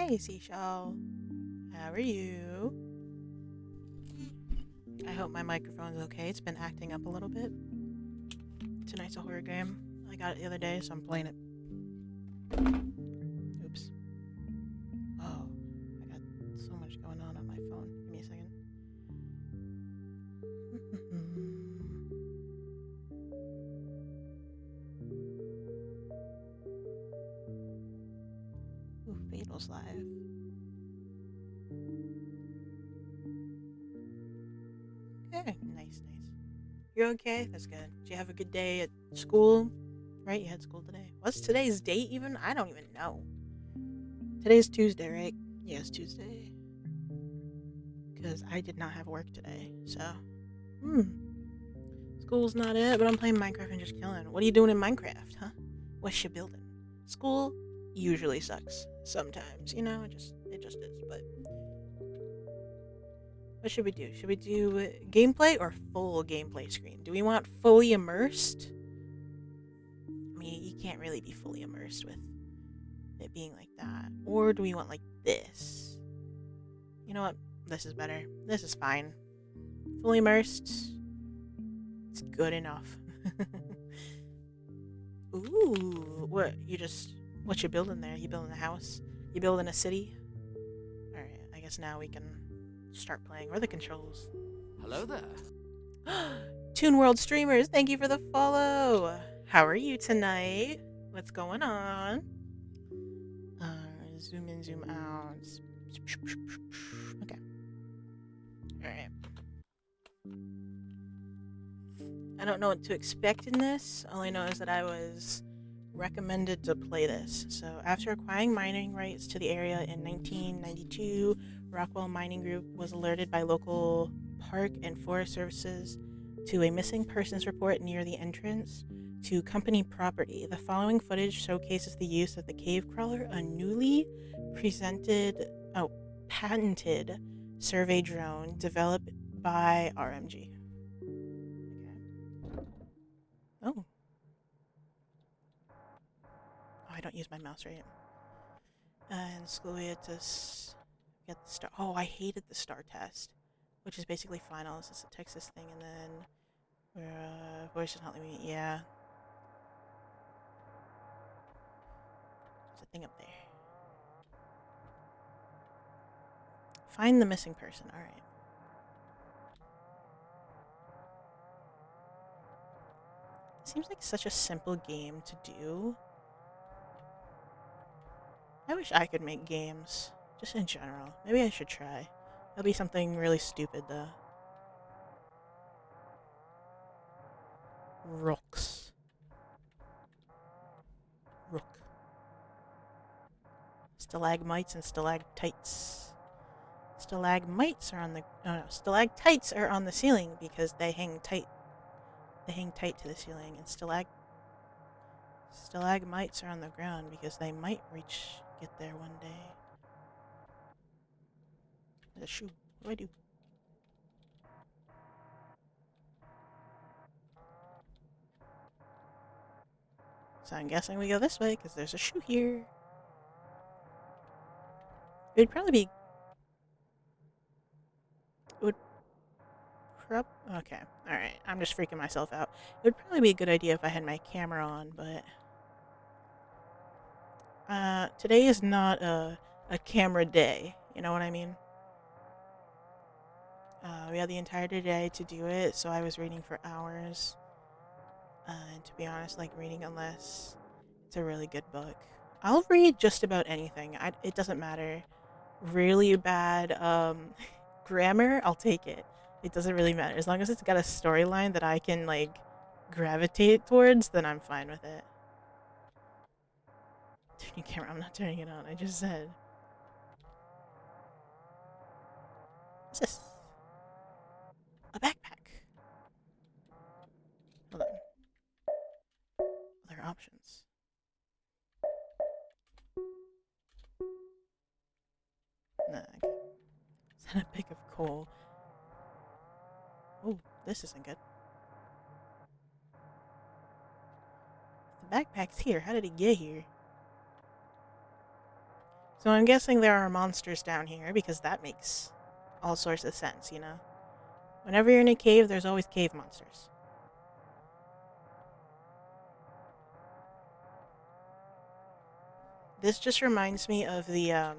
Hey, Seashell. How are you? I hope my microphone's okay. It's been acting up a little bit. Tonight's a horror game. I got it the other day, so I'm playing it. Oops. Oh, I got so much going on my phone. Give me a second. Ooh, Fatal's live. Okay, nice. You're okay? That's good. Did you have a good day at school? Right, you had school today. What's today's date even? I don't even know. Today's Tuesday, right? Yes, Tuesday. Because I did not have work today, so. Hmm. School's not it, but I'm playing Minecraft and just killing. What are you doing in Minecraft, huh? What's you building? School usually sucks sometimes, it just is. But what should we do? Should we do gameplay or full gameplay screen? Do we want fully immersed? I mean, you can't really be fully immersed with it being like that. Or do we want like this? You know what? This is better. This is fine. Fully immersed. It's good enough. Ooh, what you building there? You building a house? You building a city? Alright, I guess now we can start playing. Where are the controls? Hello there. Toon World Streamers, thank you for the follow. How are you tonight? What's going on? Zoom in, zoom out. Okay. Alright. I don't know what to expect in this. All I know is that I was recommended to play this. So, after acquiring mining rights to the area in 1992, Rockwell Mining Group was alerted by local park and forest services to a missing persons report near the entrance to company property. The following footage showcases the use of the cave crawler, a newly presented, patented survey drone developed by RMG. Okay. Oh, I don't use my mouse right. In school, we had to get the star. Oh, I hated the star test, which is basically finals. It's a Texas thing, and then voice is not letting me. Yeah, there's a thing up there. Find the missing person. All right. It seems like such a simple game to do. I wish I could make games, just in general. Maybe I should try. It'll be something really stupid though. Rocks. Rook. Stalagmites and stalactites. Stalagmites are on the no, stalactites are on the ceiling because they hang tight. They hang tight to the ceiling, and stalagmites are on the ground because they might get there one day. There's a shoe. What do I do? So I'm guessing we go this way because there's a shoe here. It would probably be. It would Okay. All right. I'm just freaking myself out. It would probably be a good idea if I had my camera on, but today is not a camera day. You know what I mean? We had the entire day to do it, so I was reading for hours. And to be honest, like reading unless it's a really good book. I'll read just about anything. It doesn't matter. Really bad grammar, I'll take it. It doesn't really matter. As long as it's got a storyline that I can like gravitate towards, then I'm fine with it. Turning camera, I'm not turning it on. I just said. What's this? A backpack. Hold on. Other options. Nah, okay. Is that a pick of coal? Oh, this isn't good. The backpack's here. How did it get here? So I'm guessing there are monsters down here because that makes all sorts of sense, you know? Whenever you're in a cave, there's always cave monsters. This just reminds me of the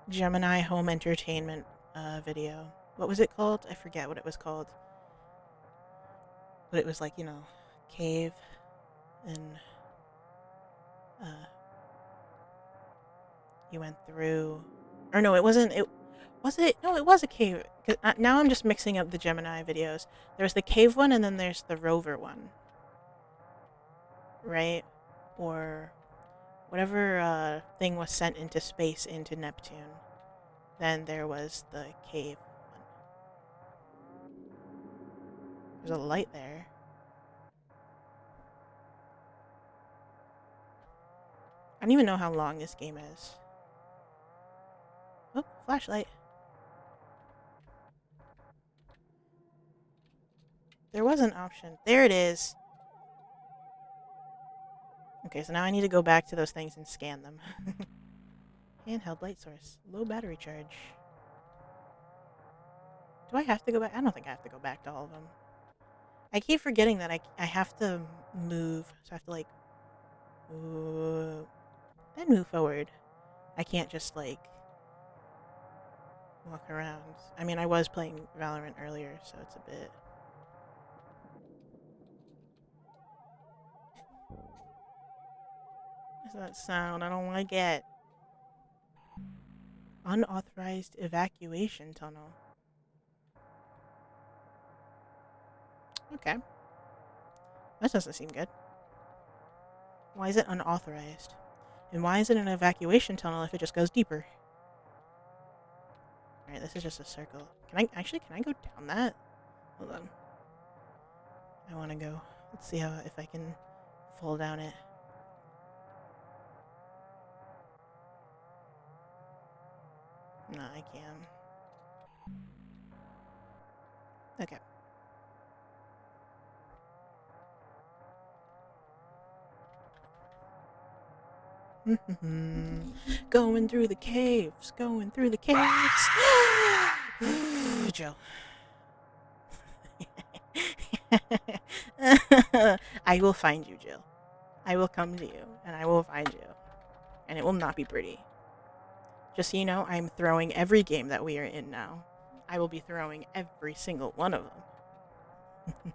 Gemini home entertainment video. What was it called? I forget what it was called. But it was like, you know, cave and you went through, or no, it wasn't. It was it. No, it was a cave. 'Cause, now I'm just mixing up the Gemini videos. There's the cave one, and then there's the rover one, right? Or whatever thing was sent into space into Neptune. Then there was the cave one. There's a light there. I don't even know how long this game is. Oh, flashlight. There was an option. There it is. Okay, so now I need to go back to those things and scan them. Handheld light source. Low battery charge. Do I have to go back? I don't think I have to go back to all of them. I keep forgetting that I have to move. So I have to, like, then move forward. I can't just, like, walk around. I mean, I was playing Valorant earlier, so it's a bit... What's that sound? I don't like it. Unauthorized evacuation tunnel. Okay. That doesn't seem good. Why is it unauthorized? And why is it an evacuation tunnel if it just goes deeper? Alright, this is just a circle. Can I go down that? Hold on. I want to go. Let's see if I can fall down it. No, I can. Okay. Going through the caves. Going through the caves. Jill. I will find you, Jill. I will come to you, and I will find you. And it will not be pretty. Just so you know, I'm throwing every game that we are in now. I will be throwing every single one of them.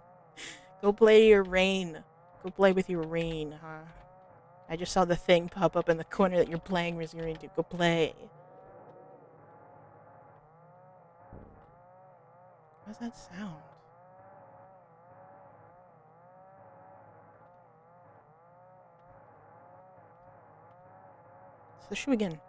Go play your rain. Go play with your rain, huh? I just saw the thing pop up in the corner that you're playing Resident Evil. Go play. What's that sound? It's the shoe again.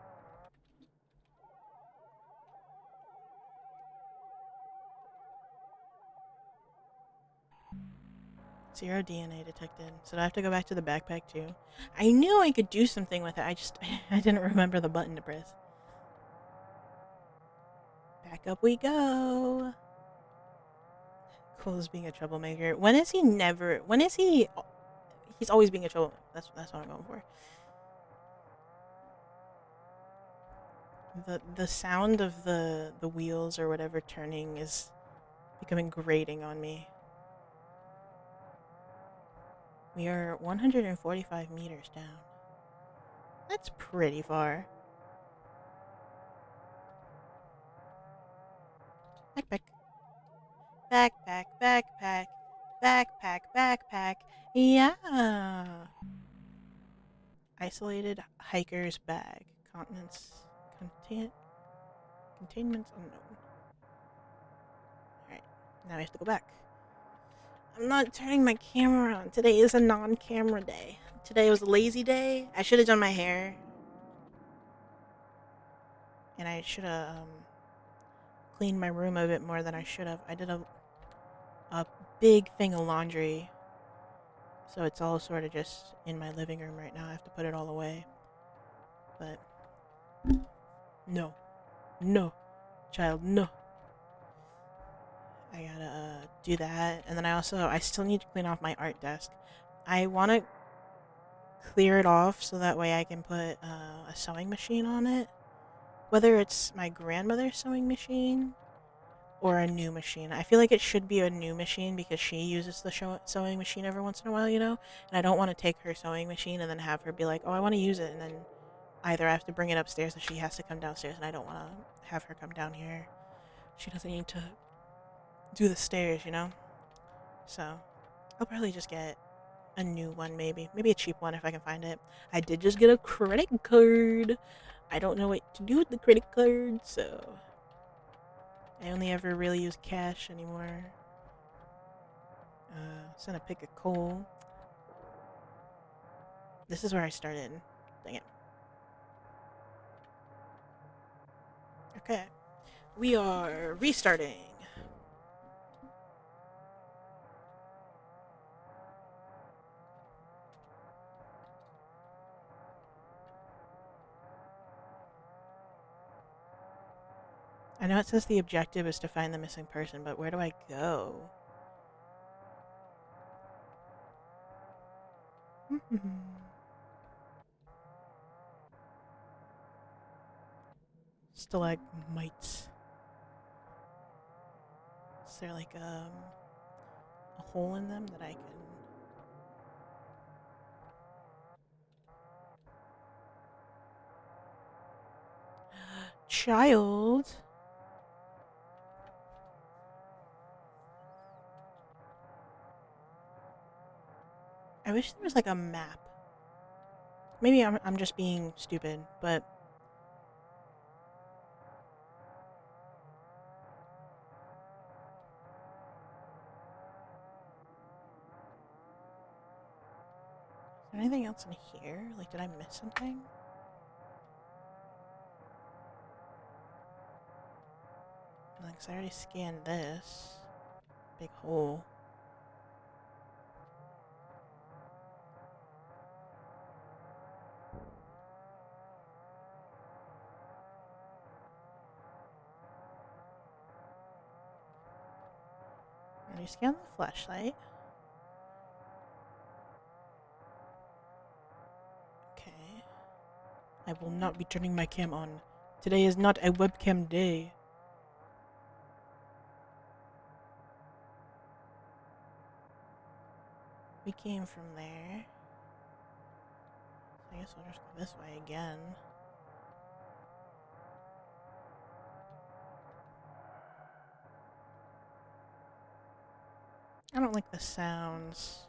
Zero DNA detected. So do I have to go back to the backpack too? I knew I could do something with it. I didn't remember the button to press. Back up we go. Cool as being a troublemaker. When is he never... When is he... He's always being a troublemaker. That's what I'm going for. The sound of the wheels or whatever turning is becoming grating on me. We are 145 meters down. That's pretty far. Backpack. Backpack, backpack, backpack, backpack. Yeah. Isolated hiker's bag. Continents. Containments unknown. Alright. Now we have to go back. I'm not turning my camera on. Today is a non-camera day. Today was a lazy day. I should have done my hair. And I should have cleaned my room a bit more than I should have. I did a big thing of laundry. So it's all sort of just in my living room right now. I have to put it all away. But no. No. Child, no. I gotta do that. And then I still need to clean off my art desk. I want to... clear it off so that way I can put a sewing machine on it. Whether it's my grandmother's sewing machine or a new machine. I feel like it should be a new machine because she uses the sewing machine every once in a while, you know? And I don't want to take her sewing machine and then have her be like, oh, I want to use it. And then either I have to bring it upstairs or she has to come downstairs. And I don't want to have her come down here. She doesn't need to do the stairs, you know? So I'll probably just get a new one, maybe. Maybe a cheap one if I can find it. I did just get a credit card. I don't know what to do with the credit card, so I only ever really use cash anymore. Send a pick of coal. This is where I started. Dang it. Okay. We are restarting. I know it says the objective is to find the missing person, but where do I go? Stalagmites. Is there like a hole in them that I can... Child? I wish there was like a map. Maybe I'm just being stupid, but is there anything else in here? Like, did I miss something? Like, 'cause I already scanned this big hole. Already scanned the flashlight. Okay. I will not be turning my cam on. Today is not a webcam day. We came from there. So I guess I'll just go this way again. I don't like the sounds.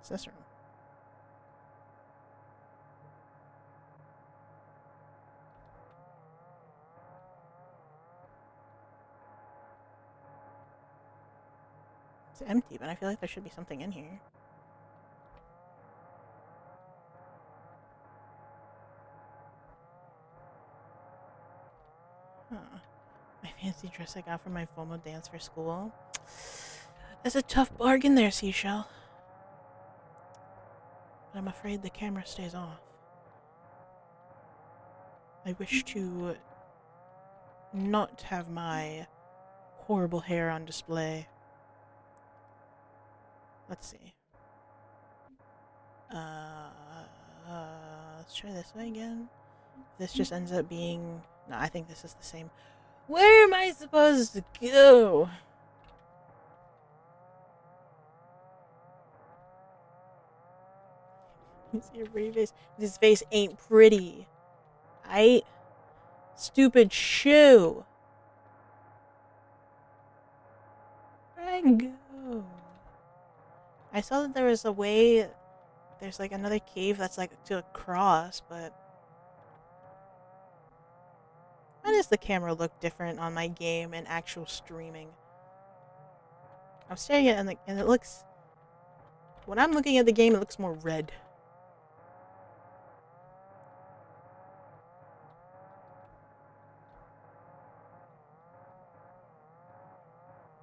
It's this room. It's empty, but I feel like there should be something in here. Huh. My fancy dress I got for my FOMO dance for school. That's a tough bargain there, Seashell. But I'm afraid the camera stays off. I wish to not have my horrible hair on display. Let's see. Let's try this way again. This just ends up being... No, I think this is the same. Where am I supposed to go? You see a pretty face? This face ain't pretty. Stupid shoe. Where'd I go? I saw that there was a way... There's like another cave that's like to a cross, but... Why does the camera look different on my game and actual streaming? I'm staring at it and it looks... When I'm looking at the game, it looks more red.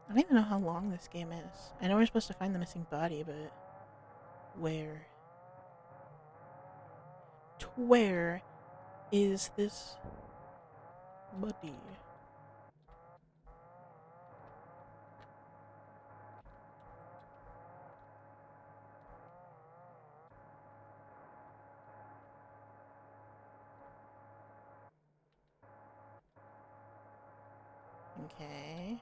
I don't even know how long this game is. I know we're supposed to find the missing body, but... Where? Where is this buddy? Okay.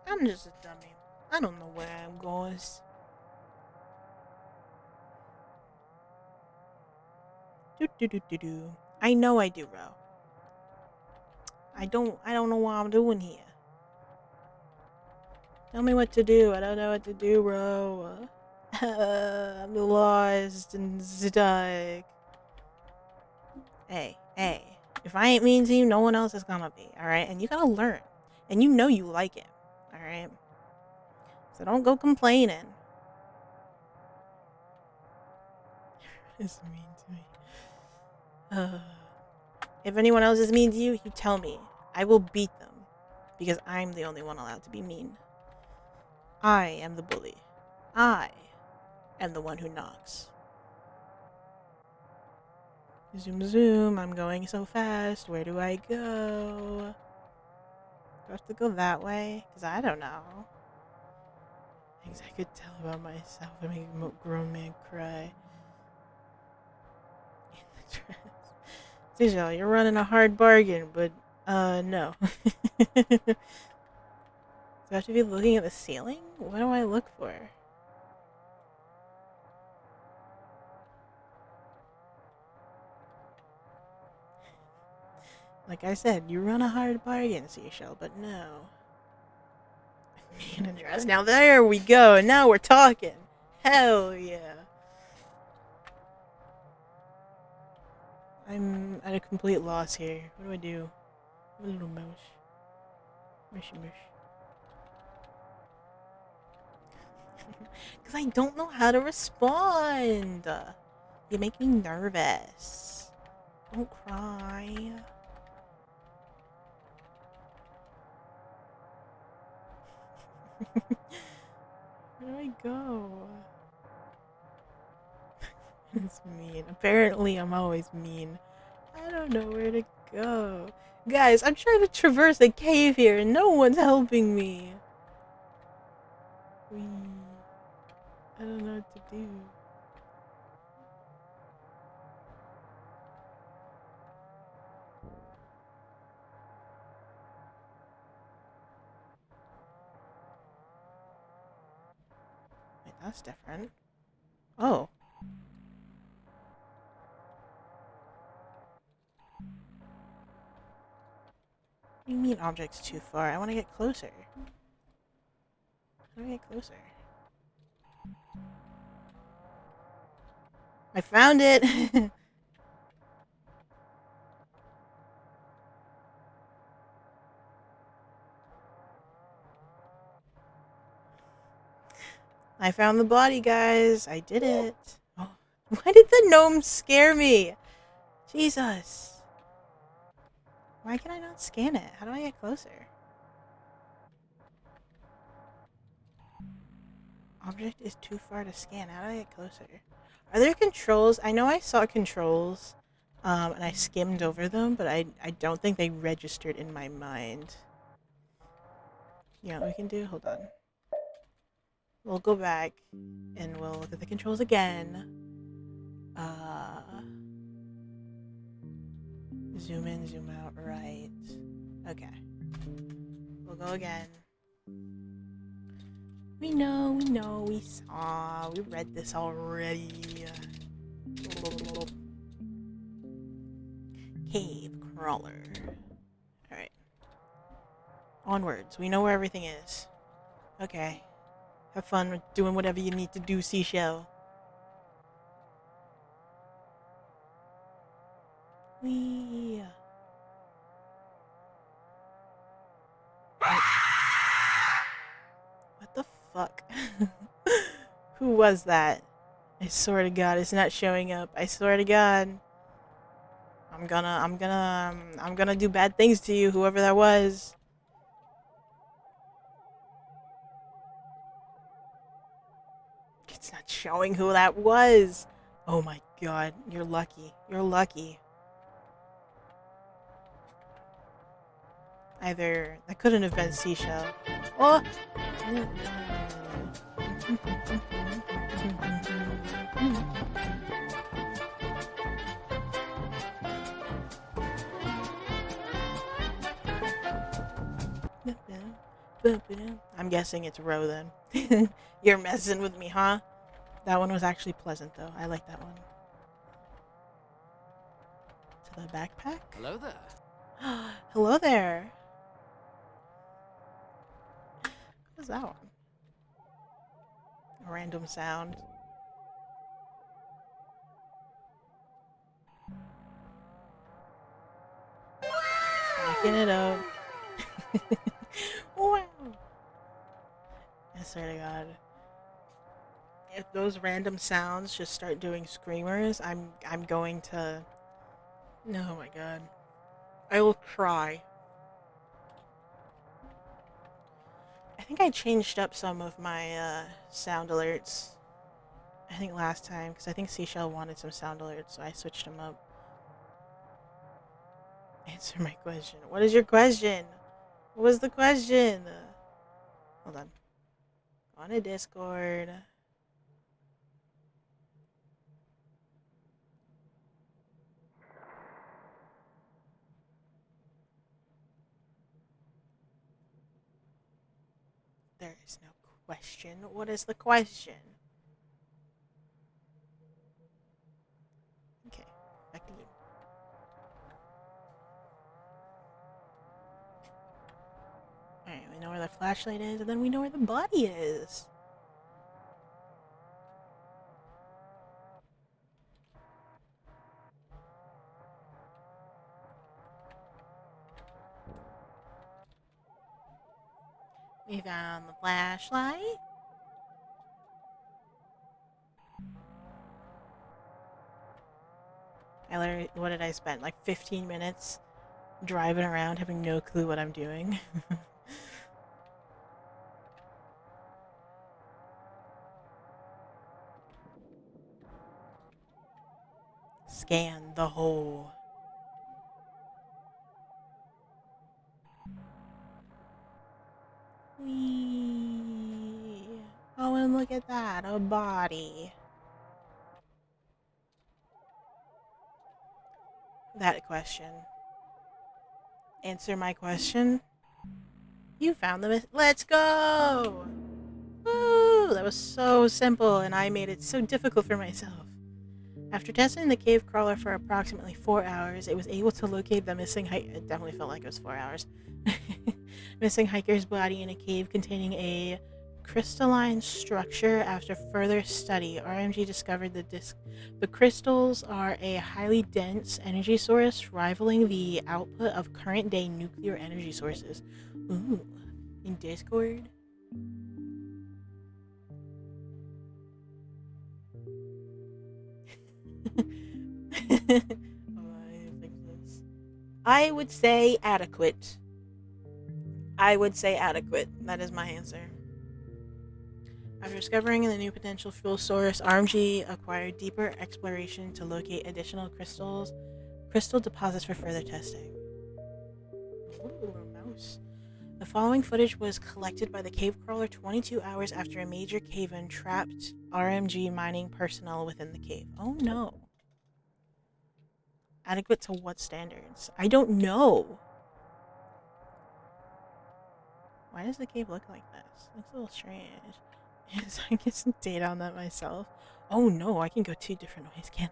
I'm just a dummy. I don't know where I'm going. Do. I know I do, bro. I don't know what I'm doing here. Tell me what to do. I don't know what to do, bro. I'm lost and stuck. Hey. If I ain't mean to you, no one else is gonna be, alright? And you gotta learn. And you know you like it, alright? So don't go complaining. It's mean to me. If anyone else is mean to you, you tell me. I will beat them. Because I'm the only one allowed to be mean. I am the bully. I am the one who knocks. Zoom, I'm going so fast. Where do I go? Do I have to go that way? Because I don't know. Things I could tell about myself and make a grown man cry. In the dress. Tijal, you're running a hard bargain, but, no. Do I have to be looking at the ceiling? What do I look for? Like I said, you run a hard bargain, Seashell, but no. Me in a dress. Now there we go. Now we're talking. Hell yeah. I'm at a complete loss here. What do I do? A little mouse. Mushy mush. Because I don't know how to respond. You make me nervous. Don't cry. Where do I go? It's mean. Apparently, I'm always mean. I don't know where to go. Guys, I'm trying to traverse a cave here and no one's helping me. I don't know what to do. Wait, that's different. Oh. What do you mean object's too far? I want to get closer. How do I get closer? I found it! I found the body, guys. I did it. Oh. Why did the gnome scare me? Jesus. Why can I not scan it? How do I get closer? Object is too far to scan. How do I get closer? Are there controls? I know I saw controls, and I skimmed over them, but I don't think they registered in my mind. You know what we can do? Hold on. We'll go back, and we'll look at the controls again. Zoom in, zoom out, right. Okay. We'll go again. We know, we saw, we read this already. Cave crawler. Alright. Onwards. We know where everything is. Okay. Have fun with doing whatever you need to do, Seashell. Wee. What the fuck? Who was that? I swear to God, it's not showing up. I swear to God. I'm gonna do bad things to you, whoever that was. It's not showing who that was. Oh my god, you're lucky. You're lucky. Either that couldn't have been seashell. Oh! I'm guessing it's row then. You're messing with me, huh? That one was actually pleasant though. I like that one. To the backpack? Hello there. Hello there. What was that one? A random sound. Backing it up. Wow. I swear to God. If those random sounds just start doing screamers, I'm going to. Oh my god. I will cry. I think I changed up some of my sound alerts. I think last time, because I think Seashell wanted some sound alerts, so I switched them up. Answer my question. What is your question? What was the question? Hold on. On a Discord. There is no question. What is the question? Okay, back to you. Alright, we know where the flashlight is, and then we know where the body is. We found the flashlight. What did I spend? Like 15 minutes driving around having no clue what I'm doing. Scan the hole. Whee. Oh, and look at that, a body. That question. Answer my question. You found the Let's go! Woo! That was so simple, and I made it so difficult for myself. After testing the cave crawler for approximately 4 hours, it was able to locate the missing hiker. It definitely felt like it was 4 hours. Missing hiker's body in a cave containing a crystalline structure. After further study, RMG discovered the crystals are a highly dense energy source, rivaling the output of current-day nuclear energy sources. Ooh, in Discord. I would say adequate. I would say adequate. That is my answer. After discovering the new potential fuel source, RMG acquired deeper exploration to locate additional crystal deposits for further testing. Ooh, a mouse. The following footage was collected by the cave crawler 22 hours after a major cave-in trapped RMG mining personnel within the cave. Oh no. Adequate to what standards? I don't know. Why does the cave look like this? It looks a little strange. So I get some data on that myself. Oh no, I can go 2 different ways, can't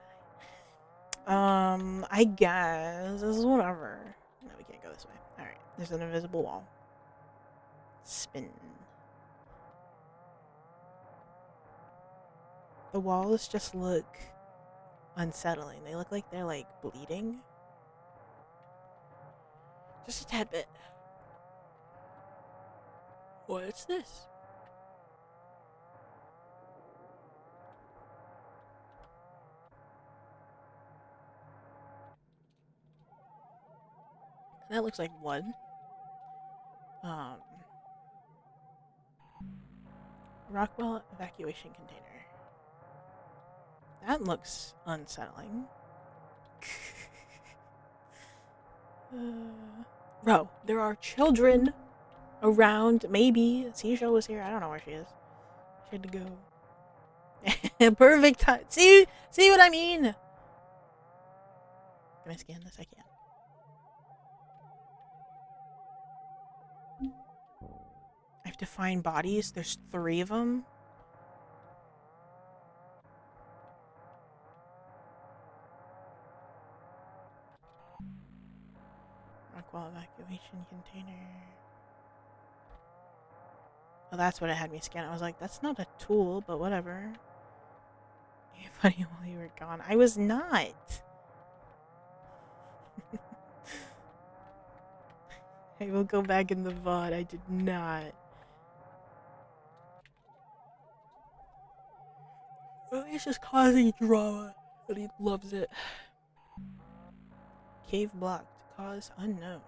I? I guess this is whatever. No, we can't go this way. Alright, there's an invisible wall. Spin. The walls just look unsettling. They look like they're like bleeding. Just a tad bit. What's this? That looks like blood. Rockwell evacuation container. That looks unsettling. Bro, there are children around. Maybe Seashell was here. I don't know where she is. She had to go. Perfect time. See what I mean? Can I scan this? I can't. I have to find bodies. There's 3 of them. Rockwell evacuation container. Oh, that's what it had me scan. I was like, that's not a tool, but whatever. Funny while you were gone. I was not. I will go back in the VOD. I did not. Oh, he's just causing drama, but he loves it. Cave blocked. Cause unknown.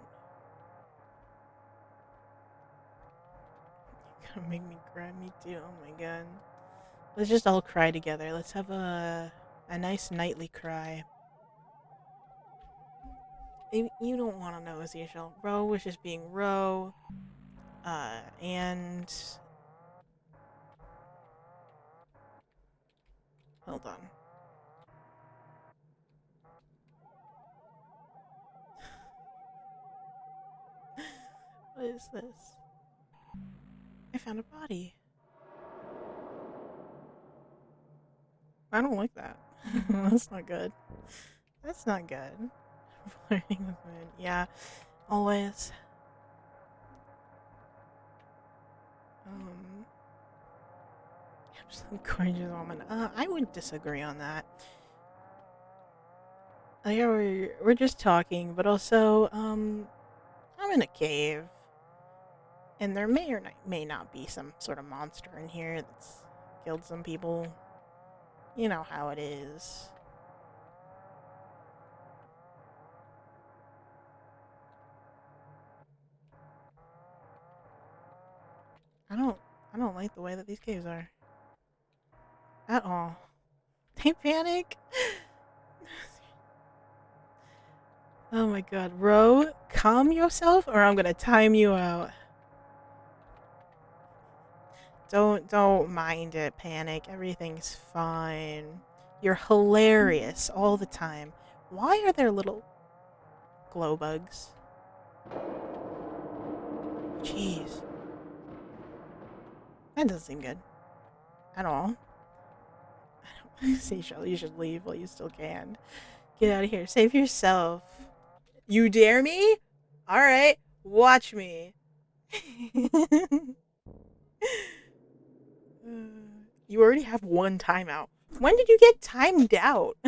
You're gonna make me cry. Me too. Oh my god. Let's just all cry together. Let's have a nice nightly cry. You don't want to know, Ezekiel. Ro was just being Ro. And... Hold on. What is this? I found a body. I don't like that. That's not good. That's not good. Flirting with women. Yeah, always. Absolute gorgeous woman. I would disagree on that. Yeah, we're just talking, but also, I'm in a cave, and there may or may not be some sort of monster in here that's killed some people. You know how it is. I don't like the way that these caves are. At all. They panic? Oh my god. Ro, calm yourself or I'm gonna time you out. Don't mind it, Panic. Everything's fine. You're hilarious all the time. Why are there little glow bugs? Jeez. That doesn't seem good. At all. Seashell, you should leave while you still can. Get out of here. Save yourself. You dare me? Alright. Watch me. You already have 1 timeout. When did you get timed out?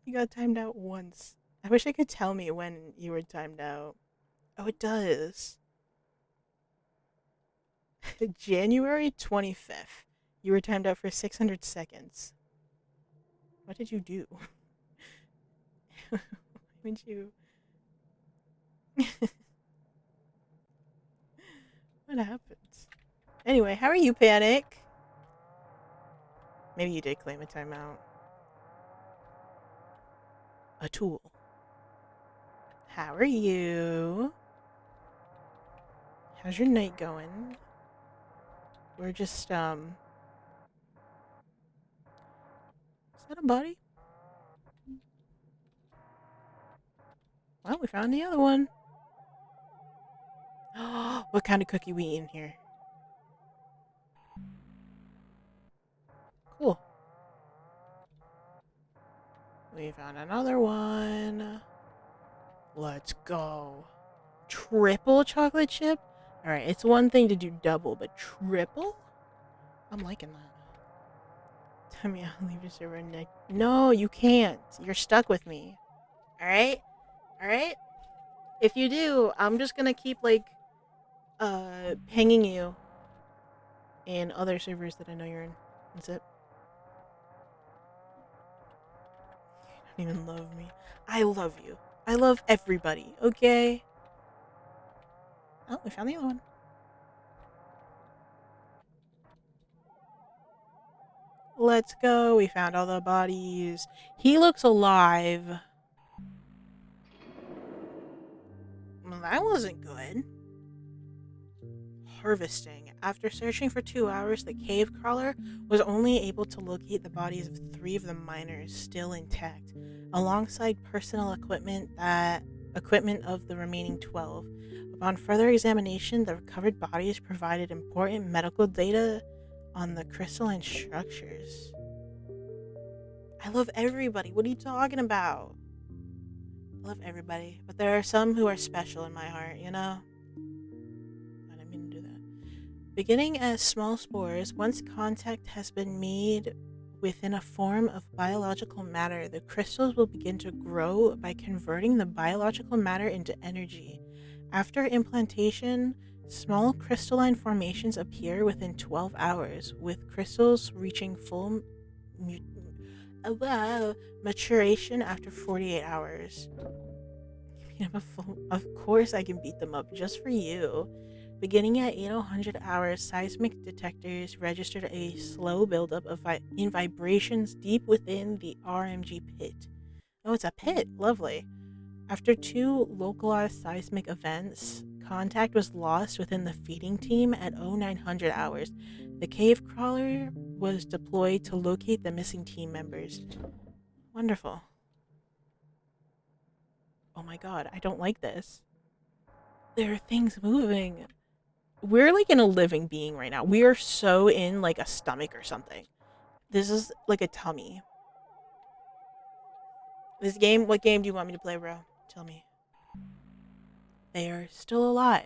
You got timed out once. I wish I could tell me when you were timed out. Oh, it does. January 25th. You were timed out for 600 seconds. What did you do? Would you... What happened? Anyway, how are you, Panic? Maybe you did claim a timeout. A tool. How are you? How's your night going? We're just, Is that a body? Well, we found the other one. What kind of cookie we eating here? Cool. We found another one. Let's go. Triple chocolate chip? Alright, it's one thing to do double, but triple? I'm liking that. Tell me I'll leave your server next. No, you can't. You're stuck with me. Alright? Alright? If you do, I'm just gonna keep, like, pinging you in other servers that I know you're in. That's it. You don't even love me. I love you. I love everybody, okay? Oh, we found the other one. Let's go. We found all the bodies. He looks alive. Well, that wasn't good. Harvesting. After searching for 2 hours, the cave crawler was only able to locate the bodies of 3 of the miners still intact, alongside personal equipment of the remaining 12. Upon further examination, the recovered bodies provided important medical data on the crystalline structures. I love everybody. What are you talking about? I love everybody, but there are some who are special in my heart, you know? I didn't mean to do that. Beginning as small spores, once contact has been made within a form of biological matter, the crystals will begin to grow by converting the biological matter into energy. After implantation, small crystalline formations appear within 12 hours, with crystals reaching full mu- maturation after 48 hours. Of course, I can beat them up just for you. Beginning at 800 hours, seismic detectors registered a slow buildup in vibrations deep within the RMG pit. Oh, it's a pit. Lovely. After 2 localized seismic events, contact was lost within the feeding team at 0900 hours. The cave crawler was deployed to locate the missing team members. Wonderful. Oh my god, I don't like this. There are things moving. We're like in a living being right now. We are so in like a stomach or something. This is like a tummy. This game, what game do you want me to play, bro? Tell me. They are still alive.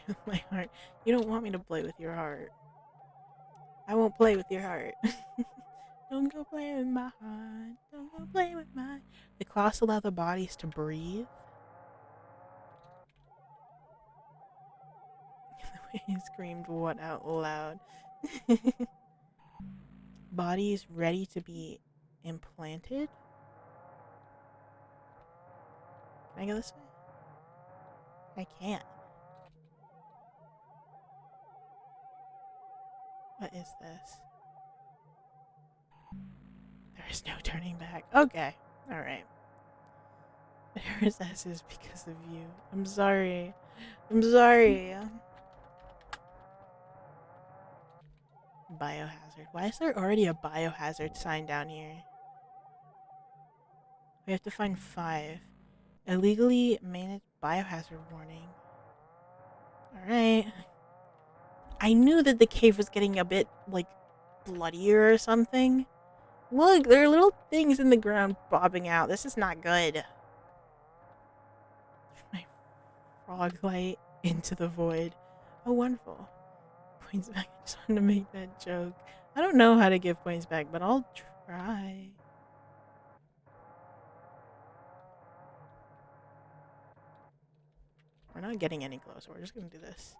With my heart. You don't want me to play with your heart. I won't play with your heart. Don't go play with my heart. Don't go play with my. The cloths allow the bodies to breathe. The way he screamed what out loud. Bodies ready to be implanted. Can I go this way? I can't. What is this? There is no turning back. Okay. Alright. There's S's because of you. I'm sorry. I'm sorry. Biohazard. Why is there already a biohazard sign down here? We have to find 5. Illegally managed biohazard warning. Alright. I knew that the cave was getting a bit, like, bloodier or something. Look, there are little things in the ground bobbing out. This is not good. My frog light into the void. Oh, wonderful. Points back. I just wanted to make that joke. I don't know how to give points back, but I'll try. We're not getting any closer. We're just gonna do this.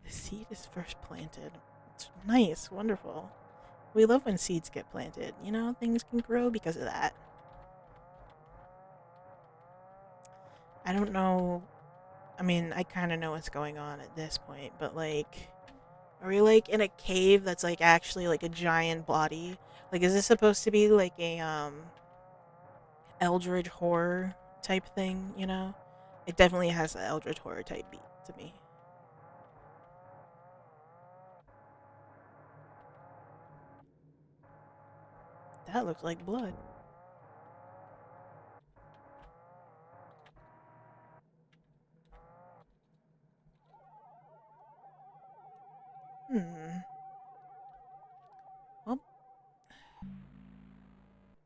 The seed is first planted. It's nice, wonderful. We love when seeds get planted. You know, things can grow because of that. I don't know. I mean, I kind of know what's going on at this point, but like, are we like in a cave that's like actually like a giant body? Like, is this supposed to be like a Eldritch horror type thing? You know, it definitely has an Eldritch horror type beat to me. That looks like blood. Hmm. Well,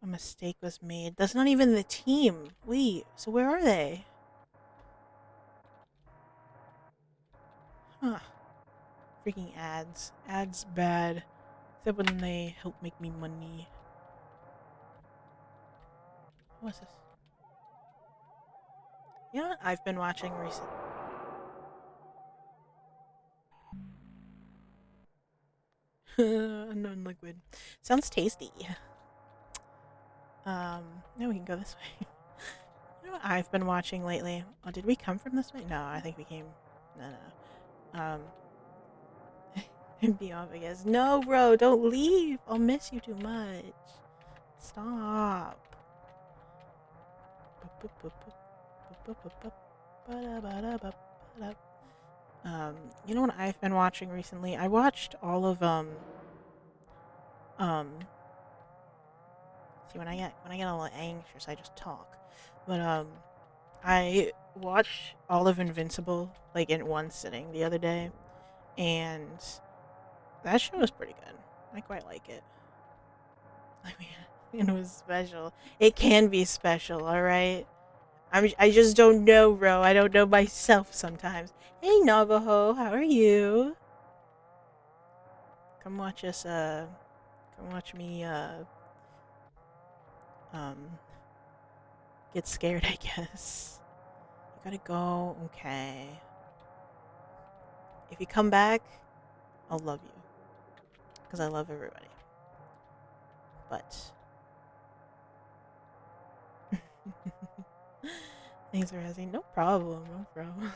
a mistake was made. That's not even the team. Wait, so where are they? Huh. Freaking ads. Ads bad. Except when they help make me money. What's this? You know what I've been watching recently? Unknown liquid. Sounds tasty. Now we can go this way. You know what I've been watching lately? Oh, did we come from this way? No, I think we came. No. Be off, I guess. No, bro, don't leave. I'll miss you too much. Stop. You know what I've been watching recently? I watched all of see when I get a little anxious, I just talk. But I watched all of Invincible like in one sitting the other day, and that show was pretty good. I quite like it. I mean, it was special. It can be special, all right. I just don't know, bro. I don't know myself sometimes. Hey, Navajo, how are you? Come watch us. Come watch me. Um, get scared. I guess. You gotta go. Okay. If you come back, I'll love you, because I love everybody. But thanks for asking. No problem. No problem.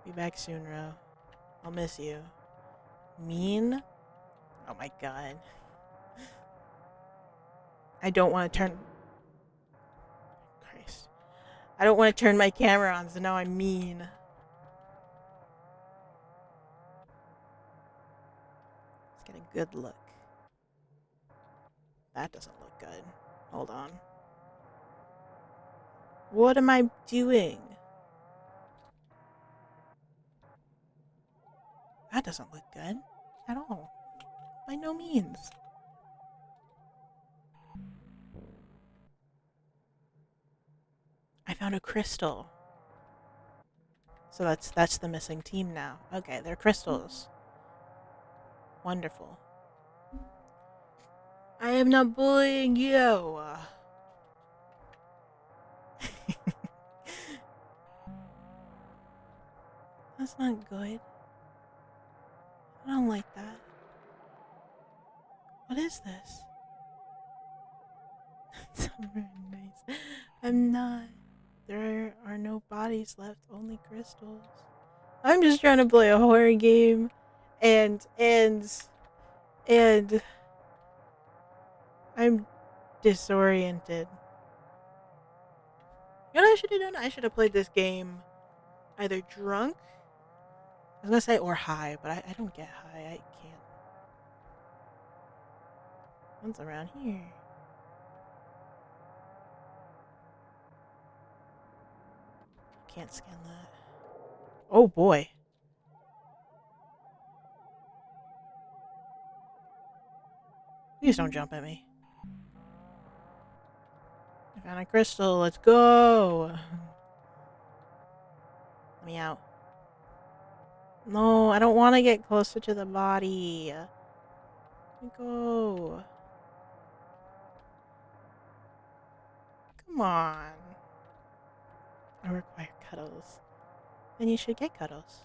Be back soon, Ro. I'll miss you. Mean? Oh my god. I don't want to turn. Christ. I don't want to turn my camera on, so now I'm mean. Let's get a good look. That doesn't look good. Hold on. What am I doing? That doesn't look good at all. By no means. I found a crystal. So that's the missing team now. Okay, they're crystals. Wonderful. I am not bullying you. That's not good. I don't like that. What is this? It's so very nice. I'm not. There are no bodies left, only crystals. I'm just trying to play a horror game, and I'm disoriented. You know what I should have done? I should have played this game either drunk. I was gonna say or high, but I don't get high. I can't. What's around here? Can't scan that. Oh boy. Please don't jump at me. I found a crystal. Let's go. Let me out. No, I don't want to get closer to the body. Let me go. Come on. I require cuddles. Then you should get cuddles.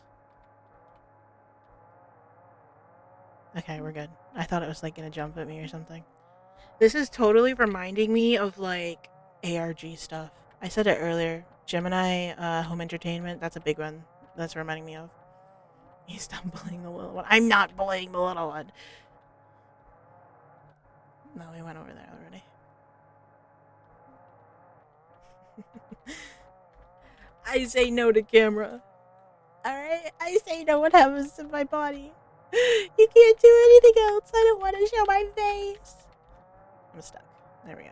Okay, we're good. I thought it was like gonna jump at me or something. This is totally reminding me of like ARG stuff. I said it earlier. Gemini home entertainment. That's a big one. That's reminding me of. You stop bullying the little one. I'm not bullying the little one. No, we went over there already. I say no to camera. Alright? I say no what happens to my body. You can't do anything else. I don't want to show my face. I'm stuck. There we go.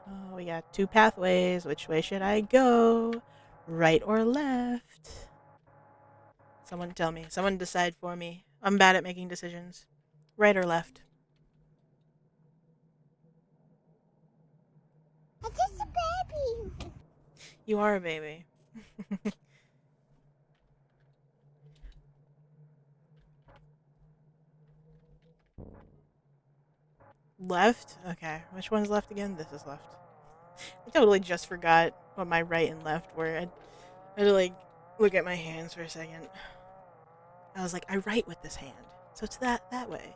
Oh, we got two pathways. Which way should I go? Right or left? Someone tell me. Someone decide for me. I'm bad at making decisions. Right or left? I'm just a baby. You are a baby. Left? Okay. Which one's left again? This is left. I totally just forgot what my right and left were. I had to like look at my hands for a second. I was like, I write with this hand, so it's that way.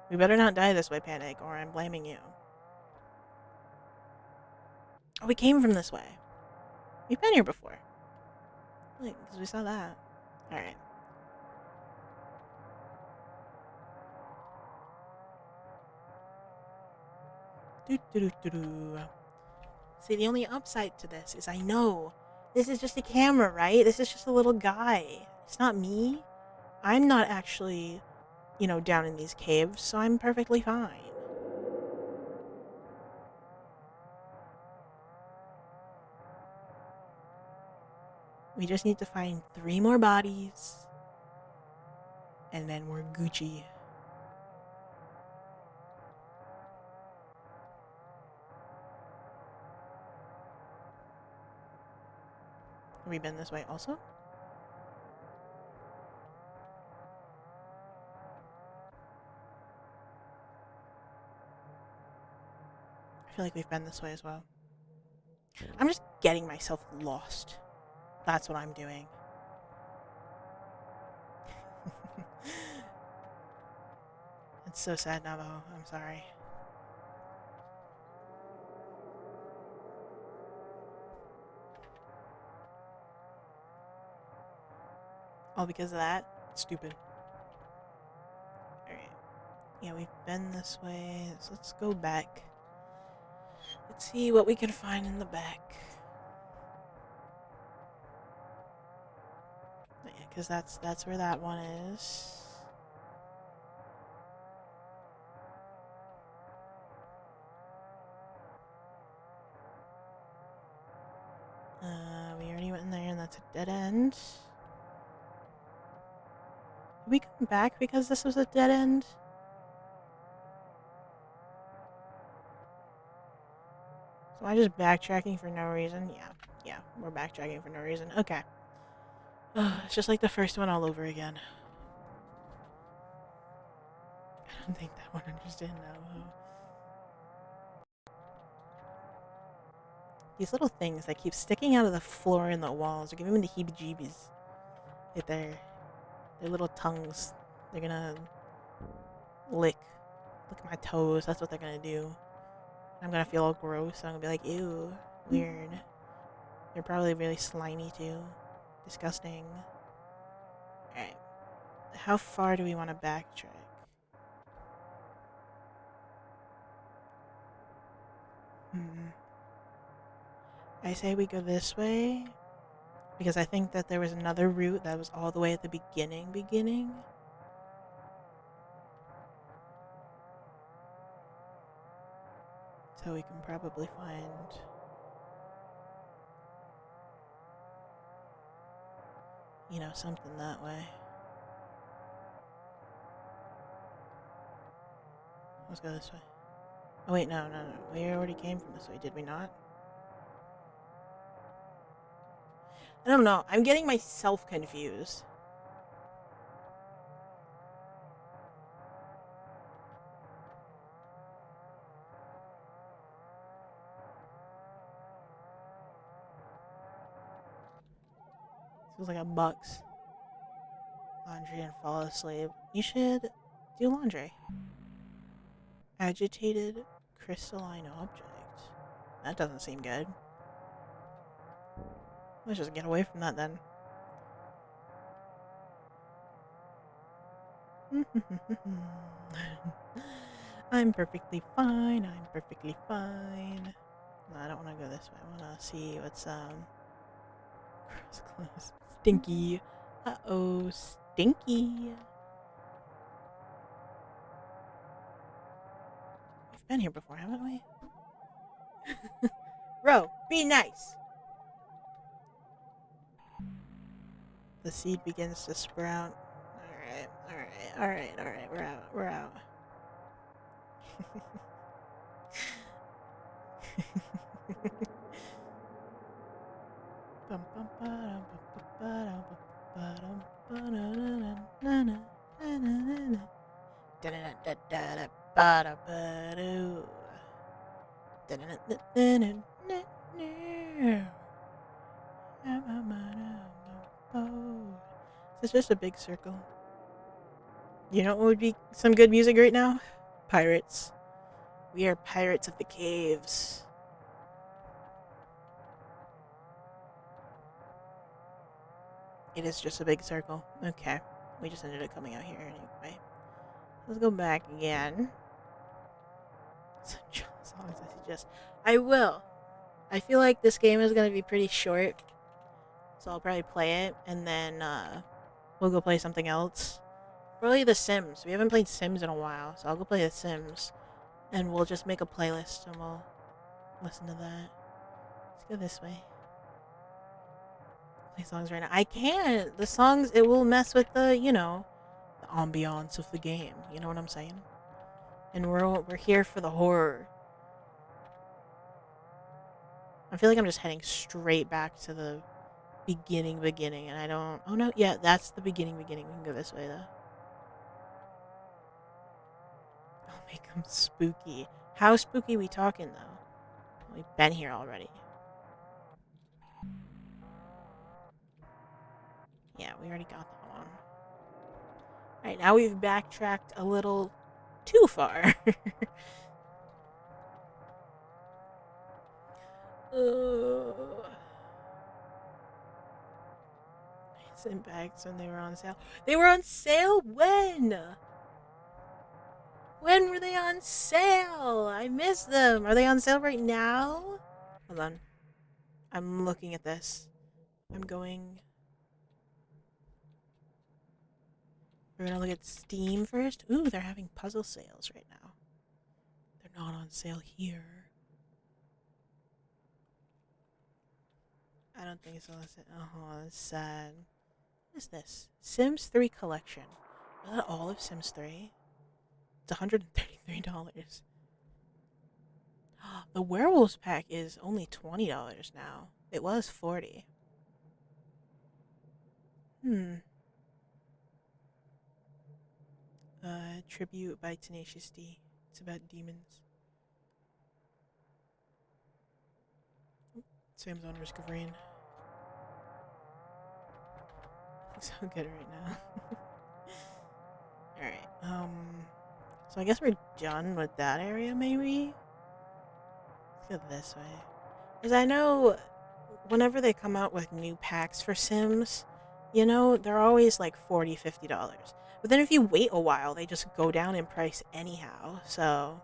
We better not die this way, Panic, or I'm blaming you. Oh, we came from this way. We've been here before. Like, because we saw that. Alright. See, the only upside to this is I know this is just a camera, right? This is just a little guy. It's not me. I'm not actually, down in these caves, so I'm perfectly fine. We just need to find 3 more bodies, and then we're Gucci. Have we been this way also? I feel like we've been this way as well. I'm just getting myself lost. That's what I'm doing. It's so sad, Navajo. I'm sorry. All because of that? Stupid. Alright. Yeah, we've been this way, so let's go back. Let's see what we can find in the back. Yeah, because that's where that one is. We already went in there, and that's a dead end. Did we come back because this was a dead end? So am I just backtracking for no reason? Yeah, we're backtracking for no reason. Okay. It's just like the first one all over again. I don't think that one understood Navajo. These little things that keep sticking out of the floor and the walls are giving me the heebie-jeebies. Right there. Their little tongues. They're gonna lick my toes. That's what they're gonna do. I'm gonna feel all gross. I'm gonna be like, ew, weird. They're probably really slimy too. Disgusting. Alright. How far do we want to backtrack? I say we go this way because I think that there was another route that was all the way at the beginning. So we can probably find something that way. Let's go this way. Oh wait, no. We already came from this way, did we not? I don't know. I'm getting myself confused. Feels like a bucks. Laundry and fall asleep. You should do laundry. Agitated crystalline object. That doesn't seem good. Let's just get away from that then. I'm perfectly fine. No, I don't want to go this way. I want to see what's close. Stinky. Uh-oh, stinky. We've been here before, haven't we? Bro, be nice. The seed begins to sprout. Alright. We're out. It's just a big circle. You know what would be some good music right now? Pirates. We are pirates of the caves. It is just a big circle. Okay. We just ended up coming out here anyway. Let's go back again. Songs I suggest. I will. I feel like this game is going to be pretty short. So I'll probably play it and then we'll go play something else. Probably The Sims. We haven't played Sims in a while, so I'll go play The Sims. And we'll just make a playlist and we'll listen to that. Let's go this way. Play songs right now. I can't. The songs, it will mess with the, the ambiance of the game. You know what I'm saying? And we're here for the horror. I feel like I'm just heading straight back to the beginning, and I don't... Oh, no. Yeah, that's the beginning. We can go this way, though. I'll make them spooky. How spooky we talking, though? We've been here already. Yeah, we already got that one. Alright, now we've backtracked a little too far. Sent bags when they were on sale. They were on sale when? When were they on sale? I missed them. Are they on sale right now? Hold on. I'm looking at this. I'm going... We're gonna look at Steam first. Ooh, they're having puzzle sales right now. They're not on sale here. I don't think so. Oh, that's sad. What is this? Sims 3 collection. Is that all of Sims 3? It's $133. The werewolves pack is only $20 now. It was $40. Tribute by Tenacious D. It's about demons. Sam's on Risk of Rain. Looks so good right now. Alright, so I guess we're done with that area, maybe? Let's go this way. Because I know whenever they come out with new packs for Sims, they're always like $40, $50. But then if you wait a while, they just go down in price anyhow. So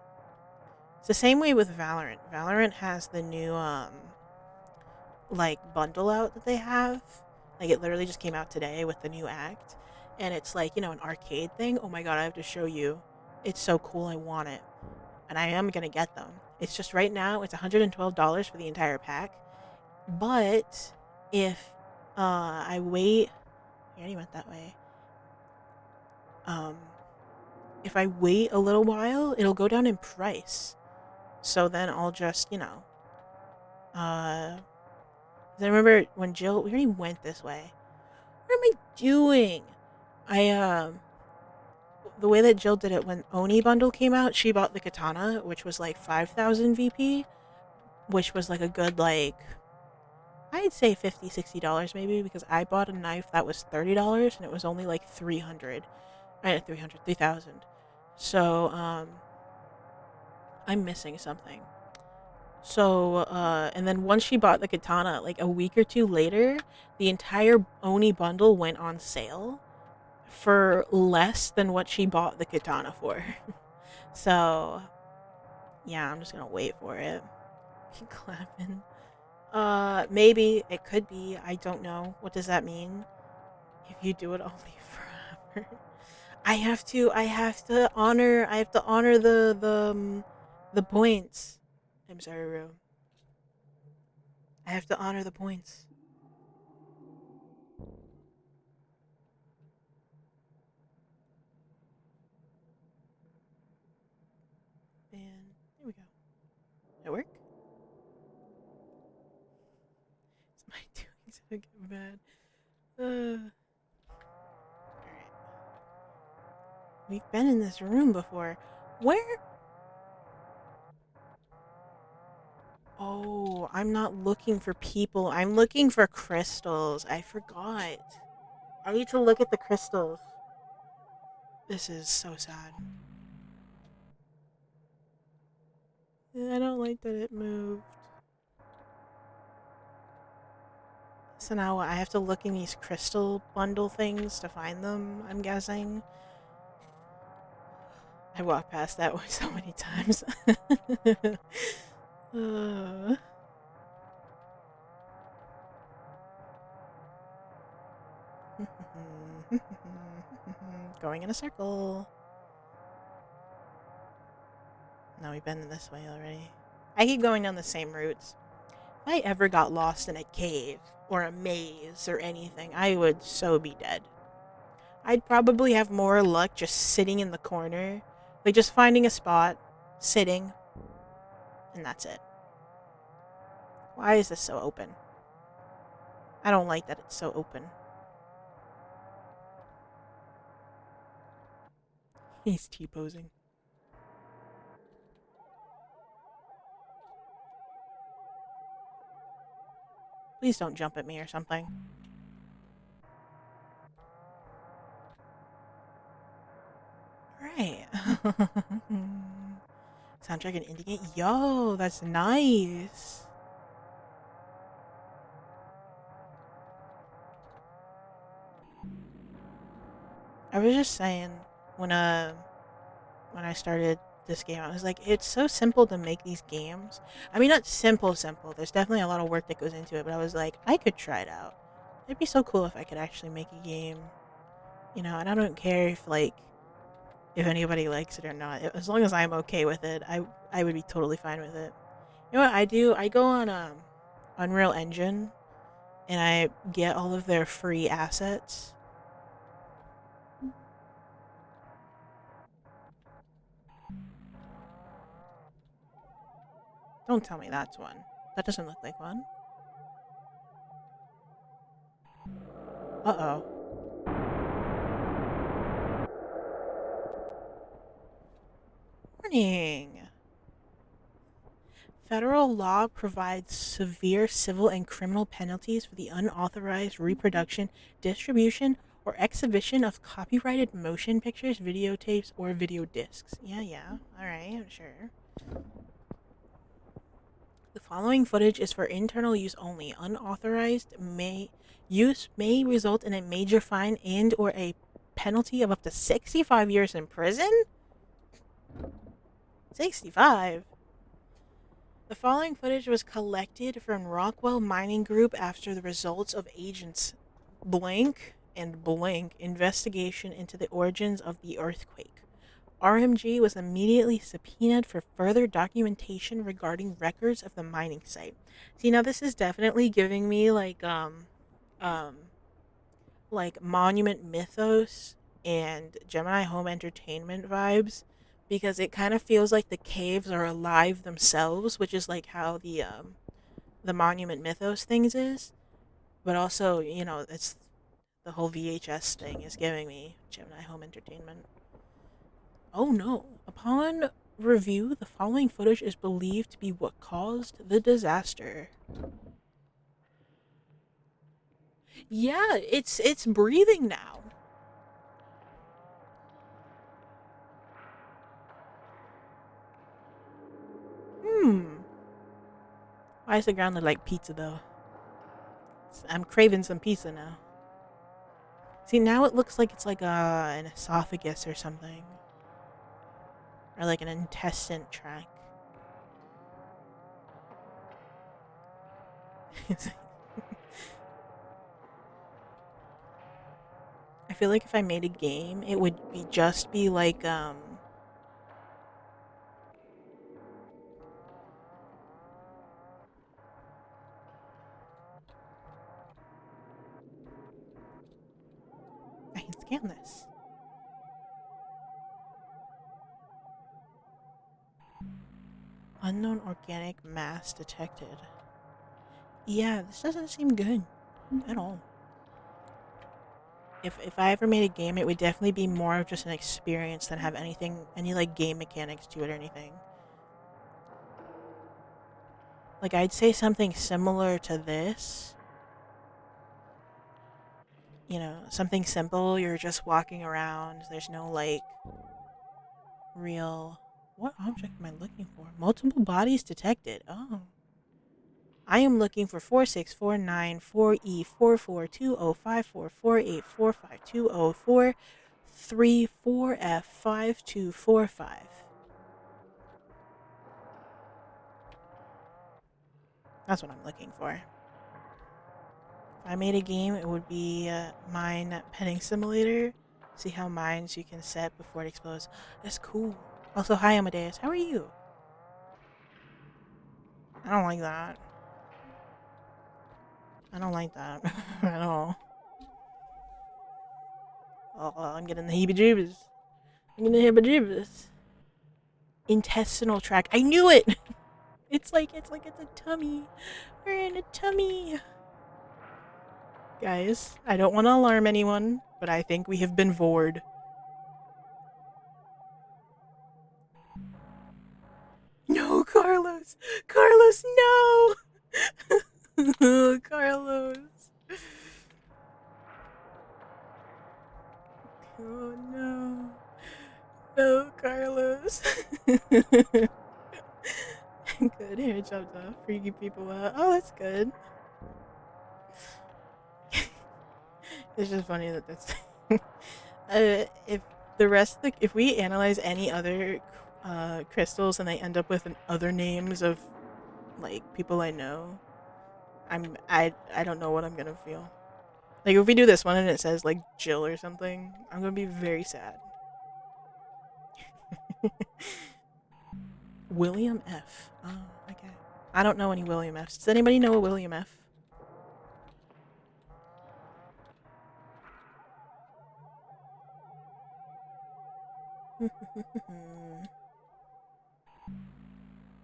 it's the same way with Valorant. Valorant has the new like bundle out that they have. Like it literally just came out today with the new act. And it's like, an arcade thing. Oh my god, I have to show you. It's so cool, I want it. And I am gonna get them. It's just right now it's $112 for the entire pack. But if I wait, I already went that way. If I wait a little while, it'll go down in price. So then I'll just, I remember when Jill, we already went this way. What am I doing? The way that Jill did it when Oni bundle came out, she bought the katana, which was like 5,000 VP, which was like a good, like, I'd say $50, $60 maybe, because I bought a knife that was $30 and it was only like 300. 3,000. So, I'm missing something. So, and then once she bought the katana, like a week or two later, the entire Oni bundle went on sale for less than what she bought the katana for. So, yeah, I'm just gonna wait for it. Keep clapping. Maybe it could be. I don't know. What does that mean? If you do it, I'll leave forever. I have to honor the points. I'm sorry, Rue. I have to honor the points. And here we go. Did it work? It's my doings that get bad. Alright. We've been in this room before. Where? Oh, I'm not looking for people. I'm looking for crystals. I forgot. I need to look at the crystals. This is so sad. I don't like that it moved. So now I have to look in these crystal bundle things to find them, I'm guessing. I walked past that one so many times. Uh. Going in a circle. No, we've been this way already. I keep going down the same routes. If I ever got lost in a cave or a maze or anything, I would so be dead. I'd probably have more luck just sitting in the corner, like just finding a spot, sitting, and that's it. Why is this so open? I don't like that it's so open. He's T-posing. Please don't jump at me or something. Alright. Soundtrack and indie game. Yo, that's nice. I was just saying when I started this game, I was like, it's so simple to make these games. I mean, not simple. There's definitely a lot of work that goes into it, but I was like, I could try it out. It'd be so cool if I could actually make a game, you know. And I don't care if anybody likes it or not. As long as I'm okay with it, I would be totally fine with it. You know what I do? I go on Unreal Engine and I get all of their free assets. Don't tell me that's one. That doesn't look like one. Uh-oh. Warning. Federal law provides severe civil and criminal penalties for the unauthorized reproduction, distribution, or exhibition of copyrighted motion pictures, videotapes, or video discs. Yeah. Alright, sure. The following footage is for internal use only. Unauthorized use may result in a major fine and or a penalty of up to 65 years in prison? 65? The following footage was collected from Rockwell Mining Group after the results of agents blank and blank investigation into the origins of the earthquake. RMG was immediately subpoenaed for further documentation regarding records of the mining site. See, now this is definitely giving me like Monument Mythos and Gemini Home Entertainment vibes, because it kind of feels like the caves are alive themselves, which is like how the Monument Mythos things is. But also, you know, it's the whole VHS thing is giving me Gemini Home Entertainment. Oh no. Upon review, the following footage is believed to be what caused the disaster. Yeah, it's breathing now. Why is the ground look like pizza though? I'm craving some pizza now. See, now it looks like it's like an esophagus or something. Or like an intestine tract. I feel like if I made a game, it would just be like I can scan this. Unknown organic mass detected. Yeah, this doesn't seem good at all. If I ever made a game, it would definitely be more of just an experience than have any like game mechanics to it or anything. Like, I'd say something similar to this. You know, something simple. You're just walking around. There's no, like, real... What object am I looking for? Multiple bodies detected. Oh. I am looking for 4649-4E44205448434F5245. That's what I'm looking for. If I made a game, it would be Mine Petting Simulator. See how mines you can set before it explodes. That's cool. Also, hi Amadeus. How are you? I don't like that. I don't like that at all. Oh, I'm getting the heebie-jeebies. I'm getting the heebie-jeebies. Intestinal tract. I knew it! It's like it's a tummy. We're in a tummy. Guys, I don't want to alarm anyone, but I think we have been vored. No, Carlos! Carlos, no! Carlos. Oh no. No, Carlos. Good, here it jumped off. Freaky people out. Oh, that's good. It's just funny that that's... if the rest of if we analyze any other crystals and they end up with other names of, like, people I know, I don't know what I'm gonna feel. Like, if we do this one and it says, like, Jill or something, I'm gonna be very sad. William F. Oh, okay. I don't know any William F's. Does anybody know a William F?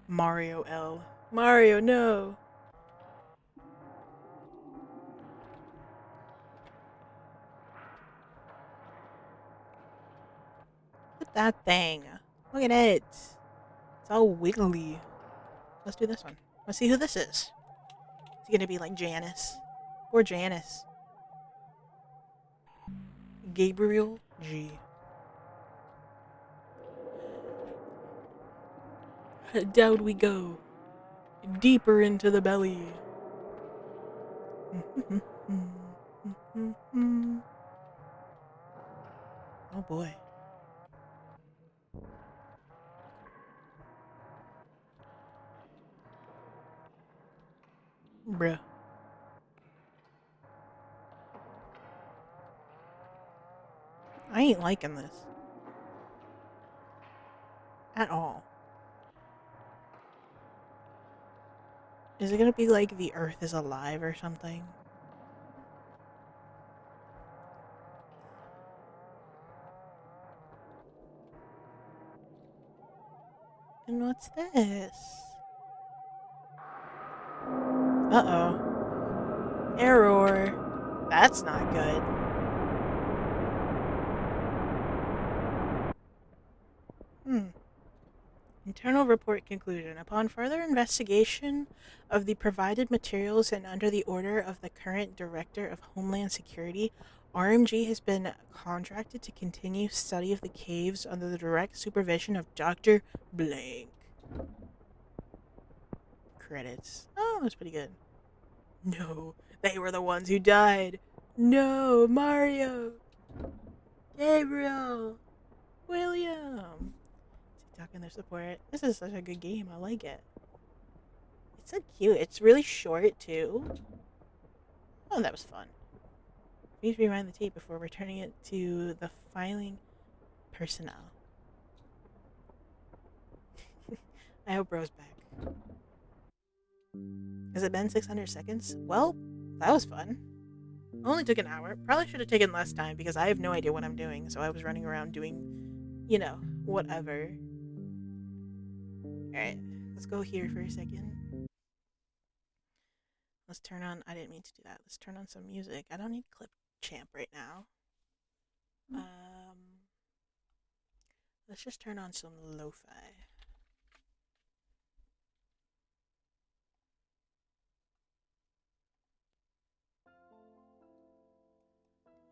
Mario L. Mario, no! Look at that thing. Look at it. It's all wiggly. Let's do this one. Let's see who this is. Is he gonna be like Janice? Or Janice? Gabriel G. Down we go. Deeper into the belly. Oh boy. Bruh. I ain't liking this. At all. Is it gonna be like the Earth is alive or something? And what's this? Uh-oh. Error. That's not good. Internal report conclusion. Upon further investigation of the provided materials and under the order of the current Director of Homeland Security, RMG has been contracted to continue study of the caves under the direct supervision of Dr. Blank. Credits. Oh, that's pretty good. No, they were the ones who died. No, Mario. Gabriel. William. Talking their support. This is such a good game. I like it. It's so cute. It's really short too. Oh, that was fun. Please rewind the tape before returning it to the filing personnel. I hope Bro's back. Has it been 600 seconds? Well, that was fun. Only took an hour. Probably should have taken less time because I have no idea what I'm doing. So I was running around doing, you know, whatever. Alright, let's go here for a second. Let's turn on... I didn't mean to do that. Let's turn on some music. I don't need Clipchamp right now. Let's just turn on some lo-fi.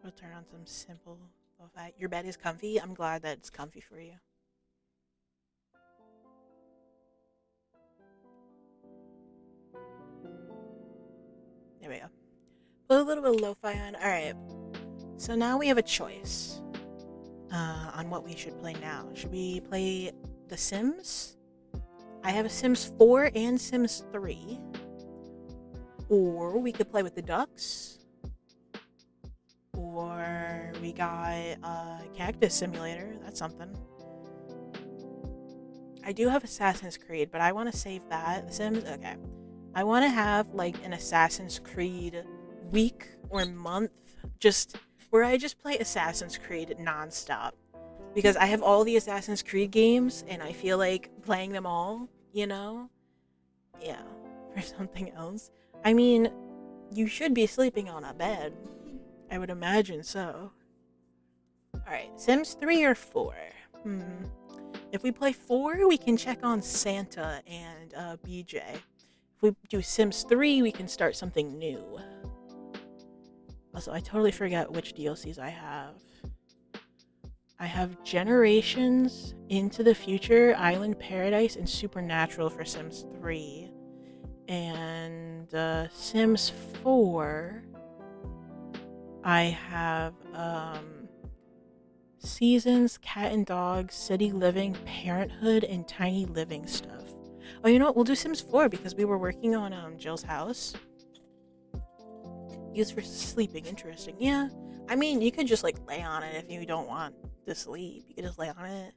We'll turn on some simple lo-fi. Your bed is comfy. I'm glad that it's comfy for you. There we go. Put a little bit of lo-fi on. All right. So now we have a choice on what we should play now. Should we play The Sims? I have a Sims 4 and Sims 3. Or we could play with the ducks. Or we got Cactus Simulator. That's something. I do have Assassin's Creed, but I want to save that. The Sims, okay. I want to have like an Assassin's Creed week or month, just where I just play Assassin's Creed nonstop. Because I have all the Assassin's Creed games, and I feel like playing them all, you know? Yeah, for something else. I mean, you should be sleeping on a bed. I would imagine so. Alright, Sims 3 or 4? If we play 4, we can check on Santa and BJ. If we do Sims 3, we can start something new. Also, I totally forget which DLCs I have. I have Generations, Into the Future, Island Paradise, and Supernatural for Sims 3. And Sims 4, I have Seasons, Cat and Dog, City Living, Parenthood, and Tiny Living stuff. Oh, you know what? We'll do Sims 4 because we were working on Jill's house. Used for sleeping. Interesting. Yeah. I mean, you could just like lay on it if you don't want to sleep. You could just lay on it.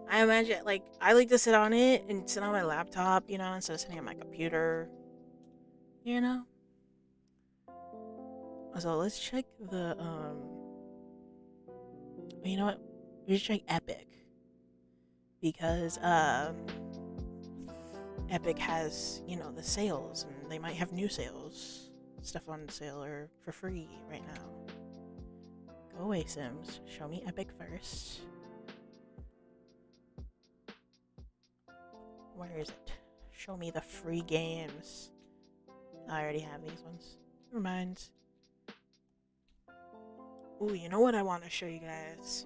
I imagine, like, I like to sit on it and sit on my laptop, you know, instead of sitting on my computer. You know? So let's check the, you know what? We should check Epic. Because, Epic has, you know, the sales, and they might have new sales. Stuff on sale or for free right now. Go away, Sims. Show me Epic first. Where is it? Show me the free games. I already have these ones. Never mind. Ooh, you know what I want to show you guys?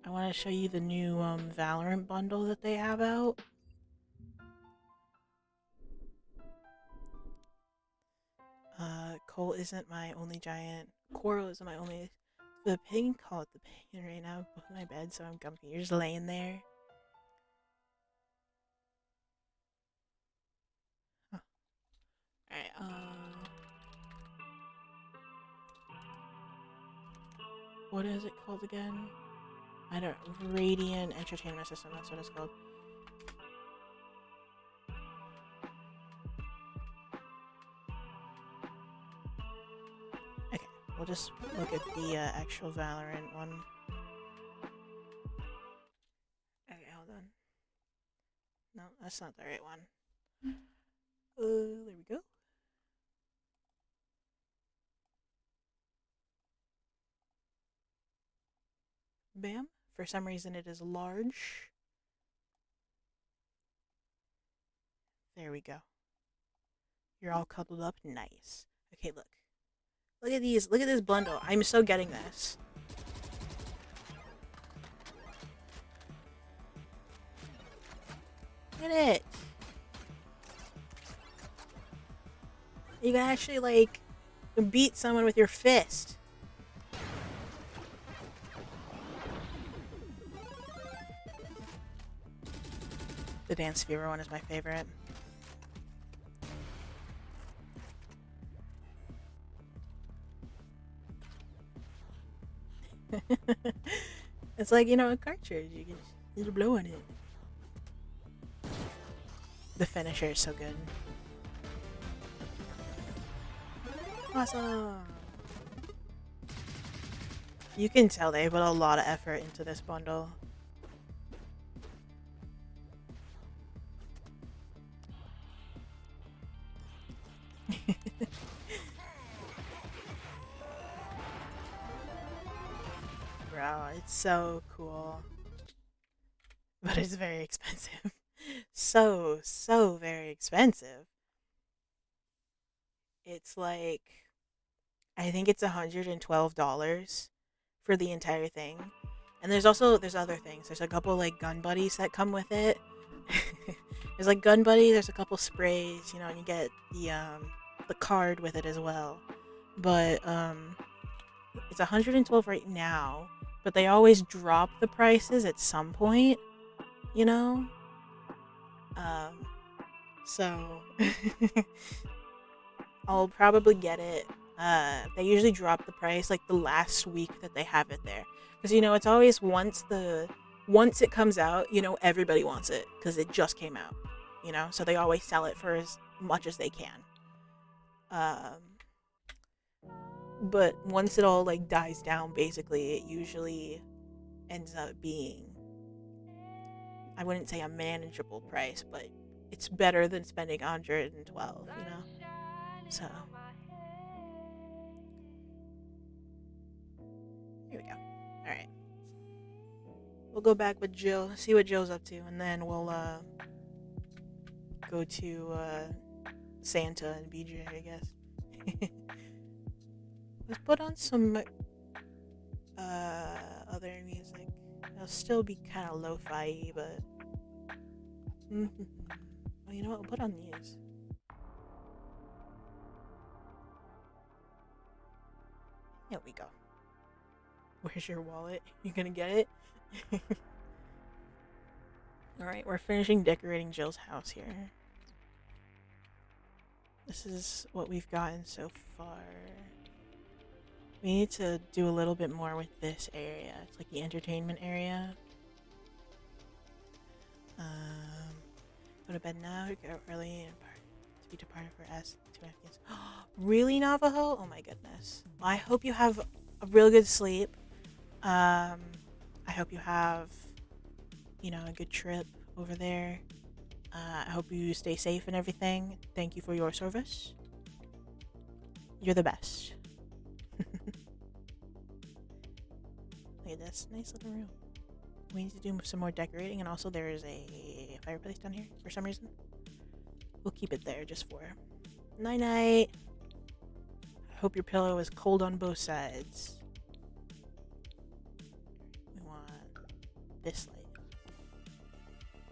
I want to show you the new Valorant bundle that they have out. Cole isn't my only giant. Coral isn't my only. The pig, call it the pig right now. Both my bed, so I'm comfy. You're just laying there. Huh. Alright, what is it called again? I don't. Radiant Entertainment System, that's what it's called. Okay, we'll just look at the actual Valorant one. Okay, hold on. No, that's not the right one. There we go. Bam. For some reason it is large. There we go. You're all coupled up. Nice. Okay, look. Look at these. Look at this bundle. I'm so getting this. Look at it. You can actually, like, beat someone with your fist. The Dance Fever one is my favorite. It's like, you know, a cartridge. You can just blow on it. The finisher is so good. Awesome. You can tell they put a lot of effort into this bundle. Bro, it's so cool. But it's very expensive. So very expensive. It's like I think it's $112 for the entire thing. And there's other things. There's a couple like gun buddies that come with it. There's like gun buddy. There's a couple sprays, and you get the card with it as well. But it's 112 right now. But they always drop the prices at some point, you know. Um, so I'll probably get it. They usually drop the price like the last week that they have it there, because it's always once it comes out, everybody wants it because it just came out, so they always sell it for as much as they can. Um, but once it all like dies down, basically, it usually ends up being, I wouldn't say a manageable price, but it's better than spending 112, So here we go. All right. We'll go back with Jill, see what Jill's up to, and then we'll go to Santa and BJ, I guess. Let's put on some other music. It'll still be kind of lo-fi, but well, you know what? We'll put on these. There we go. Where's your wallet? You gonna get it? Alright, we're finishing decorating Jill's house here. This is what we've gotten so far. We need to do a little bit more with this area. It's like the entertainment area. Go to bed now, go early and to be departed for S 2.5 days. Really, Navajo? Oh my goodness. Well, I hope you have a really good sleep. I hope you have, a good trip over there. I hope you stay safe and everything. Thank you for your service. You're the best. Look at this nice little room. We need to do some more decorating, and also there is a fireplace down here for some reason. We'll keep it there just for night night. I hope your pillow is cold on both sides. We want this light.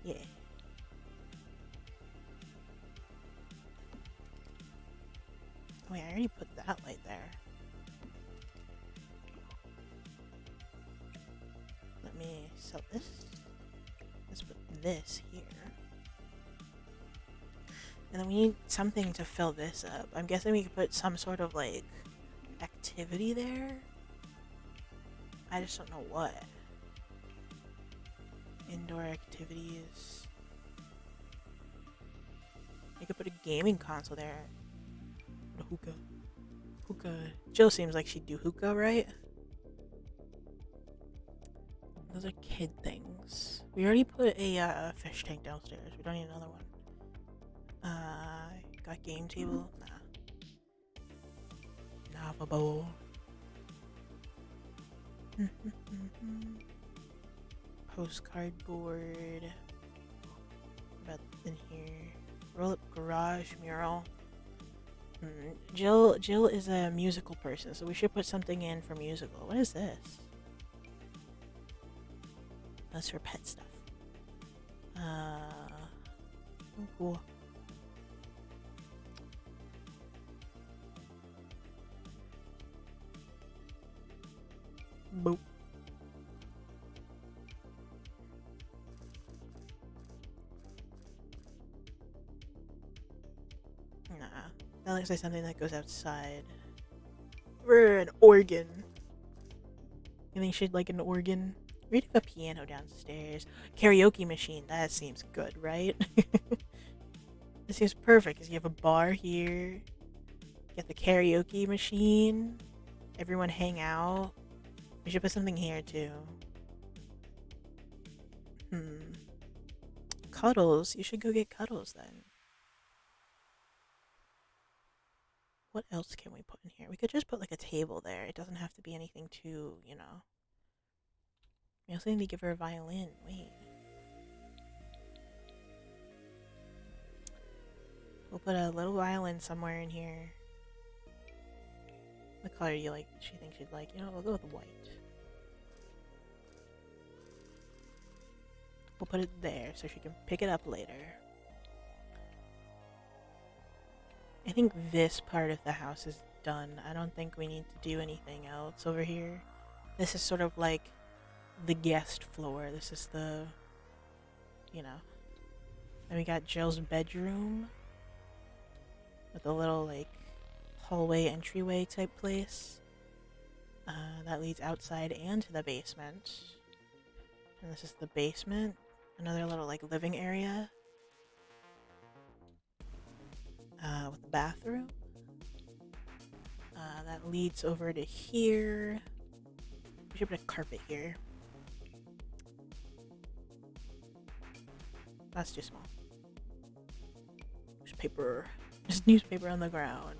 Yeah. Wait, I already put that light there. Let me sell this. Let's put this here. And then we need something to fill this up. I'm guessing we could put some sort of like activity there. I just don't know what. Indoor activities. You could put a gaming console there. A hookah. Hookah. Jill seems like she'd do hookah, right? Those are kid things. We already put a fish tank downstairs. We don't need another one. Got game table? Nah. Lava bowl. Postcard board. About in here. Roll up garage mural. Jill is a musical person, so we should put something in for musical. What is this? That's for pet stuff. Oh, cool. Boop. Nah, that looks like something that goes outside. Or an organ. You think she'd like an organ? We have a piano downstairs. Karaoke machine. That seems good, right? This seems perfect because you have a bar here. You got the karaoke machine. Everyone hang out. We should put something here too. Cuddles. You should go get Cuddles then. What else can we put in here? We could just put like a table there. It doesn't have to be anything too, We also need to give her a violin. Wait. We'll put a little violin somewhere in here. the color you like. She thinks you'd like. You know, we'll go with white. We'll put it there so she can pick it up later. I think this part of the house is done. I don't think we need to do anything else over here. This is sort of like the guest floor. This is the, you know. Then we got Jill's bedroom with a little like hallway entryway type place that leads outside and to the basement. And this is the basement. Another little like living area with the bathroom that leads over to here. We should put a carpet here. That's too small. Newspaper. Just newspaper on the ground.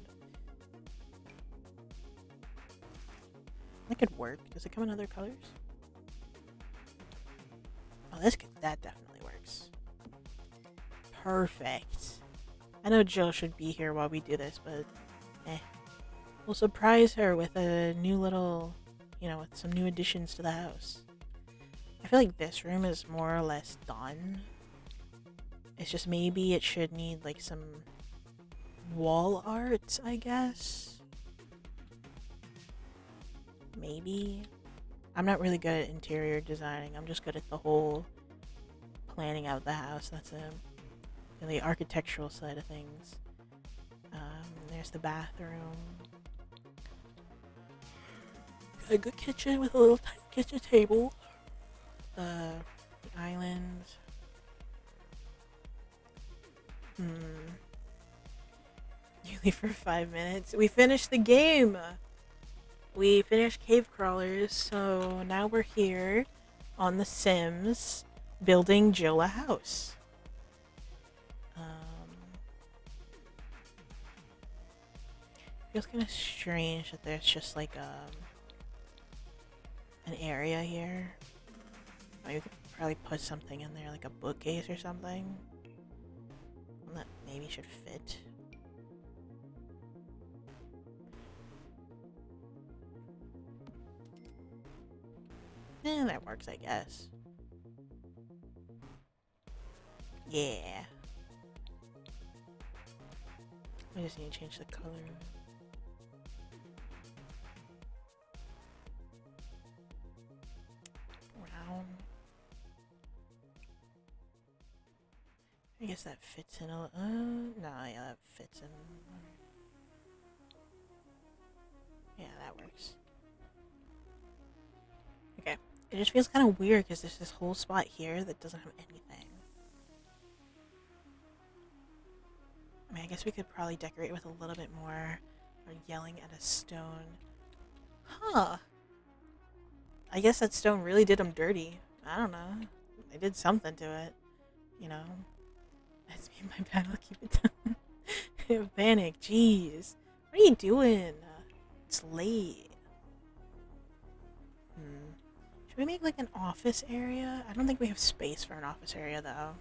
That could work. Does it come in other colors? Oh, that definitely works. Perfect. I know Jill should be here while we do this, but we'll surprise her with a new little, with some new additions to the house. I feel like this room is more or less done. It's just maybe it should need like some wall art, I guess. Maybe. I'm not really good at interior designing. I'm just good at the whole planning out the house. That's the architectural side of things. There's the bathroom. Got a good kitchen with a little tiny kitchen table. The island. You leave for 5 minutes. We finished the game. We finished Cave Crawlers, so now we're here on The Sims building Jill a house. Feels kind of strange that there's just like an area here. Oh, you could probably put something in there, like a bookcase or something. That maybe should fit. That works, I guess. Yeah. I just need to change the color. Brown. I guess that fits in a... no, yeah, that fits in. Yeah, that works. Okay. It just feels kind of weird because there's this whole spot here that doesn't have anything. I mean, I guess we could probably decorate with a little bit more yelling at a stone. Huh. I guess that stone really did them dirty. I don't know. They did something to it. That's me and my battle. Keep it down. Panic. Jeez. What are you doing? It's late. Should we make like an office area? I don't think we have space for an office area though.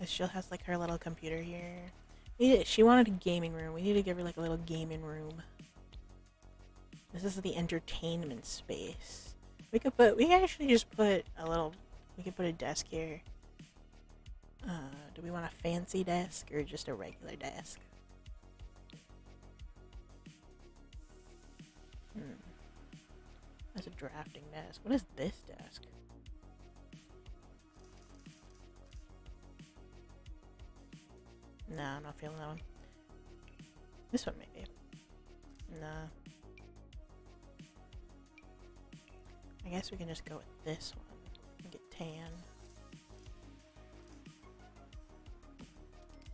Jill has like her little computer here. She wanted a gaming room. We need to give her like a little gaming room. This is the entertainment space. We can actually just put we could put a desk here. Do we want a fancy desk or just a regular desk? That's a drafting desk. What is this desk? Nah, I'm not feeling that one. This one maybe. Nah. I guess we can just go with this one and get tan.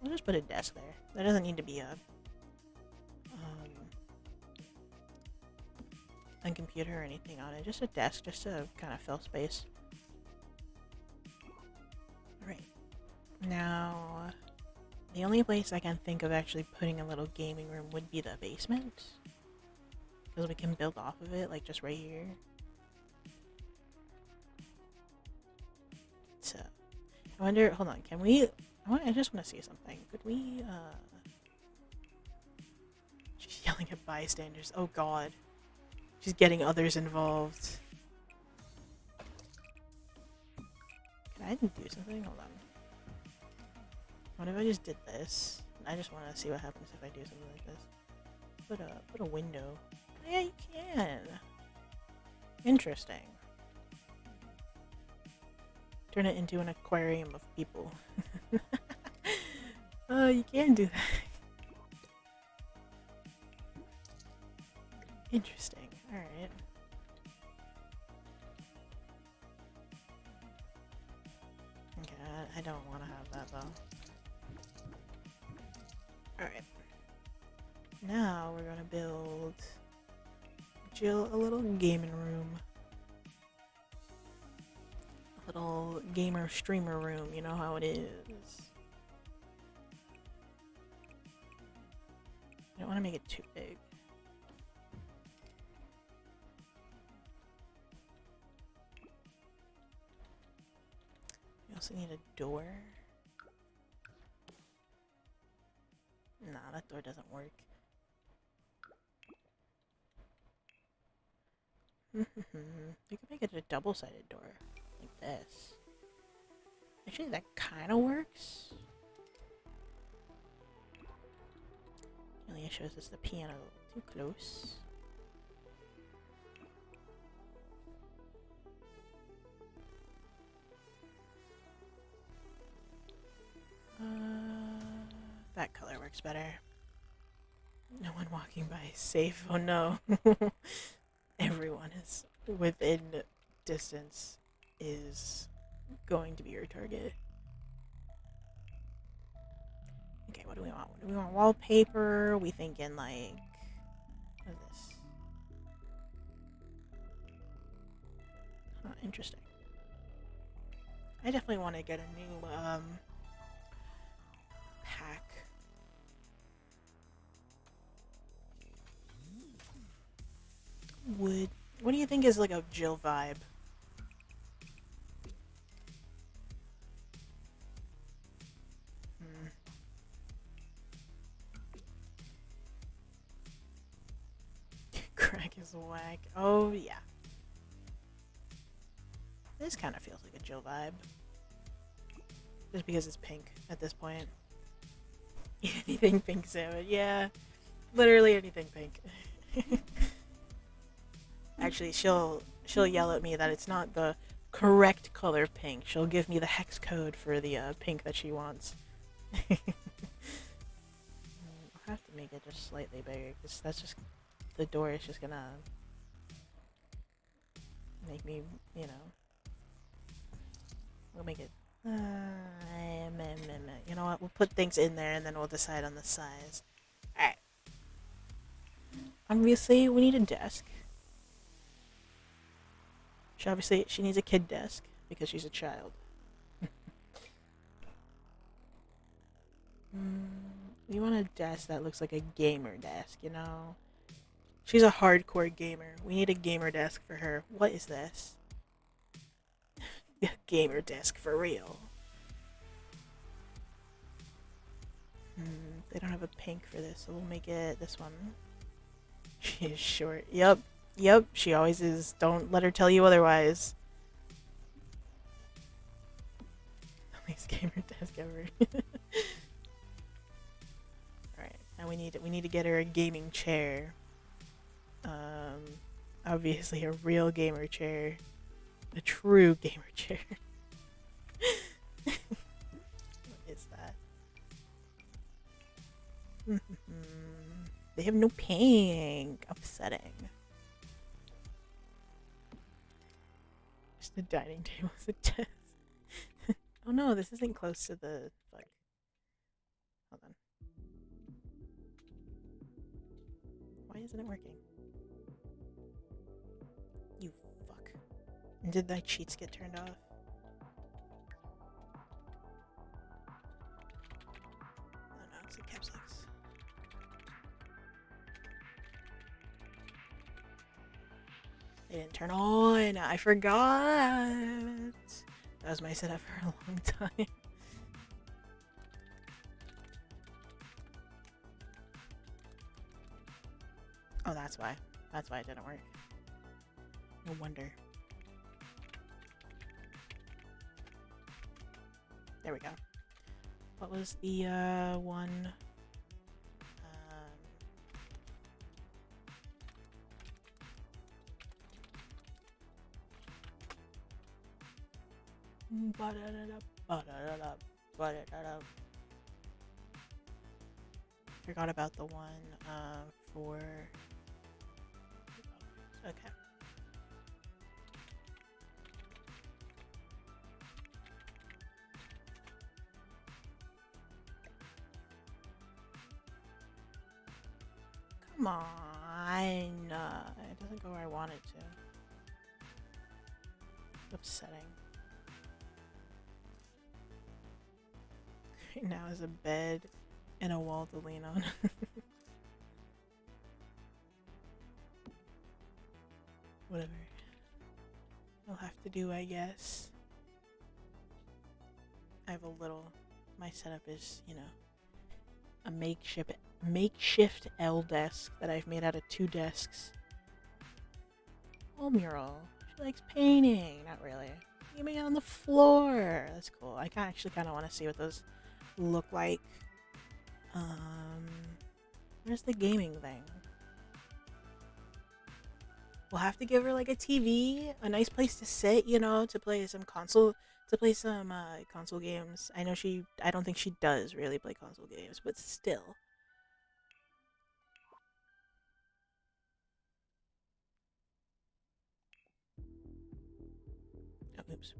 We'll just put a desk there. There doesn't need to be a computer or anything on it. Just a desk, just to kind of fill space. Alright. Now, the only place I can think of actually putting a little gaming room would be the basement. Because we can build off of it, like just right here. So, I wonder, hold on, can we, I just want to see something. Could we, she's yelling yelling at bystanders. Oh god. She's getting others involved. Can I do something? Hold on. What if I just did this? I just want to see what happens if I do something like this. Put a window. Yeah, you can. Interesting. Turn it into an aquarium of people. You can do that. Interesting. Alright. Okay, I don't want to have that though. Alright. Now we're gonna build Jill a little gaming room. A little gamer streamer room, you know how it is. I don't want to make it too big. We also need a door. Nah, that door doesn't work. We could make it a double-sided door, like this. Actually, that kind of works. The only issue is it's the piano too close. That color works better. No one walking by is safe. Oh no. Everyone is within distance is going to be your target. Okay, what do we want? Do we want wallpaper? We thinking like, what is this? Huh, interesting. I definitely want to get a new pack. Wood. What do you think is like a Jill vibe? Crack is whack. Oh yeah. This kind of feels like a Jill vibe. Just because it's pink at this point. Anything pink salmon. Yeah. Literally anything pink. Actually, she'll yell at me that it's not the correct color pink. She'll give me the hex code for the pink that she wants. I'll have to make it just slightly bigger, because that's just, the door is just gonna make me, you know, we'll make it, you know what, we'll put things in there and then we'll decide on the size. Alright. Obviously, we need a desk. She needs a kid desk because she's a child. We want a desk that looks like a gamer desk, you know? She's a hardcore gamer. We need a gamer desk for her. What is this? A gamer desk for real. They don't have a pink for this, so we'll make it this one. She is short. Yep. Yep, she always is. Don't let her tell you otherwise. The least gamer desk ever. Alright, now we need to get her a gaming chair. Obviously a real gamer chair. A true gamer chair. What is that? They have no pink. Upsetting. The dining table is a desk. Oh no, this isn't close to the fuck. Hold on. Why isn't it working? You fuck. And did my cheats get turned off? Oh no, it's a caps lock. They didn't turn on. I forgot. That was my setup for a long time. Oh, that's why. That's why it didn't work. No wonder. There we go. What was the one? Forgot about the one for. Okay. Come on. It doesn't go where I want it to. It's upsetting. Right now is a bed and a wall to lean on. Whatever. I'll have to do, I guess. I have a little. My setup is, a makeshift L desk that I've made out of 2 desks. Wall mural. She likes painting. Not really. You make it on the floor. That's cool. I actually kind of want to see what those look like. Where's the gaming thing? We'll have to give her like a TV, a nice place to sit, to play some console games. I don't think she does really play console games, but still. Oh, oops.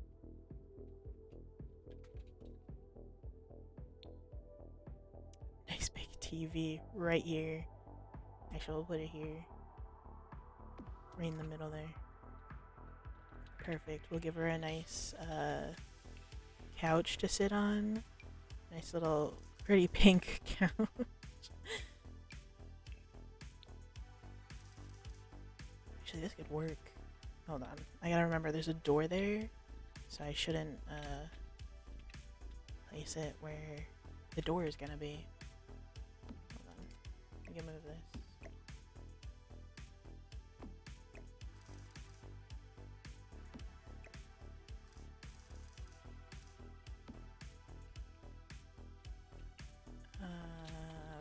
Nice big TV right here. Actually, we'll put it here. Right in the middle there. Perfect. We'll give her a nice couch to sit on. Nice little pretty pink couch. Actually, this could work. Hold on. I gotta remember there's a door there. So I shouldn't place it where the door is gonna be. Hold on. I can move this.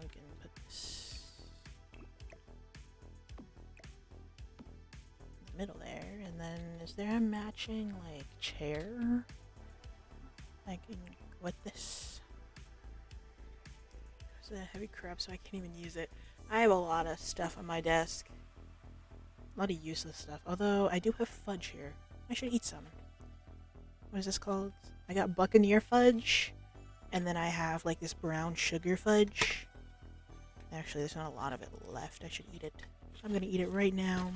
We can put this in the middle there, and then is there a matching like chair I can go with this? It's a heavy crap, so I can't even use it. I have a lot of stuff on my desk, a lot of useless stuff. Although I do have fudge here, I should eat some. What is this called? I got Buccaneer fudge. And then I have like this brown sugar fudge. Actually, there's not a lot of it left. I should eat it. I'm gonna eat it right now.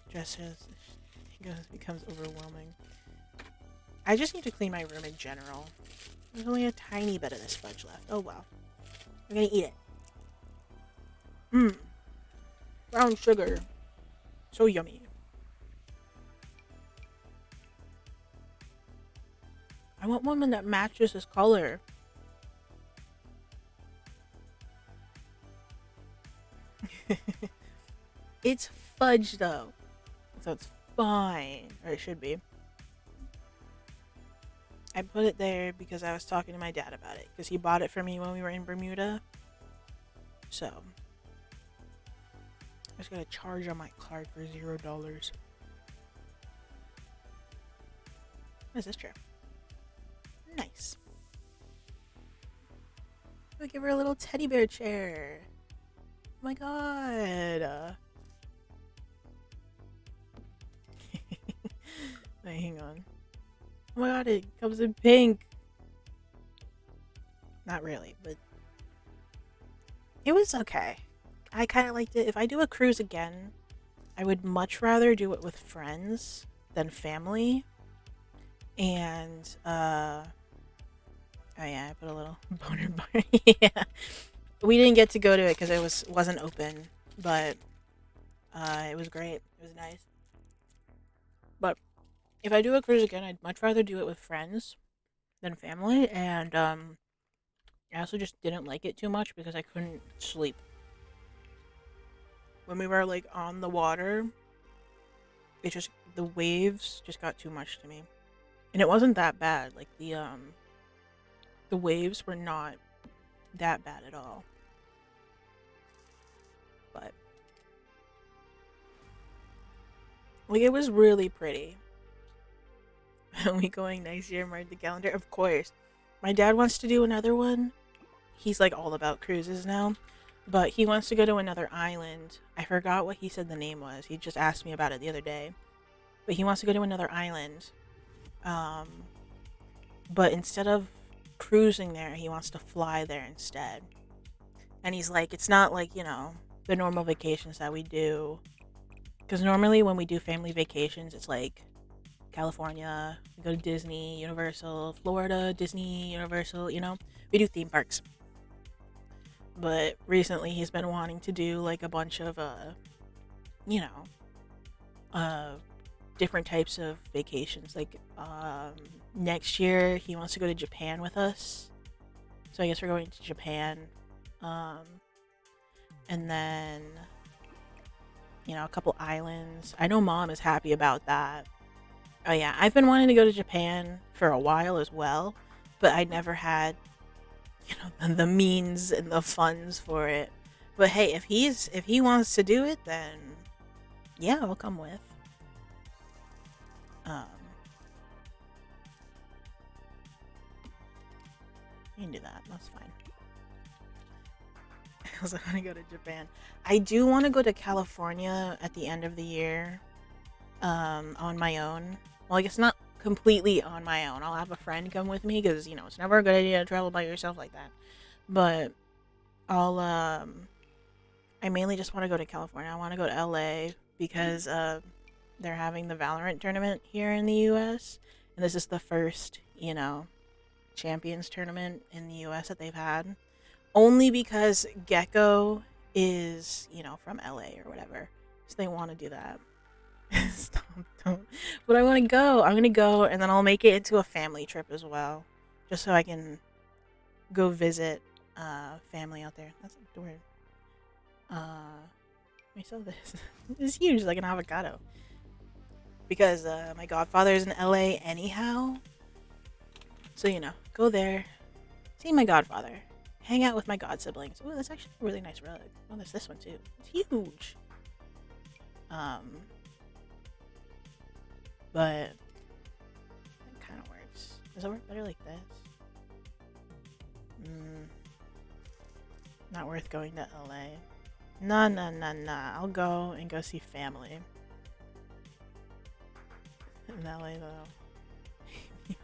Just as it becomes overwhelming. I just need to clean my room in general. There's only a tiny bit of this fudge left. Oh well. I'm gonna eat it. Brown sugar. So yummy. I want one that matches this color. It's fudge though, so it's fine, or it should be. I put it there because I was talking to my dad about it, because he bought it for me when we were in Bermuda. So I just got a charge on my card for $0. What is this chair? Nice. We'll give her a little teddy bear chair. Oh my god. Wait, hang on. Oh my god, it comes in pink. Not really, but it was okay. I kind of liked it. If I do a cruise again, I would much rather do it with friends than family. And oh yeah, I put a little boner bar. Yeah, we didn't get to go to it because it wasn't open, but it was great. It was nice. But if I do a cruise again, I'd much rather do it with friends than family. And I also just didn't like it too much because I couldn't sleep. when we were like on the water, the waves just got too much to me. And it wasn't that bad. Like the waves were not that bad at all. But like it was really pretty. Are we going next year? Mark the calendar. Of course. My dad wants to do another one. He's like all about cruises now. But he wants to go to another island. I forgot what he said the name was. He just asked me about it the other day. But he wants to go to another island. Um, but instead of cruising there, he wants to fly there instead. And he's like, it's not like, the normal vacations that we do. Because normally when we do family vacations, it's like California, we go to Disney, Universal, Florida, Disney, Universal, we do theme parks. But recently he's been wanting to do like a bunch of, you know, different types of vacations. Like, next year he wants to go to Japan with us. So I guess we're going to Japan. And then, a couple islands. I know mom is happy about that. Oh yeah, I've been wanting to go to Japan for a while as well, but I never had, the means and the funds for it. But hey, if he wants to do it, then yeah, I'll come with. Um, you can do that. That's fine. I also want to go to Japan. I do want to go to California at the end of the year, on my own. Well, I guess not completely on my own. I'll have a friend come with me because, it's never a good idea to travel by yourself like that. But I mainly just want to go to California. I want to go to LA because, they're having the Valorant tournament here in the US. And this is the first, Champions tournament in the US that they've had. Only because Gecko is, from LA or whatever. So they want to do that. Stop, don't. But I want to go. I'm going to go and then I'll make it into a family trip as well. Just so I can go visit family out there. That's weird. Let me sell this. It's huge, like an avocado. Because my godfather is in LA anyhow. So, go there. See my godfather. Hang out with my god siblings. Oh, that's actually a really nice rug. Oh, there's this one too. It's huge. But it kind of works. Does it work better like this? Not worth going to LA. Nah. I'll go and go see family. In LA though.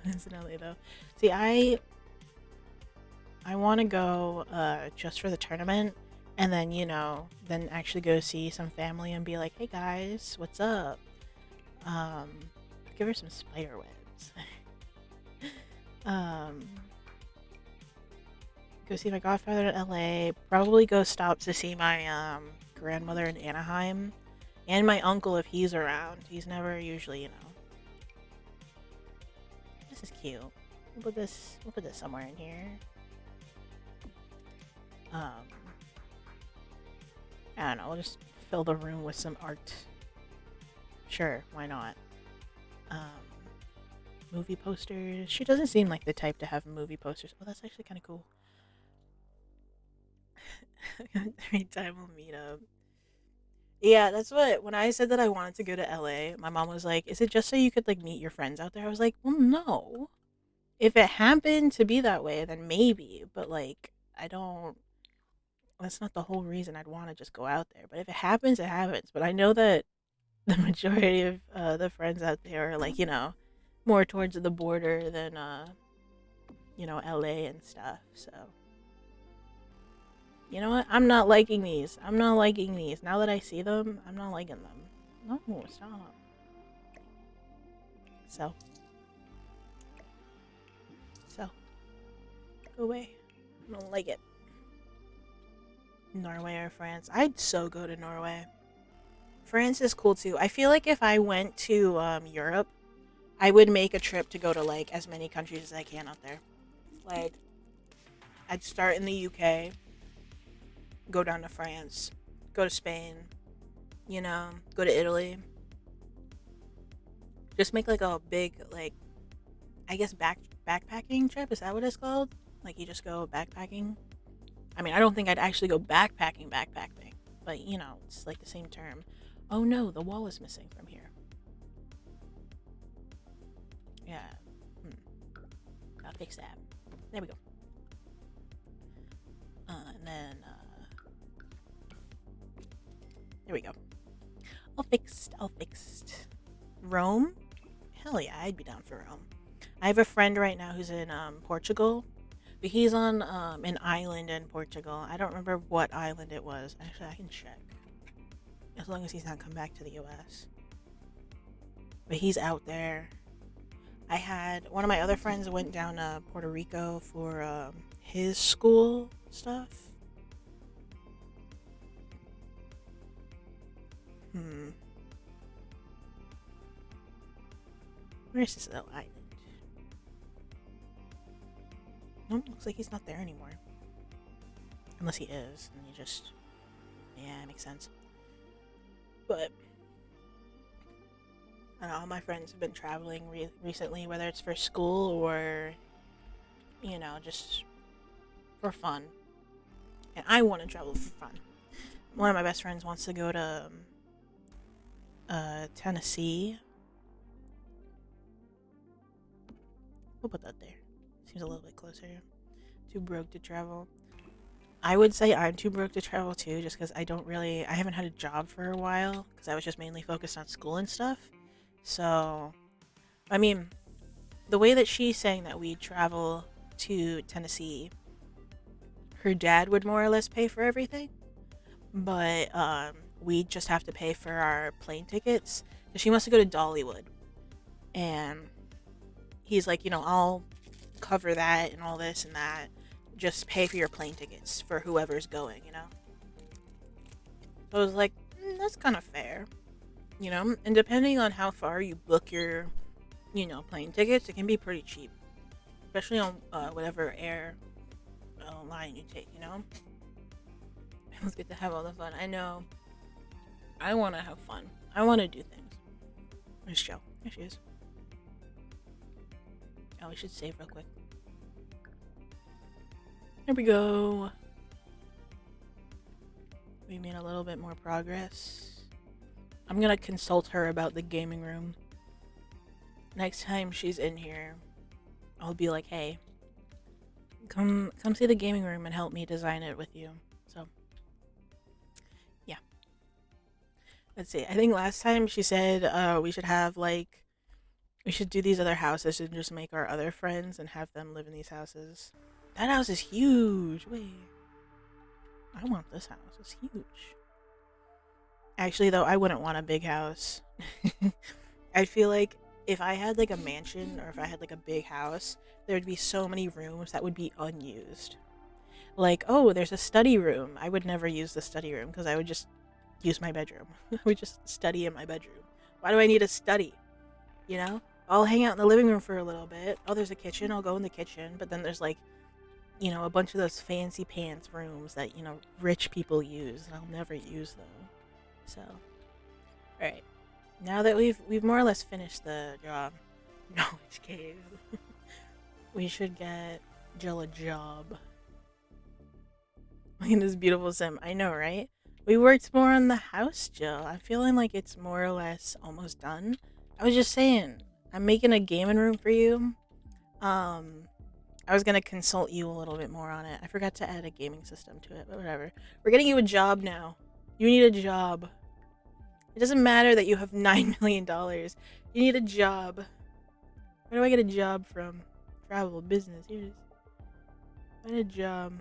It's in LA though. See, I want to go just for the tournament, and then then actually go see some family and be like, hey guys, what's up? Give her some spider webs. Go see my godfather in LA. Probably go stop to see my grandmother in Anaheim, and my uncle if he's around. He's never usually, This is cute. We'll put this somewhere in here. I don't know, we'll just fill the room with some art. Sure, why not? Movie posters. She doesn't seem like the type to have movie posters. Oh, that's actually kind of cool. Every time we'll meet up. Yeah, that's when I said that I wanted to go to LA, my mom was like, is it just so you could like meet your friends out there? I was like, well, no. If it happened to be that way, then maybe, but like, that's not the whole reason I'd want to just go out there. But if it happens, it happens. But I know that the majority of the friends out there are like, more towards the border than, LA and stuff. So, you know what? I'm not liking these. Now that I see them, I'm not liking them. No, stop. So, go away. I don't like it. Norway or France? I'd so go to Norway. France is cool too. I feel like if I went to Europe, I would make a trip to go to like as many countries as I can out there. Like, I'd start in the UK, go down to France, go to Spain, you know, go to Italy. Just make like a big, like, I guess backpacking trip. Is that what it's called? Like you just go backpacking. I mean, I don't think I'd actually go backpacking, but you know, it's like the same term. Oh no, the wall is missing from here. Yeah. I'll fix that. There we go. And then, there we go. All fixed. Rome? Hell yeah, I'd be down for Rome. I have a friend right now who's in Portugal, but he's on an island in Portugal. I don't remember what island it was. Actually, I can check. As long as he's not come back to the US. But he's out there. I had one of my other friends went down to Puerto Rico for his school stuff. Where's this little island? Nope, looks like he's not there anymore. Unless he is, and he just... Yeah, it makes sense. But... I don't know, all my friends have been traveling recently, whether it's for school or, you know, just for fun. And I want to travel for fun. One of my best friends wants to go to Tennessee. We'll put that there. Seems a little bit closer. Too broke to travel. I would say I'm too broke to travel too, just because I haven't had a job for a while, because I was just mainly focused on school and stuff. So, I mean, the way that she's saying that we travel to Tennessee, her dad would more or less pay for everything, but we just have to pay for our plane tickets. She wants to go to Dollywood, and he's like, you know, I'll cover that and all this and that. Just pay for your plane tickets for whoever's going, you know? So I was like, that's kind of fair, you know? And depending on how far you book your, you know, plane tickets, it can be pretty cheap. Especially on whatever air line you take, you know? Let's get to have all the fun. I know. I want to have fun. I want to do things. Where's Joe? There she is. Oh, we should save real quick. There we go. We made a little bit more progress. I'm gonna consult her about the gaming room. Next time she's in here, I'll be like, hey, come see the gaming room and help me design it with you. So, yeah. Let's see. I think last time she said we should have like, we should do these other houses and just make our other friends and have them live in these houses. That house is huge. Wait. I want this house. It's huge. Actually, though, I wouldn't want a big house. I feel like if I had like a mansion or if I had like a big house, there would be so many rooms that would be unused. Like, oh, there's a study room. I would never use the study room because I would just use my bedroom. I would just study in my bedroom. Why do I need a study? You know? I'll hang out in the living room for a little bit. Oh, there's a kitchen. I'll go in the kitchen. But then there's like, you know, a bunch of those fancy pants rooms that, you know, rich people use, and I'll never use them. So, alright. Now that we've more or less finished the job, Knowledge Cave, we should get Jill a job. Look at this beautiful sim. I know, right? We worked more on the house, Jill. I'm feeling like it's more or less almost done. I was just saying, I'm making a gaming room for you. I was gonna consult you a little bit more on it. I forgot to add a gaming system to it, but whatever. We're getting you a job now. You need a job. It doesn't matter that you have $9 million. You need a job. Where do I get a job from? Travel, business. Here it is. Find a job.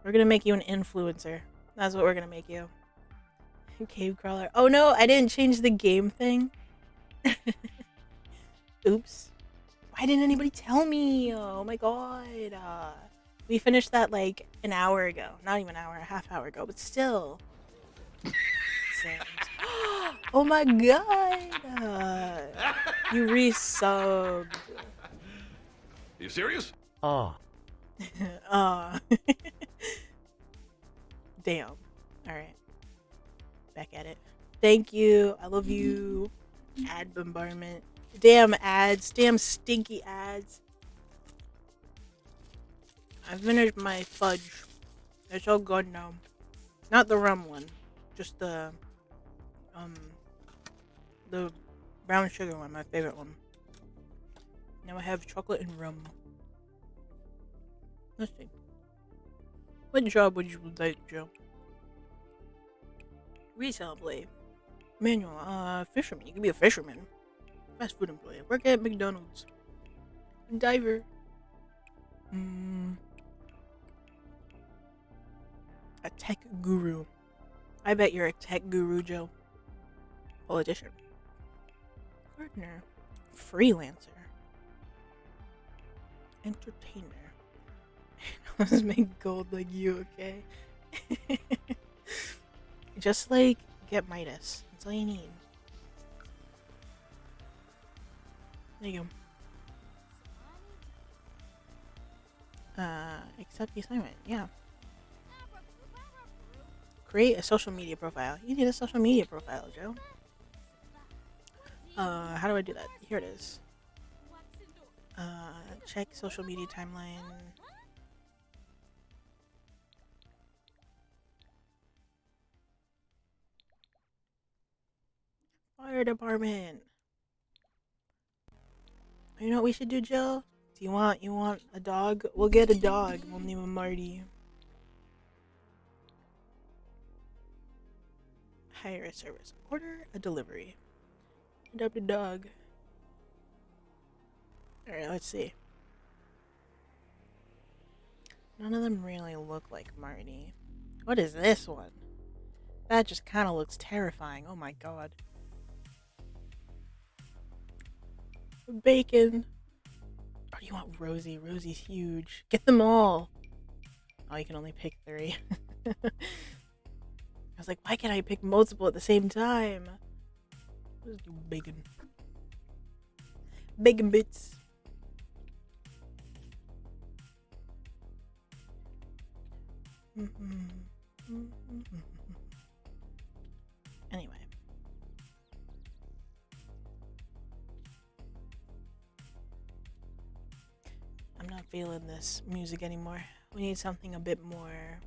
We're gonna make you an influencer. That's what we're gonna make you. Cave crawler. Oh no, I didn't change the game thing. Oops. Why didn't anybody tell me? Oh my god. We finished that like an hour ago. Not even an hour, a half hour ago, but still. Oh my god. You resubbed. You serious? Oh. Damn. Alright. Back at it. Thank you. I love you. Ad bombardment. Damn ads. Damn stinky ads. I finished my fudge. It's all gone now. Not the rum one. Just um the brown sugar one, my favorite one. Now I have chocolate and rum. Let's see. What job would you like, Joe? Resale blade. Manual, fisherman. You can be a fisherman. Fast food employee. Work at McDonald's. Diver. A tech guru. I bet you're a tech guru, Joe. Politician. Partner. Freelancer. Entertainer. Let's make gold like you, okay? Just like get Midas. That's all you need. There you go. Accept the assignment. Yeah. Create a social media profile. You need a social media profile, Joe. How do I do that? Here it is. Check social media timeline. Fire department. You know what we should do, Jill? Do you want a dog? We'll get a dog. We'll name him Marty. Hire a service. Order a delivery. Adopt a dog. Alright, let's see. None of them really look like Marty. What is this one? That just kind of looks terrifying. Oh my god. Bacon. Oh, do you want Rosie? Rosie's huge. Get them all. Oh, you can only pick 3. I was like, why can't I pick multiple at the same time? Let's do bacon. Bacon bits. Anyway. I'm not feeling this music anymore. We need something a bit more,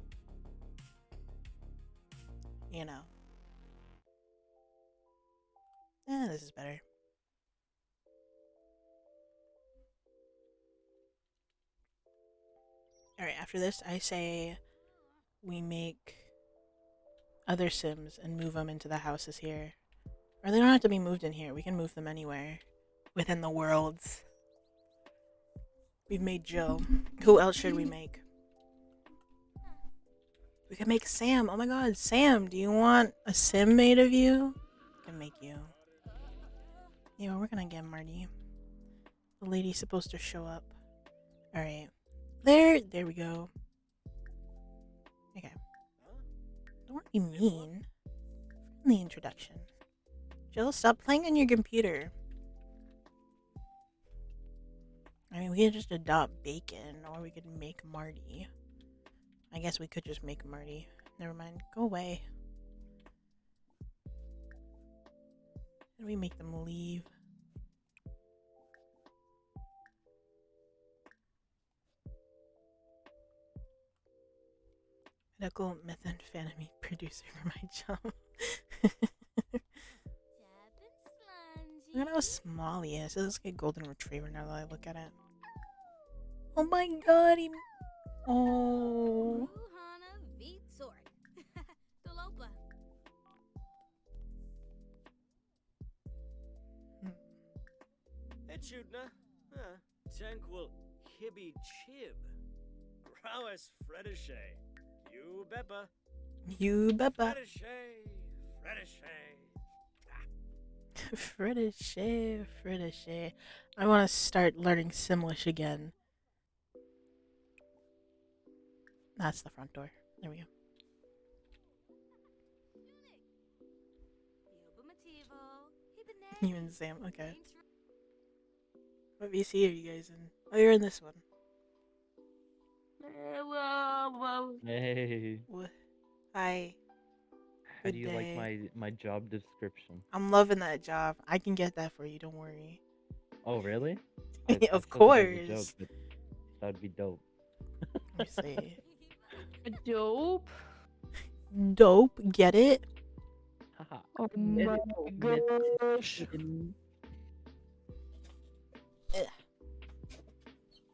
you know. This is better. Alright, after this, I say we make other Sims and move them into the houses here. Or they don't have to be moved in here. We can move them anywhere within the worlds. We've made Joe. Who else should we make? We can make Sam. Oh my god, Sam, do you want a Sim made of you? I can make you. Yeah, we're gonna get Marty. The lady's supposed to show up. Alright. There we go. Okay. Don't be mean. Friendly introduction. Jill, stop playing on your computer. I mean, we could just adopt Bacon, or we could make Marty. I guess we could just make Marty. Never mind. Go away. And we make them leave. Medical methamphetamine producer for my job. Look at how small he is. It looks like a golden retriever now that I look at it. Oh my god, he... Oh. Echudna, Tranquil Hibby Chib. Prowess Fredishay. You Beppa. You Beppa. Fredishay. Fredishay. I want to start learning Simlish again. That's the front door. There we go. You and Sam, okay. What VC are you guys in? Oh, you're in this one. Hey. What? Hi. How Good do you like day. my job description? I'm loving that job. I can get that for you. Don't worry. Oh, really? I Of said that as a joke, course. but that'd be dope. Let me see. Dope. Dope. Get it? Haha. Oh Get my it, oh, get it, gosh. chicken. Ugh.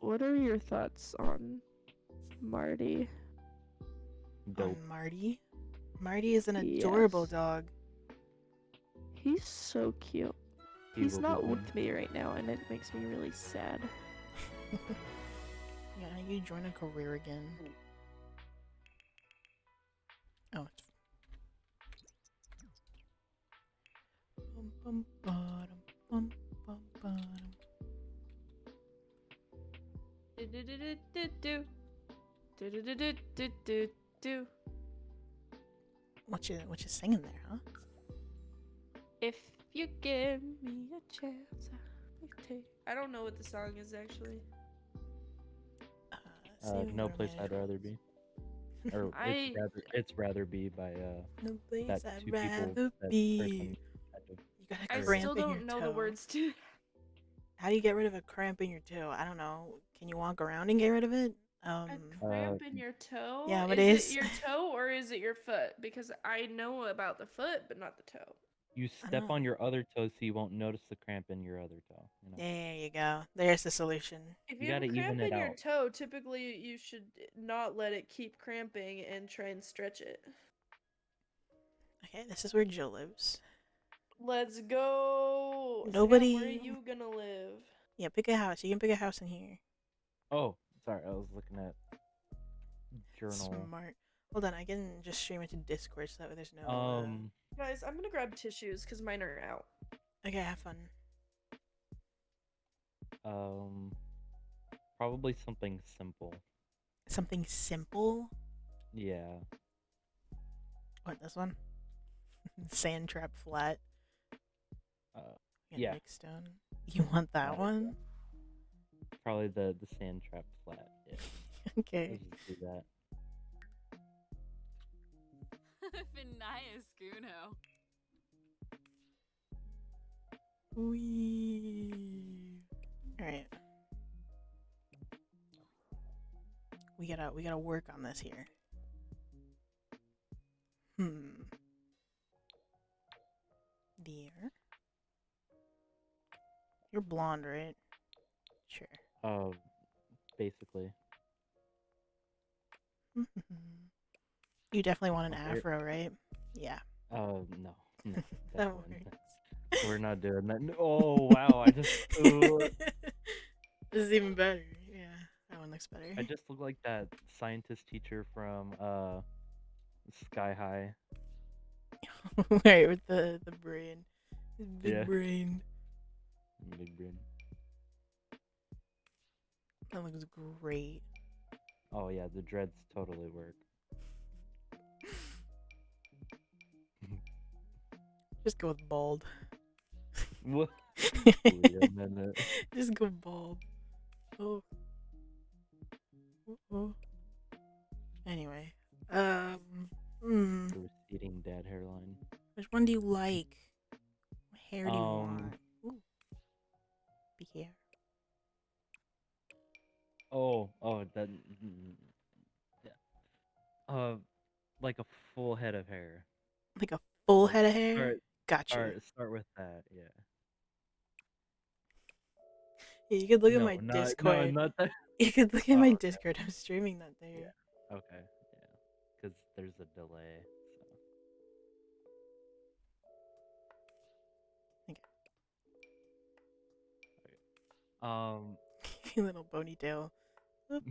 What are your thoughts on Marty? Dope. On Marty. Marty is an adorable Yes. dog. He's so cute. He He's will be not good. with me right now, and it makes me really sad. Yeah, you join a career again. Oh, it's bum, bum, bottom, bum, bum, bottom. Do-do-do-do-do-do. Do-do-do-do-do-do-do. What you singing there, huh? If you give me a chance, I'll take. I don't know what the song is actually. See what No your place I'd manager rather wants. be. Or I it's rather be by No place that I'd two people rather that be. person had to. You got I a Or- cramp still in your don't know toe. the words to. How do you get rid of a cramp in your toe? I don't know. Can you walk around and get rid of it? A cramp in your toe? yeah, what is is- it your toe or is it your foot? Because I know about the foot, but not the toe. You I step know. on your other toe so you won't notice the cramp in your other toe. You know? There you go. There's the solution. If You you have a gotta cramp even it in your out. toe, typically you should not let it keep cramping and try and stretch it. Okay, this is where Jill lives. Let's go. Scott, Nobody- where are you gonna live? Yeah, pick a house. You can pick a house in here. Oh, sorry, I was looking at journal. Smart. Hold on, I can just stream it to Discord so that way there's no. Guys, I'm gonna grab tissues because mine are out. Okay, have fun. Probably something simple. Something simple. Yeah. What, this one? Sand trap flat. Yeah. Nick stone. You want that Yeah. one? Probably the sand trap flat. Yeah. Okay. Let's just do that. Vinaya Skuno. Wee. All right. We gotta work on this here. There. You're blonde, right? Sure. Basically. You definitely want an Okay. afro, right? Yeah. No. That definitely not. works. We're not doing that. Oh wow! I just This is even better. Yeah, that one looks better. I just look like that scientist teacher from Sky High. Right, with the brain. His big Yeah. brain. Big brain. That looks great. Oh yeah, the dreads totally work. Just go with bald. What? Wait a minute. Just go bald. Oh. Oh. Anyway. The receding dad hairline. Which one do you like? What hair do you want? Ooh. Be here. Oh, that. Like a full head of hair. Like a full head of hair? Start, Gotcha. start with that, yeah. Yeah, you could look at No, my not- Discord. No, not that. You could look at Oh, my okay. Discord. I'm streaming that there. Okay, yeah. Because there's a delay. So. Little ponytail. Oop.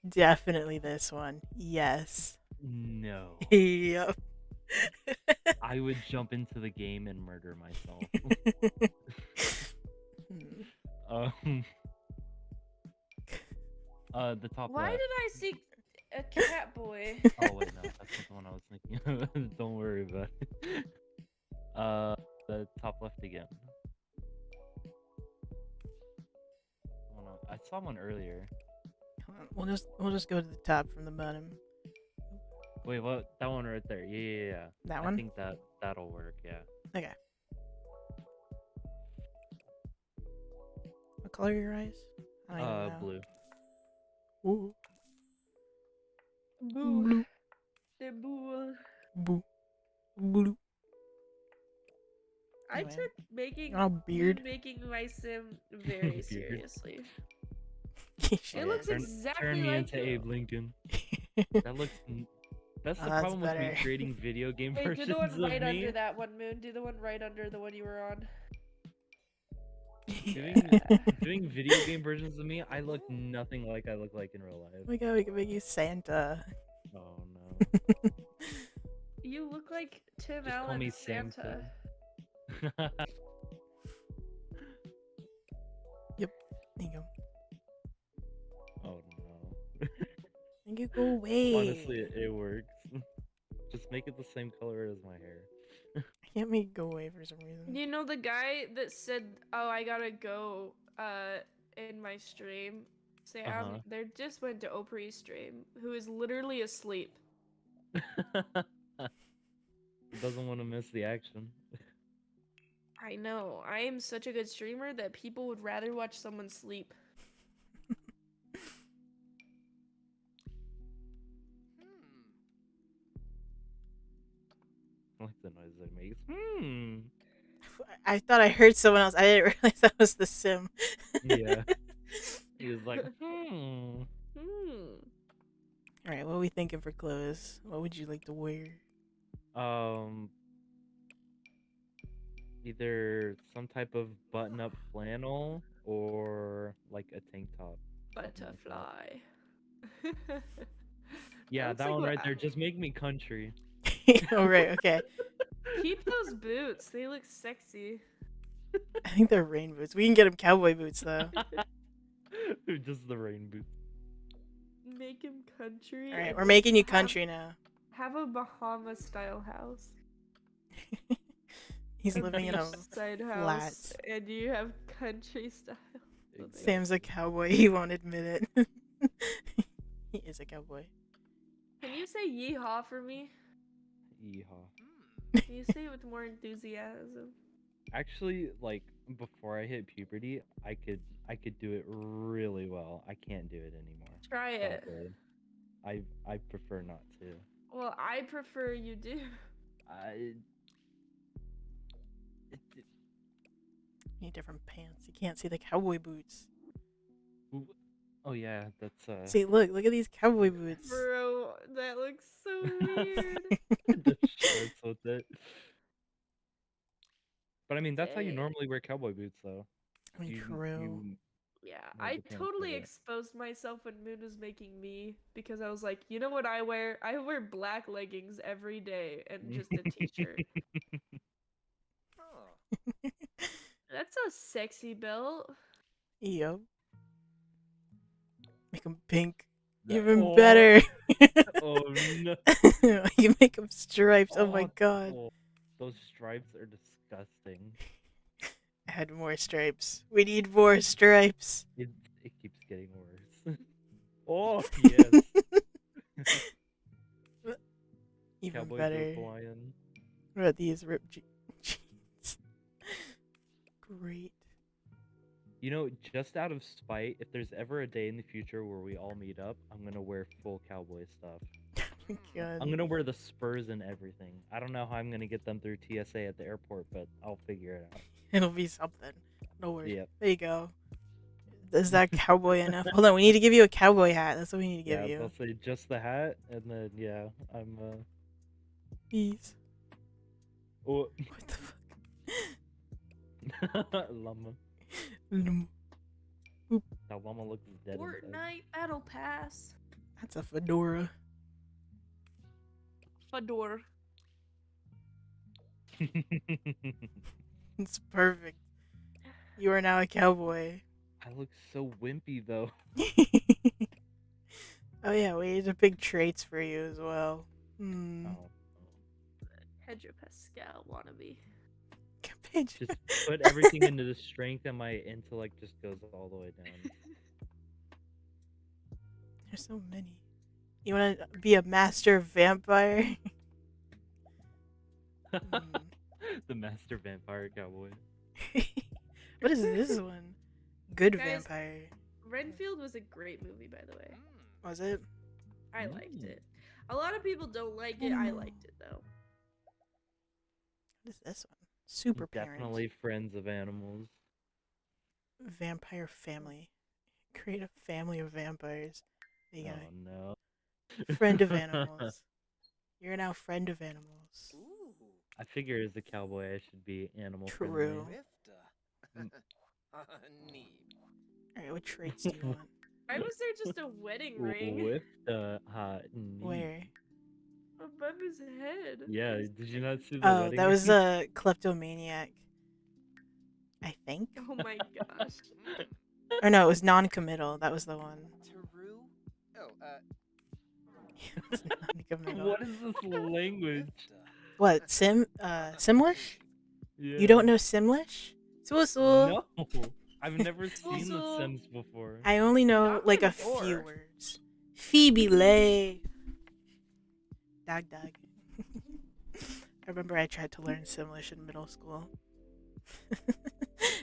Definitely this one. Yes. No. Yep. I would jump into the game and murder myself. The top Why left. did I see a cat boy? Oh wait, no, that's not the one I was thinking of. Don't worry about it. The top left again. Oh, no, I saw one earlier. We'll just go to the top from the bottom. Wait, what? That one right there. Yeah. That I one? think that'll work. Yeah. Okay. What color are your eyes? I don't even know. Blue. Ooh. Boo. Blue. The boo. Boo. Blue. I Anyway. took making Oh, beard. making my sim very Beard. seriously. She It looks did. exactly Turn me like into you. Abe Lincoln. That looks. That's Oh, the that's problem with me better. creating video game Hey, do versions the one of right me. under that one, Moon. Do the one right under the one you were on. Doing video game versions of me, I look nothing like I look like in real Oh life. my god, we can make you Santa. Oh no. You look like Tim Just call Allen me Santa. Santa. There you go. Oh no. Thank you, go away. Honestly, it works. Just make it the same color as my hair. I can't make it go away for some reason. You know the guy that said, "Oh, I gotta go," in my stream. Sam, Uh-huh. they just went to Opri's stream, who is literally asleep. Doesn't want to miss the action. I know. I am such a good streamer that people would rather watch someone sleep. I like the noise it makes. I thought I heard someone else. I didn't realize that was the sim. Yeah. He was like, hmm. Alright, what are we thinking for clothes? What would you like to wear? Either some type of button-up flannel or like a tank top. something like that. Butterfly. Yeah, looks that like one what right I- there. Just make me country. Oh, right, okay. Keep those boots. They look sexy. I think they're rain boots. We can get him cowboy boots, though. Just the rain boots. Make him country. Alright, and we're making you have- country now. Have a Bahama style house. He's living in a side house, flat. and you have country style. Exactly. Sam's a cowboy. He won't admit it. He is a cowboy. Can you say yeehaw for me? Yeehaw. Can you say it with more enthusiasm? Actually, like before I hit puberty, I could do it really well. I can't do it anymore. Try it. sadly. I prefer not to. Well, I prefer you do. I Need different pants. You can't see the cowboy boots. oh yeah, that's See, look at these cowboy boots. Bro, that looks so weird. the shorts with it. But I mean, that's how you Dang. normally wear cowboy boots, though. I mean, You- true. you- Yeah, No, I the pants are totally there. exposed myself when Moon was making me because I was like, you know what I wear? I wear black leggings every day and just a t-shirt. That's a sexy belt. Yup. Make them pink. That- Even oh, better. Oh no! You make them stripes. Oh my Oh, god. oh, those stripes are disgusting. Add more stripes. We need more stripes. It keeps getting worse. Oh yes, Even cowboy better. Hawaiian. What about these ripped jeans? Great. You know, just out of spite, if there's ever a day in the future where we all meet up, I'm gonna wear full cowboy stuff. Oh my god. I'm gonna wear the spurs and everything. I don't know how I'm gonna get them through TSA at the airport, but I'll figure it out. It'll be something. No worries. Yep. There you go. Is that cowboy enough? Hold on, we need to give you a cowboy hat. That's what we need to give Yeah, you. they'll say just the hat, and then yeah, I'm Please. oh What the fuck? llama. That llama looks dead. inside. Fortnite Battle Pass. That's a fedora. Fedor. It's perfect. You are now a cowboy. I look so wimpy though. Oh yeah, we need to pick traits for you as well. Oh. Pedro Pascal wannabe. Cabbage. Just put everything into the strength, and my intellect just goes all the way down. There's so many. You want to be a master vampire? The master vampire cowboy. What is this one? Good Guys- vampire. Renfield was a great movie, by the way. Was it? I liked it. A lot of people don't like it. I liked it though. What is this one? Super parent. Definitely friends of animals. Vampire family. Create a family of vampires. There you Oh go. no. Friend of animals. You're now friend of animals. I figure as a cowboy I should be animal True. friendly. Alright, what traits do you want? Why was there just a wedding ring With the hot knee. Where? above his head? Yeah, did you not see the Oh, wedding that was ring? a kleptomaniac. I think. Oh my gosh. Or no, it was non-committal. That was the one. Taru? Oh, It's non-committal. What is this language? What? Simlish? Yeah. You don't know Simlish? Susu. No. I've never seen The Also- Sims before. I only know Knock like on a the few door. words. Phoebe Lay. Dag dag. I remember I tried to learn Simlish in middle school.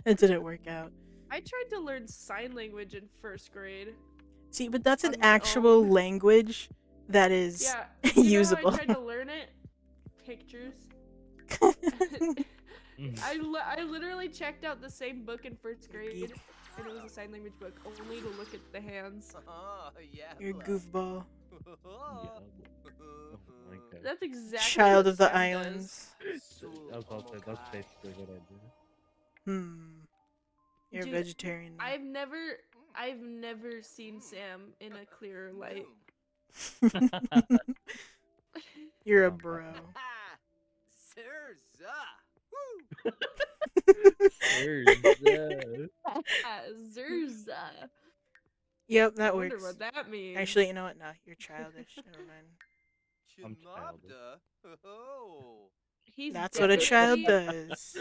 It didn't work out. I tried to learn sign language in first grade. See, but that's an On my actual own. language that is Yeah. You know how usable. I tried to learn it? Pictures. I literally checked out the same book in first grade, and it was a sign language book, only to look at the hands. oh, yeah. You're a goofball. Yeah. Oh my god. That's exactly Child what of the Sam does. islands. I was about to say, that's basically what I did. You're a Dude, vegetarian. now. I've never seen Sam in a clearer light. You're a Oh, bro. Sirza! Serza. Zerza. Yep, I that wonder works. what that means. Actually, you know what? No, you're childish. Never mind. I'm childish. Chimabda. Oh. He's That's what a child definitely- does.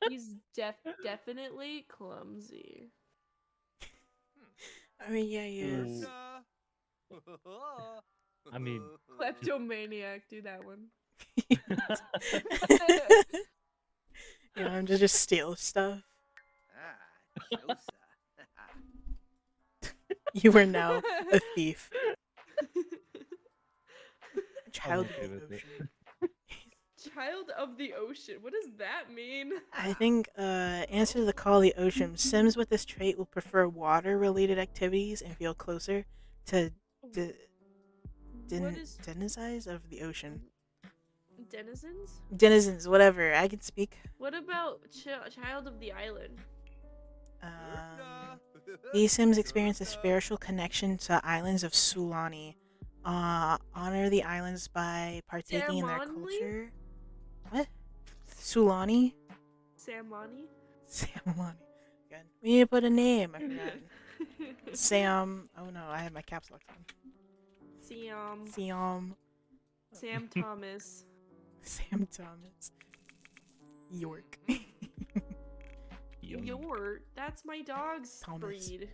He's definitely clumsy. I mean, yeah, he is. Ooh. I mean, Kleptomaniac, do that one. Yeah, I'm just steal stuff. Ah, Shosa. You are now a thief. Child okay of the with it. ocean. Child of the ocean. What does that mean? I think, answer the call of the ocean. Sims with this trait will prefer water-related activities and feel closer to What is denizens of the ocean. denizens? Denizens, whatever. I can speak. What about child of the island? These Sims experience a spiritual connection to islands of Sulani. Honor the islands by partaking in their Samonli? culture. What? Sulani? Samani? Samani. Good. We need to put a name. I forgot. Sam. Oh no, I have my caps locked on. Sam. Sam Thomas. Sam Thomas. York. Yum. York. That's my dog's Thomas. breed.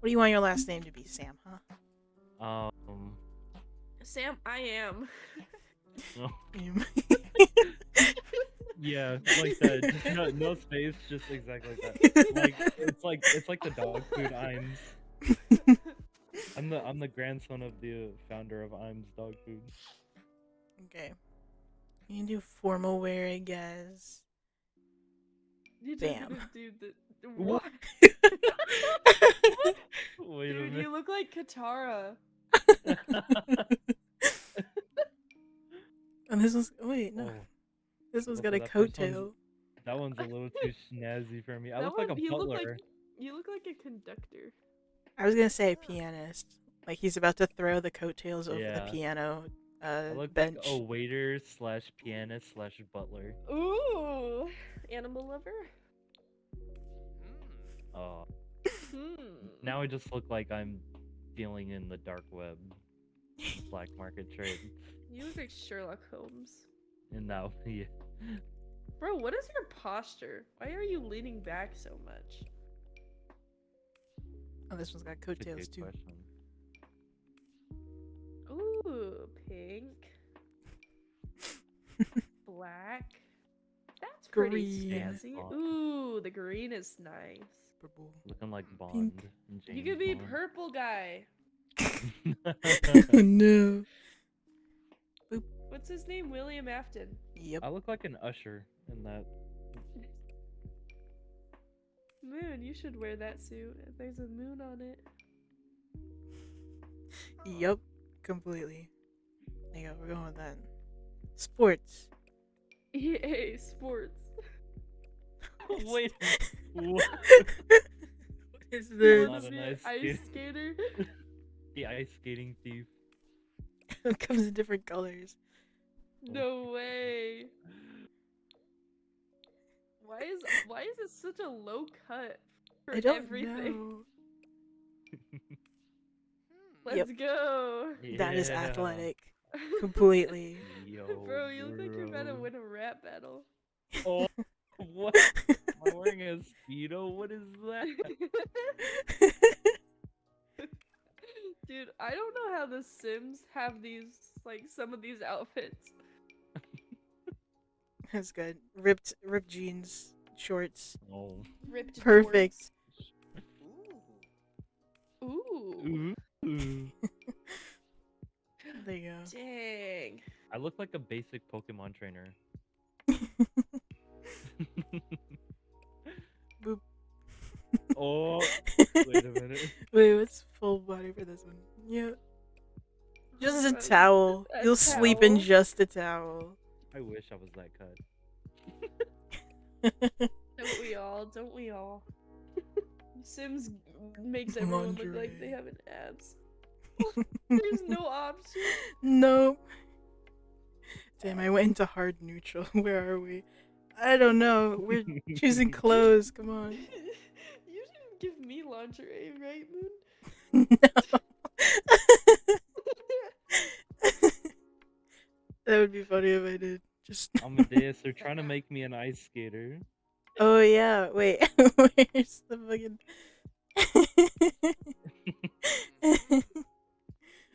What do you want your last name to be, Sam, huh? Sam, I am. No. Sam. Yeah, like that. Just no space, just exactly like that. It's like the dog food Ims. I'm the grandson of the founder of Ims Dog Food. Okay. You can do formal wear, I guess. You Bam. didn't do the What? what? Wait a Dude, minute. you look like Katara. And this one's. Wait, no. Oh, This one's well, got a that first coattail. that one's a little too snazzy for me. I That look like a one- you look butler. like- You look like a conductor. I was gonna say pianist. Like he's about to throw the coattails over Yeah. the piano I look bench. like a waiter slash pianist slash butler. Ooh, animal lover. Oh, Hmm. now I just look like I'm dealing in the dark web, black market trade. You look like Sherlock Holmes. And now, yeah. Bro, what is your posture? Why are you leaning back so much? Oh, this one's got That's a coattails good too. question. Ooh, pink, black. That's pretty Green. snazzy. Aw. Ooh, the green is nice. Purple. Looking like Bond. Pink. and You James could be Bond. purple guy. No. What's his name? William Afton. Yep. I look like an usher in that. Moon, you should wear that suit. There's a moon on it. Yep. Completely. There you go. We're going with that. Sports. EA Sports. Wait. What? What is You this? wanna Not a be nice an ice kid. skater? The ice skating thief. It comes in different colors. No way. Why is it such a low cut for I don't everything? know. Let's go. That is Yeah. athletic. Completely. Yo, Bro, you look like you're about to bro. win a rap battle. Oh, what? I'm wearing a Speedo? What is that? Dude, I don't know how the Sims have these, like, some of these outfits. That's good. Ripped jeans, shorts. Oh. Ripped Perfect. jorts. Ooh. Ooh. Ooh. There you Dang. I look like a basic Pokemon trainer. go. Boop. Oh, wait a minute. Wait, what's full body for this one? Yeah. Just a Uh, towel. a You'll sleep in towel. just a towel. I wish I was that cut. Don't we all? Don't we all? Sims makes everyone look like they Lingerie. have an abs. There's no option. Nope. Damn, I went into hard neutral. Where are we? I don't know. We're choosing clothes. Come on. You didn't give me lingerie, right, Moon? No. That would be funny if I did. Just. Amadeus, they're trying to make me an ice skater. Oh yeah. Wait. Where's the fucking?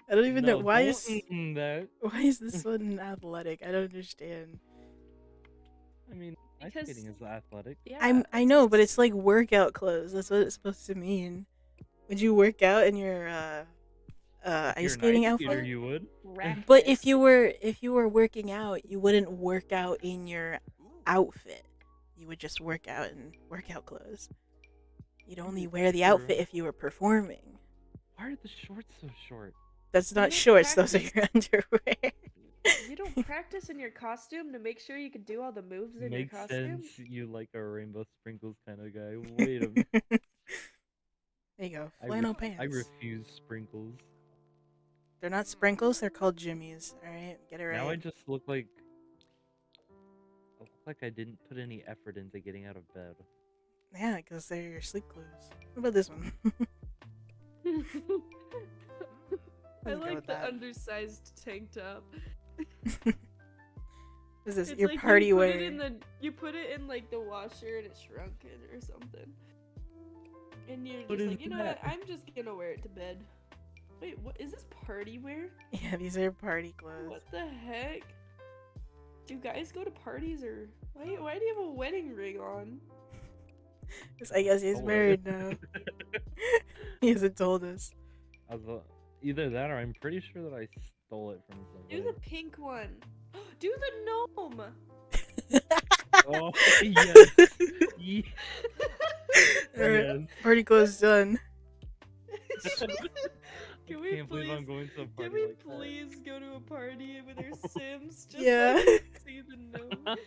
I don't even know No, why don't is that. why is this one athletic? I don't understand. I mean, ice Because- skating is athletic. Yeah. I know, but it's like workout clothes. That's what it's supposed to mean. Would you work out in your If ice you're an skating ice outfit? skater, you would. But if you were working out, you wouldn't work out in your outfit. You would just work out in workout clothes. You'd only wear the outfit True. if you were performing. Why are the shorts so short? That's not don't shorts, those are your underwear. You don't practice in your costume to make sure you can do all the moves in Makes your costume. sense. You like a rainbow sprinkles kind of guy. Wait a minute. There you go. I Flannel ref- pants. I refuse sprinkles. They're not sprinkles, they're called jimmies. Alright, get it right. Now I just look like I didn't put any effort into getting out of bed. Yeah, because they're your sleep clothes. What about this one? I Let's go like with the that. undersized tank top. Is this It's your like party you put wear? it in you put it in like the washer and it shrunk it or something. And you're What just is like, you know what? that? I'm just gonna wear it to bed. Wait, what is this party wear? Yeah, these are party clothes. What the heck? Do guys go to parties or why do you have a wedding ring on? 'Cause I guess he's Don't married worry. now. He hasn't told us. Either that or I'm pretty sure that I stole it from Do somebody. the pink one. Do the gnome. Oh, yes. Ye- Alright, yes. party clothes done. Can I we can't believe I'm please? going to a Can party we like that. please go to a party with our Sims just Yeah. so I can see the gnome?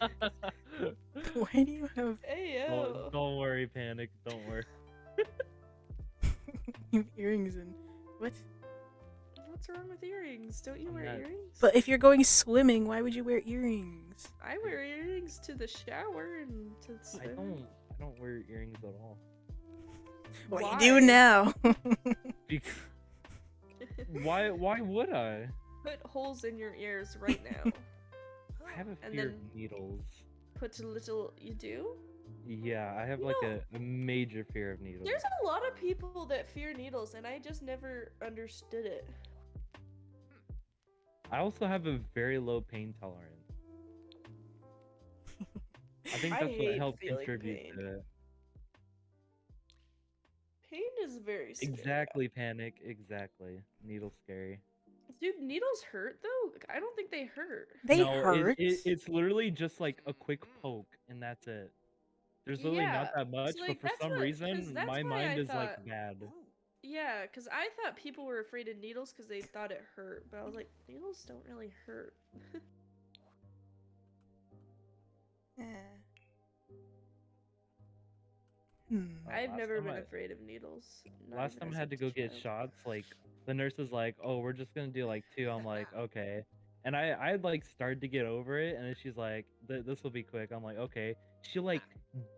Why do you have Hey don't, yo. don't worry, Panic. Don't worry. you have earrings and what? What's wrong with earrings? Don't you I'm wear not- earrings? But if you're going swimming, why would you wear earrings? I wear earrings to the shower and to I swim. don't wear earrings at all. What Why? you do now? Bec- why would I? Put holes in your ears right now. I have a And fear of then- needles. Put a little. You do? Yeah, I have You like know- a major fear of needles. There's a lot of people that fear needles, and I just never understood it. I also have a very low pain tolerance. I think I that's what hate helped feeling contribute pain. to it. Pain is very scary. Exactly, panic. Exactly. Needle scary. Dude, needles hurt though? I don't think they hurt. They No, hurt. it's literally just like a quick poke, and that's it. There's literally not Yeah, that much, so, but like, for that's some what- 'cause reason, that's my why mind I is like thought- bad. Yeah, because I thought people were afraid of needles because they thought it hurt, but I was like, needles don't really hurt. Eh. Hmm. I've last never time been I- afraid of needles. not Last even time I as had a to go get child. shots, like the nurse was like, "Oh, we're just gonna do like 2." I'm like, "Okay." And I had like started to get over it, and then she's like, "This will be quick." I'm like, "Okay." She like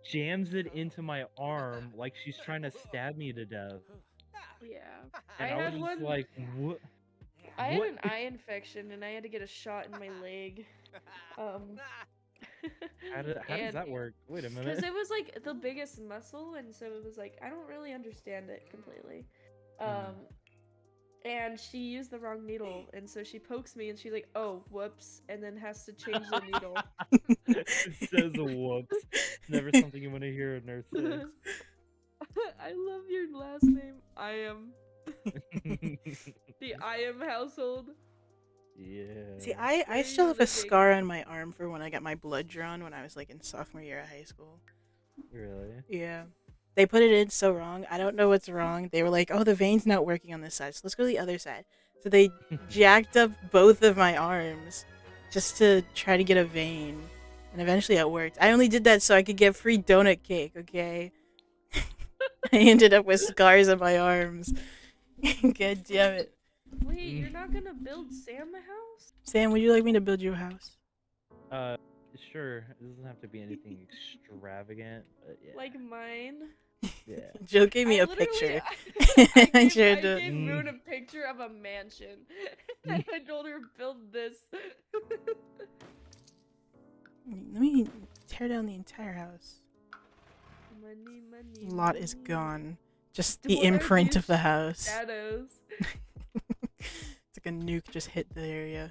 jams it into my arm like she's trying to stab me to death, Yeah. and I I was had just one. like, "What?" I had what? an eye infection and I had to get a shot in my leg. How does and- that work? Wait a Because minute. it was like the biggest muscle, and so it was like I don't really understand it completely. Mm. And she used the wrong needle, and so she pokes me, and she's like, "Oh, whoops," and then has to change the needle. It says whoops. It's never something you want to hear a nurse say. I love your last name. I am the I am household. Yeah. See, Where I are still you have a living? scar on my arm for when I got my blood drawn when I was like in sophomore year of high school. Really? Yeah. They put it in so wrong. I don't know what's wrong. They were like, "Oh, the vein's not working on this side, so let's go to the other side." So they jacked up both of my arms just to try to get a vein, and eventually it worked. I only did that so I could get free donut cake. Okay. I ended up with scars on my arms. God damn it. Wait, you're not gonna build Sam a house? Sam, would you like me to build you a house? Sure. It doesn't have to be anything extravagant, but yeah. Like mine? Yeah. Jill gave me I a literally- picture. I I gave, shared I the- gave Moon a picture of a mansion. And I told her build this. Let me tear down the entire house. Money, money. Lot is money. gone. Just What the are imprint of these the house. Shadows. It's like a nuke just hit the area.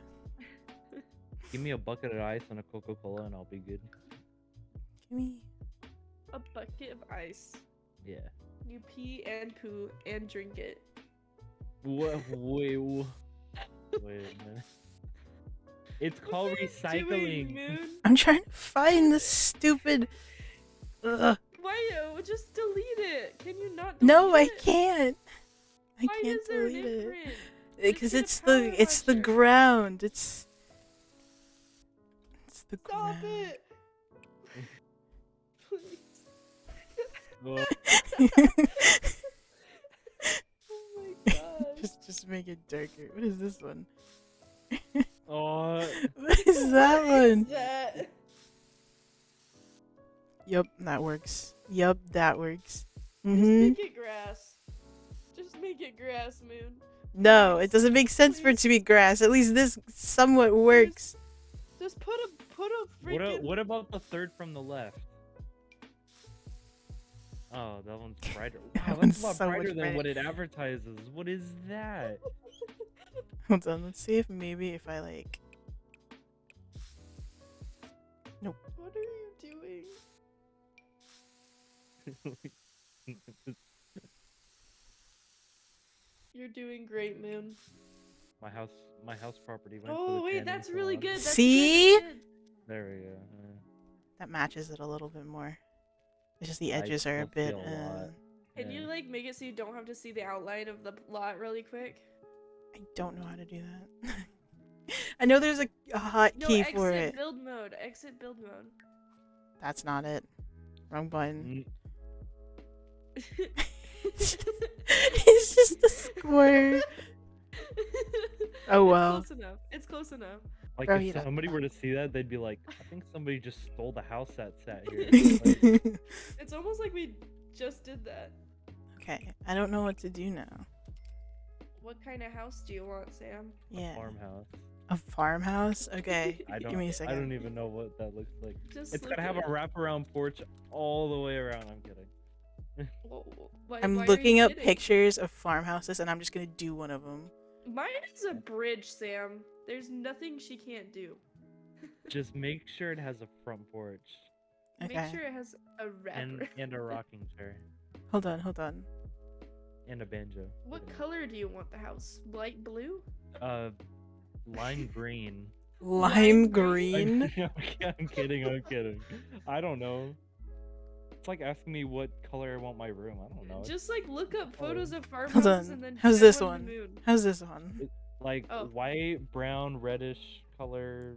Give me a bucket of ice and a Coca-Cola and I'll be good. Give me. A bucket of ice. Yeah. You pee and poo and drink it. What? Wait. Wait a minute. It's called What are you doing, recycling. Moon? I'm trying to find this stupid. Ugh. Why? Just delete it. Can you not? No, I delete it? can't. I Why can't is there an delete it imprint? because get a it's power the washer. ground. It's the Stop ground. it. Please. Well, Oh my god. just make it darker. What is this one? oh, What is that one? That. Yup, that works. Yup, that works. Just Mhm. make it grass. Just make it grass, Moon. No, it doesn't make sense for it to be grass. At least this somewhat works. Just put a freaking. what about the third from the left? Oh, that one's brighter. That Wow, one's that's a lot so much brighter than brighter. what it advertises. What is that? Hold on, let's see if maybe if I like. What are you doing? You're doing great, Moon. my house property went to Oh the wait, tanning that's really salon. good. That's See? Good, that's good. There we go. That matches it a little bit more. It's just the I edges are a don't see bit. a lot. Can you Yeah. like make it so you don't have to see the outline of the lot really quick? I don't know how to do that. I know there's a hotkey No, key exit for it. build mode. Exit build mode. That's not it. Wrong button. Mm, It's just a square. Oh, well. It's close enough. It's close enough. Like Bro, if you don't- somebody were to see that, they'd be like, "I think somebody just stole the house that sat here." Like, It's almost like we just did that. Okay, I don't know what to do now. What kind of house do you want, Sam? Yeah. farmhouse. A farmhouse? Okay. I don't. Give me a I second. don't even know what that looks like. Just It's look gotta have a at it. wraparound porch all the way around. I'm kidding. Why I'm are looking you up kidding? pictures of farmhouses and I'm just gonna do one of them. Mine is a bridge, Sam. There's nothing she can't do. Just make sure it has a front porch Make Okay. sure it has a wrapper. and a rocking chair Hold on. and a banjo. What color do you want the house? Light blue? Lime green. Lime green? green. I'm kidding. I don't know. It's like asking me what color I want my room. I don't know. Just like look up photos of Hold farmhouses on. and then How's check this on one? the moon. How's this one? Like Oh. white, brown, reddish color.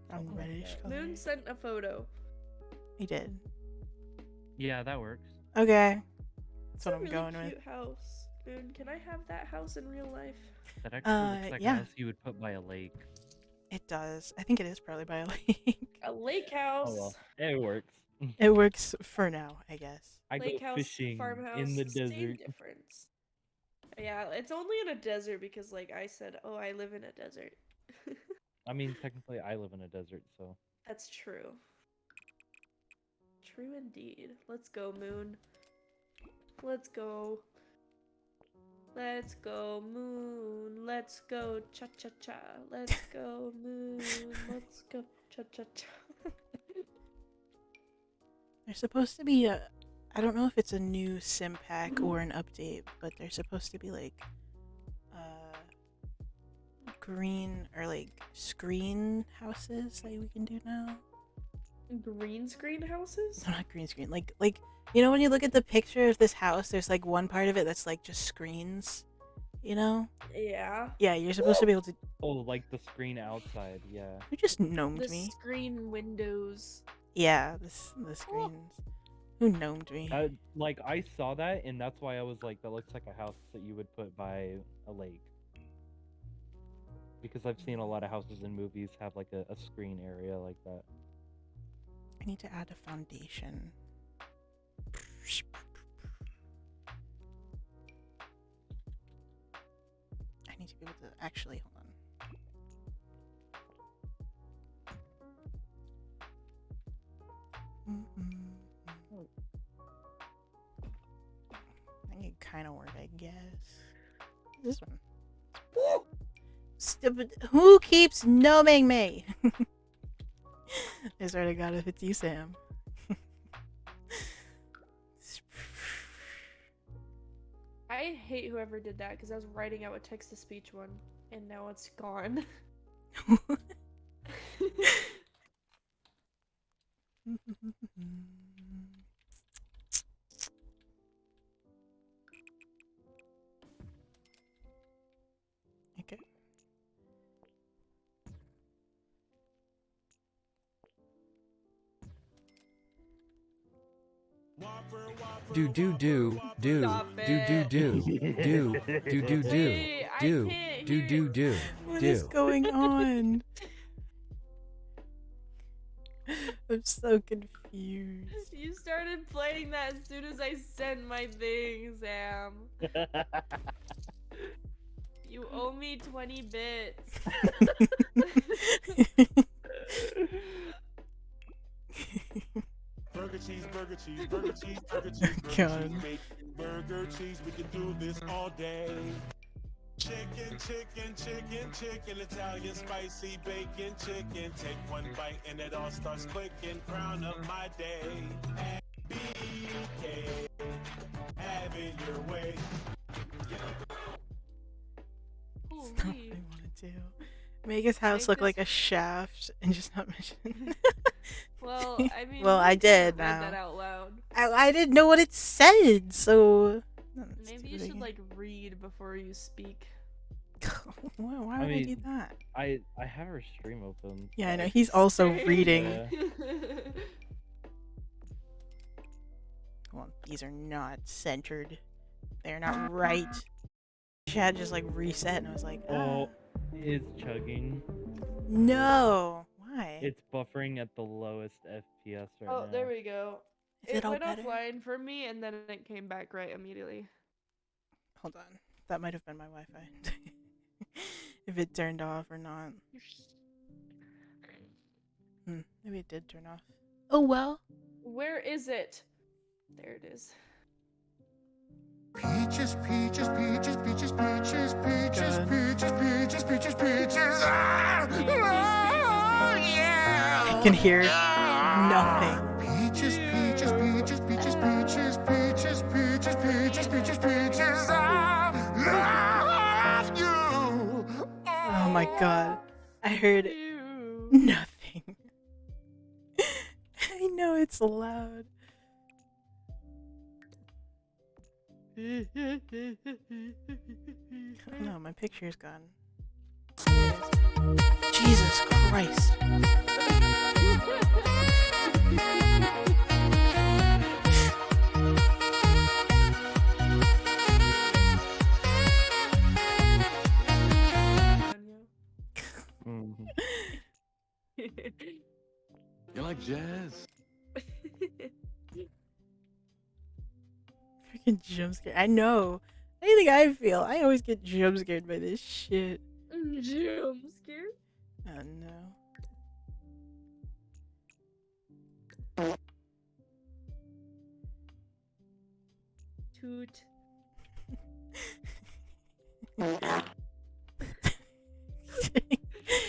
Brown, something like reddish that. color. Moon sent a photo. He did. Yeah, that works. Okay. That's It's what a I'm really going cute with. house. Moon, can I have that house in real life? That actually looks like yeah. a house you would put by a lake. It does. I think it is probably by a lake. A lake house. Oh well, it works. It works for now, I guess. I Lake go house, fishing farmhouse, in the same desert. difference. Yeah, it's only in a desert because, like I said, oh, I live in a desert. I mean, technically, I live in a desert, so. That's true. True indeed. Let's go, Moon. Let's go. Let's go, Moon. Let's go, cha cha cha. Let's go, Moon. Let's go, cha cha cha. There's supposed to be a. I don't know if it's a new sim pack or an update, but there's supposed to be like green or like screen houses that we can do now. Green screen houses? No, not green screen. Like you know when you look at the picture of this house, there's like one part of it that's like just screens. You know? Yeah. Yeah, you're supposed to be able to. Oh, like the screen outside, yeah. You just gnomed The me. screen windows. Yeah, the screens. Who gnomed me? Like, I saw that, and that's why I was like, that looks like a house that you would put by a lake. Because I've seen a lot of houses in movies have like a screen area like that. I need to add a foundation. I need to be able to actually hold on. I can kind of work, I guess. This one. Stupid. Who keeps gnoming me? I swear to God, if it's you, Sam. I hate whoever did that because I was writing out a text to speech one and now it's gone. Okay. Do do do do Stop do do it. do do do do do Wait, I do can't do hear do do What is do. going on? I'm so confused. You started playing that as soon as I sent my thing, Sam. You owe me 20 bits. Burger cheese, burger cheese, burger cheese, burger cheese, burger God. cheese, bacon, burger cheese. We can do this all day. Chicken, chicken, chicken, chicken, Italian spicy bacon, chicken. Take one bite and it all starts clicking. Crown of my day. BK, have it your way. That's not what I Holy. want to do. Make his house Make look this- like a shaft and just not mention. Well, I mean, Well, you I can't did read now. that out loud. I didn't know what it said, so. Maybe you should like read before you speak. Why would I do mean, that? I have her stream open. Yeah, I know. but- He's also Same. reading. Yeah. Well, these are not centered. They're not right. Chat just like reset, and I was like, Oh, it's chugging. no. Why? It's buffering at the lowest FPS right Oh, now. there we go. Is it all went better? offline for me and then it came back right immediately. Hold on. That might have been my Wi-Fi. If it turned off or not. Maybe it did turn off. Oh well. Where is it? There it is. Peaches, peaches, peaches, peaches, peaches, peaches, God. peaches, can hear nothing. Peaches, peaches, peaches, peaches, peaches, peaches, peaches, peaches, peaches, peaches. I love you. Oh my god. I heard Ew. nothing. I know it's loud. Oh no, my picture's gone. Jesus Christ. Mhm. You like jazz? Freaking jump scare. I know. Anything I feel, I always get jump scared by this shit. Jump scare. Oh no. Toot.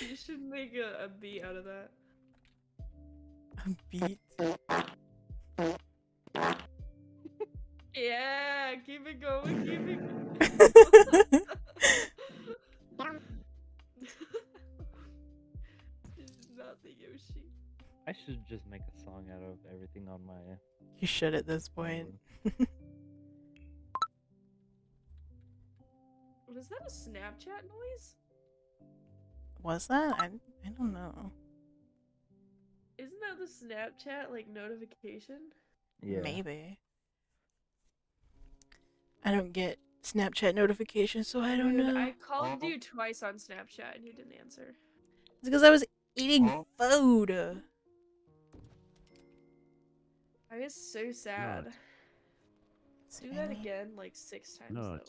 You should make a beat out of that. A beat. Yeah, keep it going, keep it going. Nothing, Yoshi. I should just make a song out of everything on my. You should at this point. Was that a Snapchat noise? Was that? I don't know. Isn't that the Snapchat like notification? Yeah. Maybe. I don't get Snapchat notifications, so I don't Dude, know. I called you twice on Snapchat and you didn't answer. It's because I was eating food. I was so sad. Do that again like 6 times though.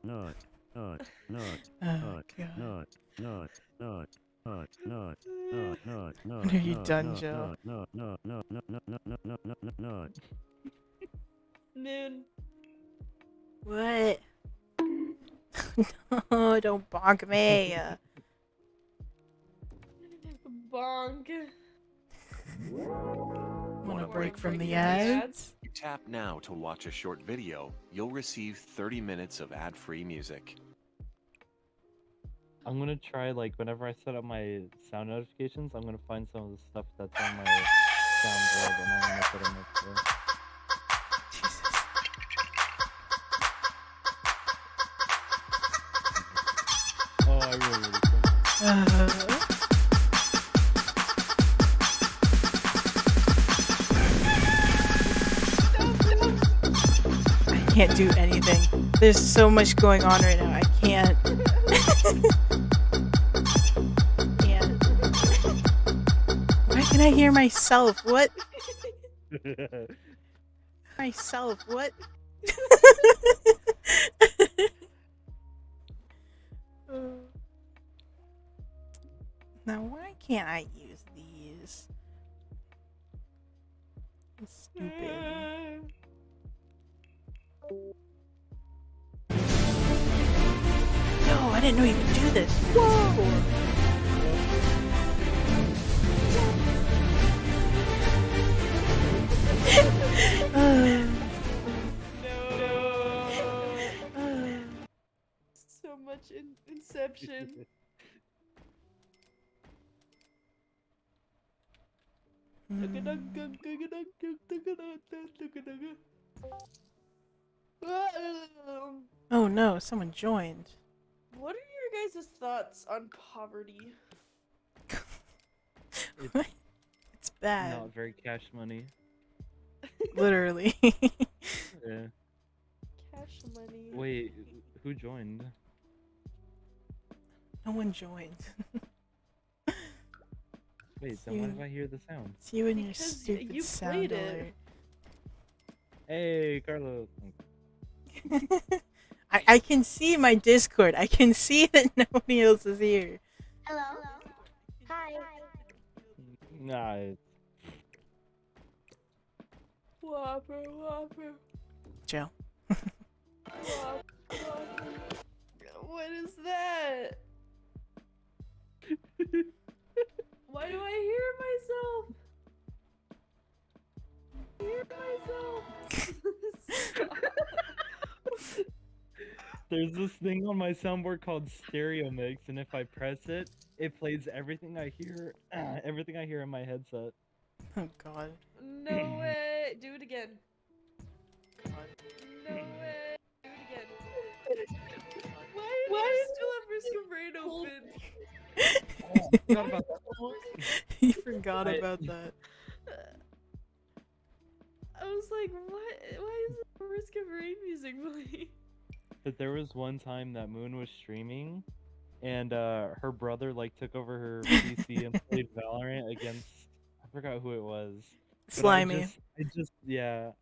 Not. Oh god. When are you done, Joe? Noon. What? No, don't bonk me. Bonk. Want a break from the ads? ads? You tap now to watch a short video. You'll receive 30 minutes of ad-free music. I'm gonna try, like, whenever I set up my sound notifications, I'm gonna find some of the stuff that's on my soundboard and I'm gonna put them up there. Jesus. Oh, I really I can't do anything. There's so much going on right now. I can't. Can't. Why can I hear myself? What? Myself? What? Now, why can't I use these? It's stupid. No, I didn't know you could do this. Whoa! So much Inception. Oh no, someone joined. What are your guys' thoughts on poverty? It's bad. Not very cash money. Literally. Yeah. Cash money. Wait, who joined? No one joined. Wait, then why did I hear the sound? It's you and your Because stupid you sound played alert. it. Hey, Carlos. I can see my Discord. I can see that nobody else is here. Hello. Hi. Nah, it's... Whopper, Whopper. Joe. Whopper, Whopper. What is that? Why do I hear myself? There's this thing on my soundboard called Stereo Mix, and if I press it, it plays everything I hear, everything I hear in my headset. Oh God. No way. Do it again. No way. Do it again. Why do I still have Risk of Rain open? Forgot about that. You forgot about that. I was like, what? Why is the Risk of Rain music playing? But there was one time that Moon was streaming, and her brother like took over her PC and played Valorant against, I forgot who it was. But Slimy.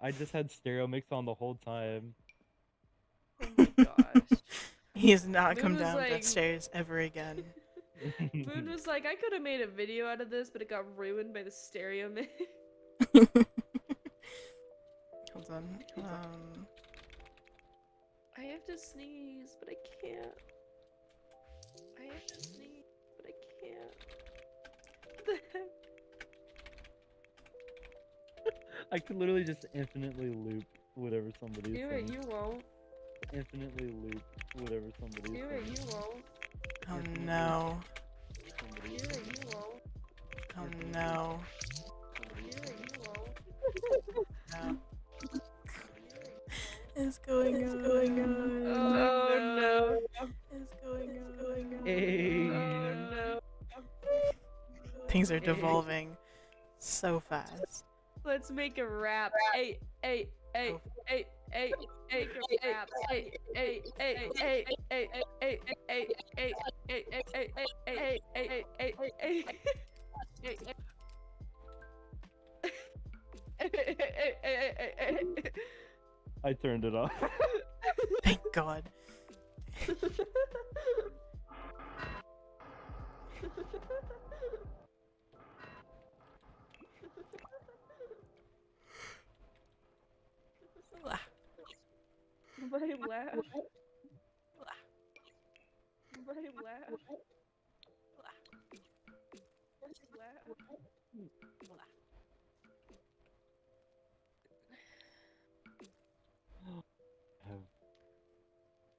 I just had Stereo Mix on the whole time. Oh my gosh. He has not Moon come was down like- that stairs ever again. Moon was like, I could have made a video out of this, but it got ruined by the stereo mix. Hold on. I have to sneeze, but I can't. I have to sneeze, but I can't. What the heck? I could literally just infinitely loop whatever somebody's Do it, saying. you won't. Infinitely loop whatever somebody's Do saying. it, you won't. Oh no. Do it, you won't. Oh no. Do it, you won't. No. It's going on. It's going on. Oh no. It's going on. Hey. Oh no. Things are devolving so fast. Let's make a rap. Hey, hey, hey, hey, hey, hey, rap. Hey, hey, hey, hey, hey, hey, hey, hey, hey, hey, hey, hey, hey, hey, hey, hey. I turned it off. Thank God. Why laugh? Why laugh?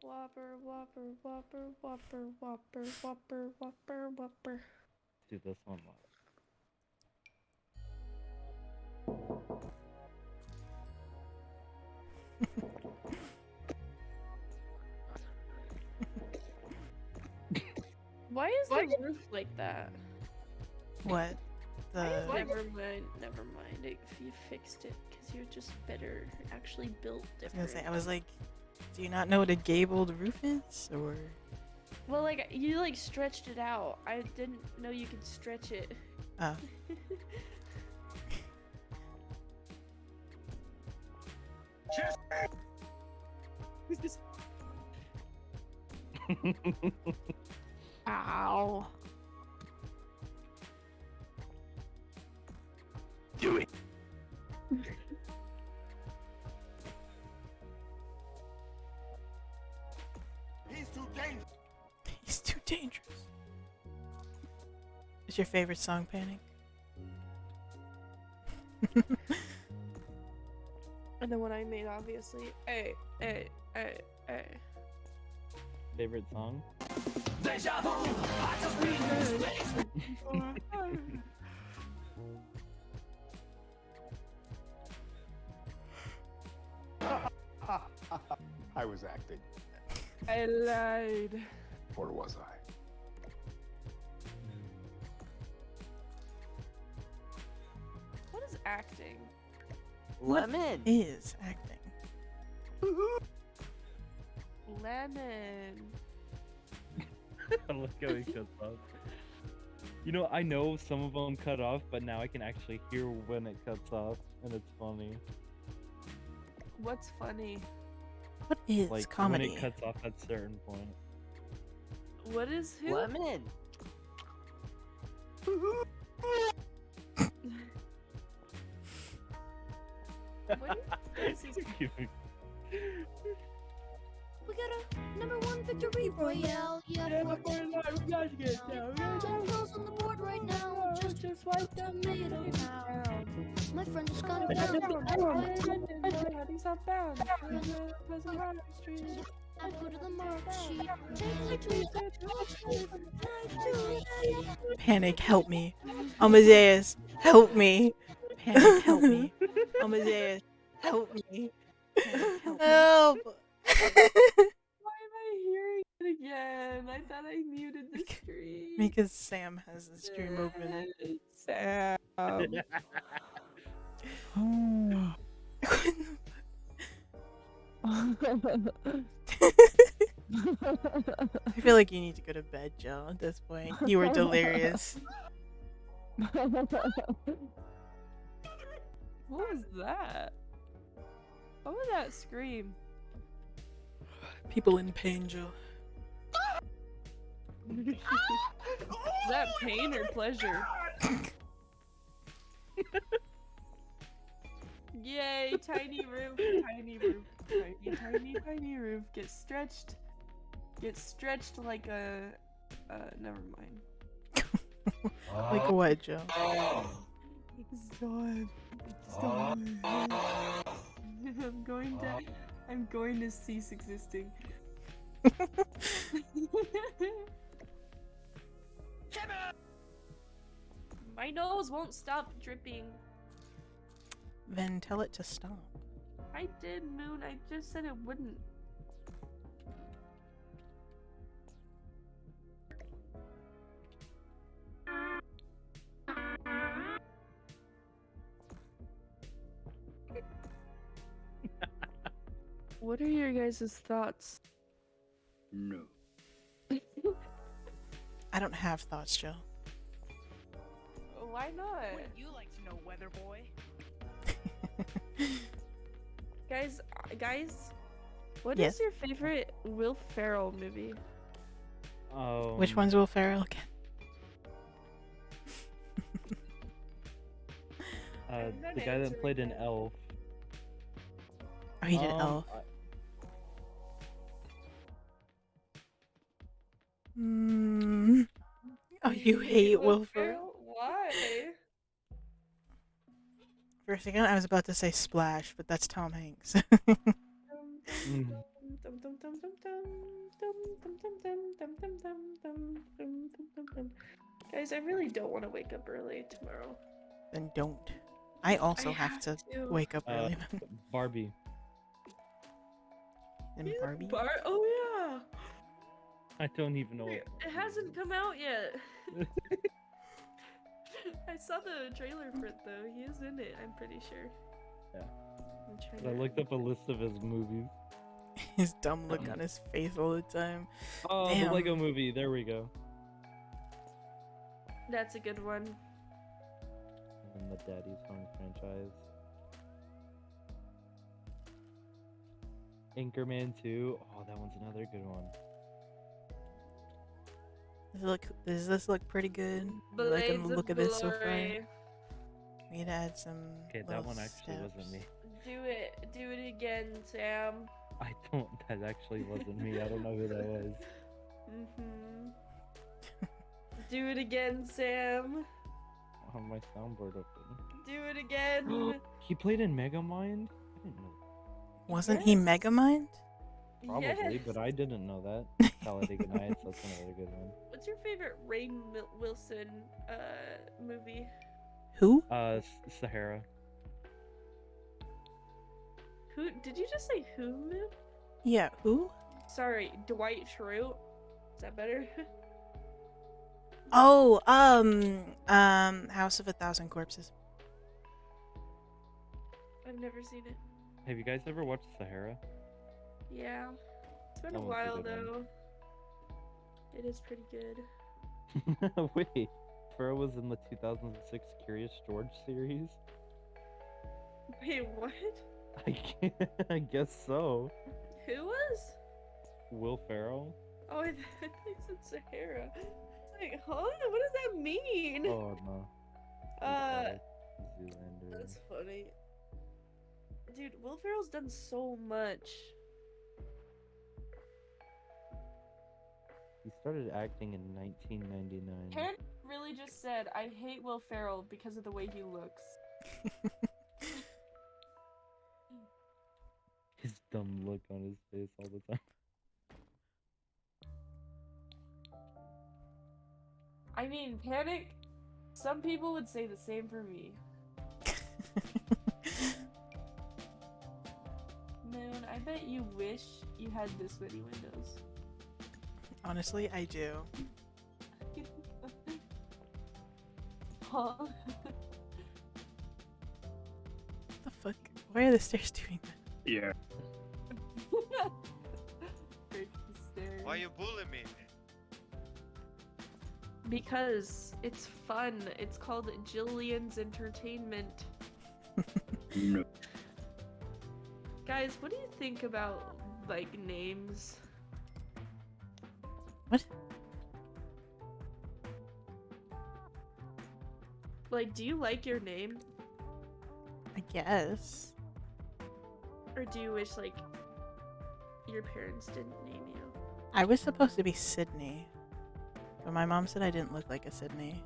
Whopper, whopper, whopper, whopper, whopper, whopper, whopper, whopper. Do this one live. Why is the roof like that? What? Never mind, never mind. You fixed it because you're just better, actually built different. I was like, do you not know what a gabled roof is? Or Well, like, you like stretched it out. I didn't know you could stretch it. oh. Who's this? Ow. Do it. He's too dangerous. He's too dangerous. Is your favorite song Panic? And the one I made, obviously. Hey, hey, hey, hey. Favorite song? I was acting. I lied. Or was I? What is acting? Lemon. Is acting. Lemon. I like how he cuts off. You know, I know some of them cut off, but now I can actually hear when it cuts off, and it's funny. What's funny? What is Like comedy? when it cuts off at a certain point. What is who? Lemon. What is this? We got a #1 victory royale. Yeah, for goals on the board right now. Just like the tomato now. My friend just got a I go to the mark sheet. Take me to the Panic, help me. Amadeus, help me. Panic, help me. Amadeus, help me. Panic, help me. Help. Why am I hearing it again? I thought I muted the stream. Because Sam has the stream open. Sam. I feel like you need to go to bed, Joe, at this point. You were delirious. What was that? What was that scream? People in pain, Joe. Is that pain or pleasure? Yay, tiny roof, tiny roof, tiny roof. Get stretched like a, never mind. Like what, Joe? I'm going to cease existing. My nose won't stop dripping. Then tell it to stop. I did, Moon. I just said it wouldn't. What are your guys' thoughts? No. I don't have thoughts, Joe. Why not? Wouldn't you like to know, Weather Boy? Guys, what Yes? is your favorite Will Ferrell movie? Which one's Will Ferrell again? The guy that played an elf. Oh, he did Elf. Oh, you hate Will Ferrell? Why? For a second, I was about to say Splash, but that's Tom Hanks. Guys, I really don't want to wake up early tomorrow. Then don't. I also have to wake up early. Barbie. And Barbie? Oh yeah! I don't even know. It hasn't come out yet. I saw the trailer for it though. He is in it, I'm pretty sure. Yeah. I'm trying I to- looked up a list of his movies. His dumb look on his face all the time. Oh, Damn. the Lego Movie. There we go. That's a good one. And the Daddy's Home franchise. Anchorman 2. Oh, that one's another good one. Does this look pretty good? You Blades liking the of look of this so far? Glory. We need to add some. Okay, that little one actually steps. wasn't me. Do it again, Sam. I don't. That actually wasn't me. I don't know who that was. Do it again, Sam. I have my soundboard open. Do it again. He played in Megamind? I didn't know. Wasn't he Megamind? Probably, Yes. but I didn't know that. Talladega Nights, that's another good one. What's your favorite Rainn Wilson movie? Who? Sahara. Who did you just say? Who? Moon? Yeah, who? Sorry, Dwight Schrute. Is that better? Oh, House of a Thousand Corpses. I've never seen it. Have you guys ever watched Sahara? Yeah, it's been That a one's a while good one. though. It is pretty good. Wait, Farrah was in the 2006 Curious George series? Wait, what? I guess so. Who was? Will Ferrell? Oh, I think it's Sahara. Like, huh? What does that mean? Oh no. Zoolander. That's funny. Dude, Will Ferrell's done so much. He started acting in 1999. Karen really just said, I hate Will Ferrell because of the way he looks. His dumb look on his face all the time. I mean, Panic. Some people would say the same for me. Moon, I bet you wish you had this many windows. Honestly, I do. Huh? The fuck? Why are the stairs doing that? Yeah. Break the stairs. Why you bullying me? Because it's fun. It's called Jillian's Entertainment. No. Guys, what do you think about, like, names? What? Like, do you like your name? I guess. Or do you wish, like, your parents didn't name you? I was supposed to be Sydney, but my mom said I didn't look like a Sydney.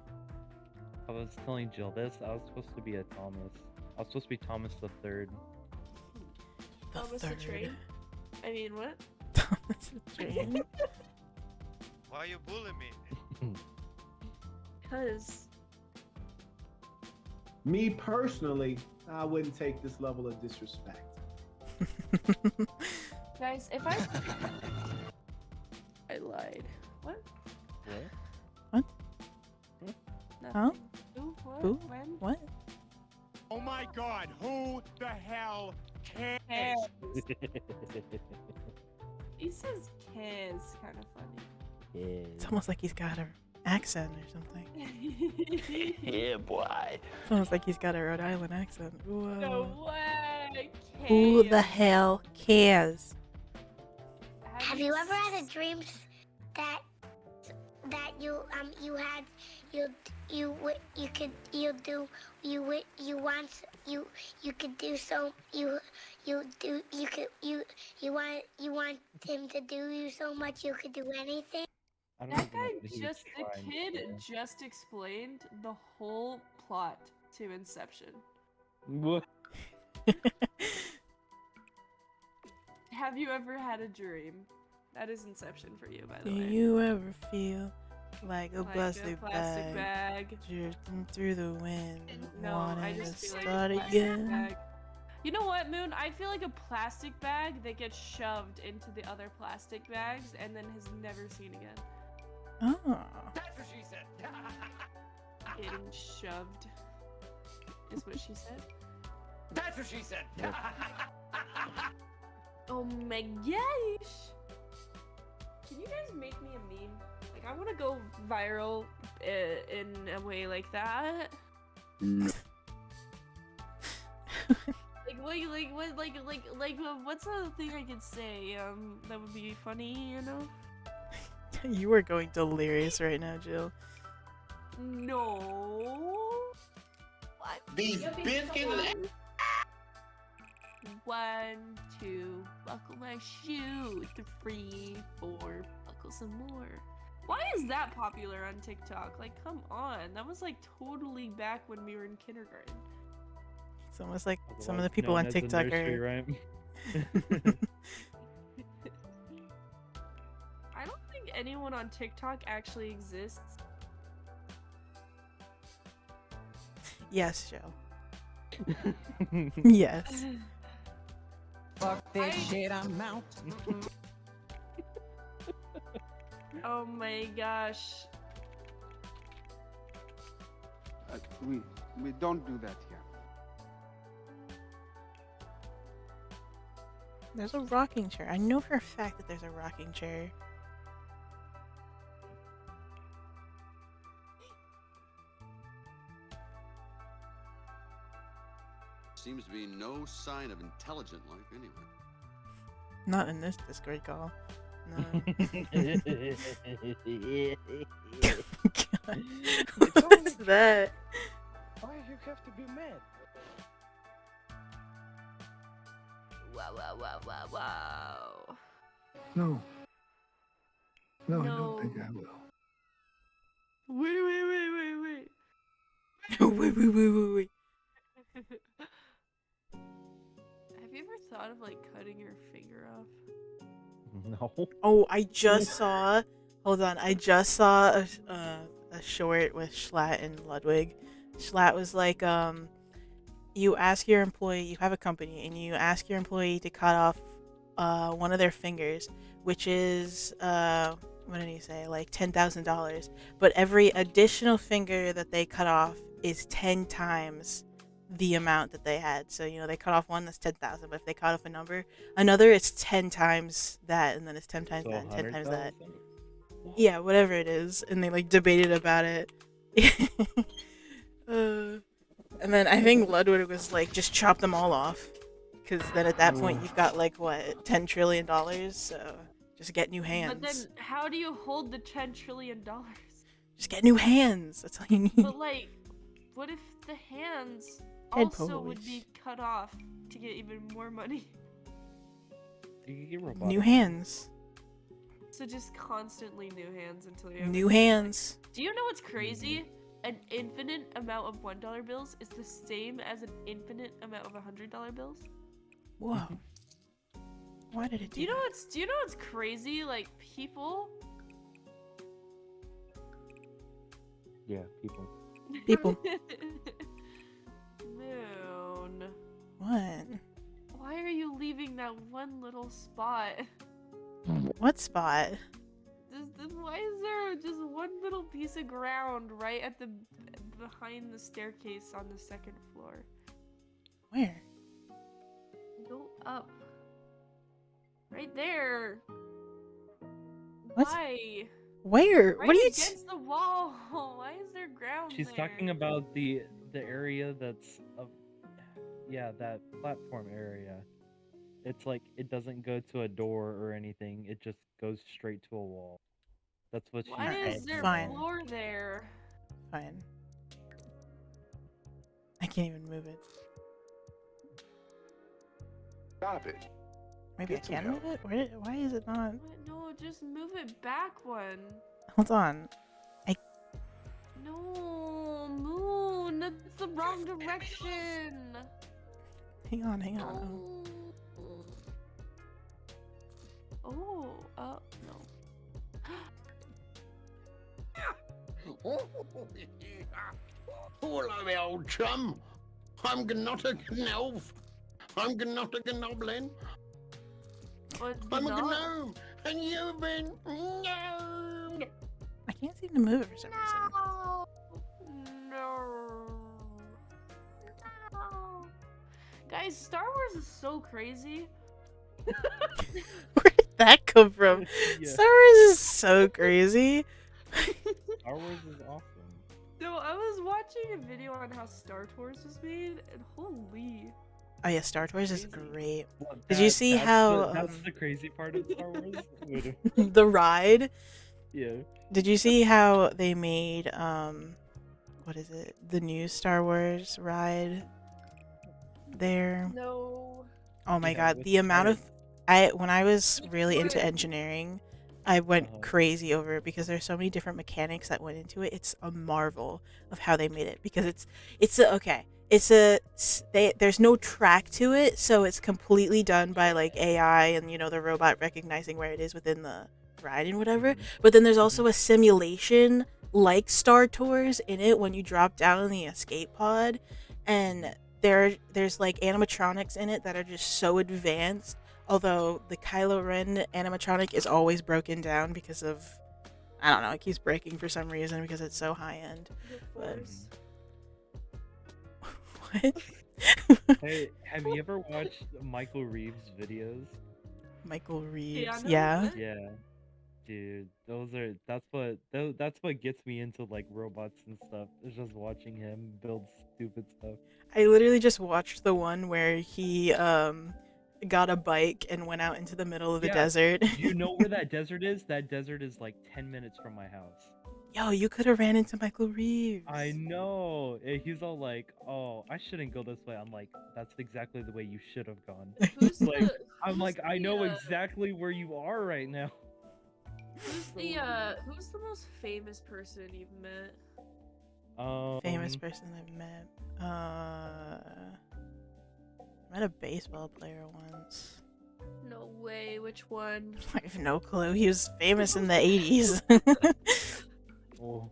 I was telling Jill this. I was supposed to be a Thomas. I was supposed to be Thomas the Third. Thomas the Train? I mean, what? Thomas the Train? Why you bullying me? Because... Me personally, I wouldn't take this level of disrespect. Guys, if I... I lied. What? What? Nothing. Huh? Who? What? Who? When? What? Oh my god, who the hell cares? He says cares, kind of funny. It's almost like he's got an accent or something. Yeah, boy. It's almost like he's got a Rhode Island accent. Whoa. No way! Who the hell cares? Have you ever had a dream that you want him to do you so much you could do anything? I don't That even know guy what he was just, the trying to kid do. just explained the whole plot to Inception. What? Have you ever had a dream? That is Inception for you, by Do the way. you ever feel like a Like plastic, a plastic bag drifting through the wind, No, I wanting just to feel like start a plastic again? bag. You know what, Moon? I feel like a plastic bag that gets shoved into the other plastic bags and then is never seen again. Oh. That's what she said. Getting shoved is what she said. That's what she said. Oh my gosh! Can you guys make me a meme? Like, I want to go viral in a way like that. No. What's the thing I could say? That would be funny, you know? You are going delirious right now, Jill. No. What? These biscuits. 1, 2, buckle my shoe. 3, 4, buckle some more. Why is that popular on TikTok? Like, come on. That was like totally back when we were in kindergarten. It's almost like some of the Otherwise people known on as a TikTok nursery are. rhyme. I don't think anyone on TikTok actually exists. Yes, Jill. Yes. Fuck this shit, I'm out. Oh my gosh. We don't do that here. There's a rocking chair. I know for a fact that there's a rocking chair. Seems to be no sign of intelligent life anyway. Not in this Discord call. No. God. What is that? Why you have to be mad? Wow, wow, wow, wow, wow. No. No, I No. don't think I will. Wait. Wait. Have you ever thought of like cutting your finger off? No. Oh, I just saw. Hold on. I just saw a a short with Schlatt and Ludwig. Schlatt was like, you ask your employee, you have a company, and you ask your employee to cut off one of their fingers, which is what did he say, like $10,000. But every additional finger that they cut off is 10 times the amount that they had. So they cut off one, that's 10,000. But if they cut off another, it's 10 times that, and then it's 10 times So that, and 10 times that. 100,000? Yeah, whatever it is, and they like debated about it. And then I think Ludwig was like, just chop them all off, because then at that point you've got like what, $10 trillion. So just get new hands. But then, how do you hold the $10 trillion? Just get new hands. That's all you need. But like, what if the hands Dead also would Polish. be cut off to get even more money? You can get robotic. New hands. So just constantly new hands until you. New hands. Do you know what's crazy? An infinite amount of $1 bills is the same as an infinite amount of $100 bills. Whoa. Why did it do Do you know what's crazy? Like people. Yeah, people. People. Moon. What? Why are you leaving that one little spot? What spot? Why is there just one little piece of ground right at the behind the staircase on the second floor? Where? Go up. Right there. What? Why? Where? Right What are you? against the wall. Why is there ground She's there? talking about the area that's that platform area. It's like it doesn't go to a door or anything. It just goes straight to a wall. That's what she's Why is there Fine. floor there? Fine. I can't even move it. Stop it. Maybe Get I some can help. move it. Why is it not? What? No, just move it back one. Hold on. No, Moon, that's the wrong direction. Hang on. Oh. No. Hello, old chum. I'm not a elf. I'm not a goblin. What's I'm a not? gnome, and you've been gnomed. I can't seem to move it for some reason. No. Guys, Star Wars is so crazy. Where did that come from? Yeah. Star Wars is so crazy. Star Wars is awesome. No, I was watching a video on how Star Tours was made, and holy. Oh yeah, Star Wars is great. Well, Did you see how that's the crazy part of Star Wars? the ride? Yeah. Did you see how they made what is it? The new Star Wars ride there? No. Oh my Yeah, god, with the amount Star- of when I was really into engineering, I went crazy over it because there's so many different mechanics that went into it. It's a marvel of how they made it because there's no track to it, so it's completely done by like AI and the robot recognizing where it is within the ride and whatever. But then there's also a simulation like Star Tours in it when you drop down in the escape pod, and there's like animatronics in it that are just so advanced. Although the Kylo Ren animatronic is always broken down because of, I don't know, it keeps breaking for some reason because it's so high end. But what? Hey, have you ever watched Michael Reeves videos? Michael Reeves, Keanu yeah. Reeves? Yeah, dude, that's what gets me into like robots and stuff. It's just watching him build stupid stuff. I literally just watched the one where he got a bike and went out into the middle of the Yeah. desert. You know where that desert is? That desert is like 10 minutes from my house. Yo, you could have ran into Michael Reeves. I know. He's all like, "Oh, I shouldn't go this way." I'm like, "That's exactly the way you should have gone." Who's Like, the, I'm who's like, I the, know exactly where you are right now. Who's the most famous person you've met? Famous person I've met. I met a baseball player once. No way. Which one? I have no clue. He was famous in the 80s. Oh.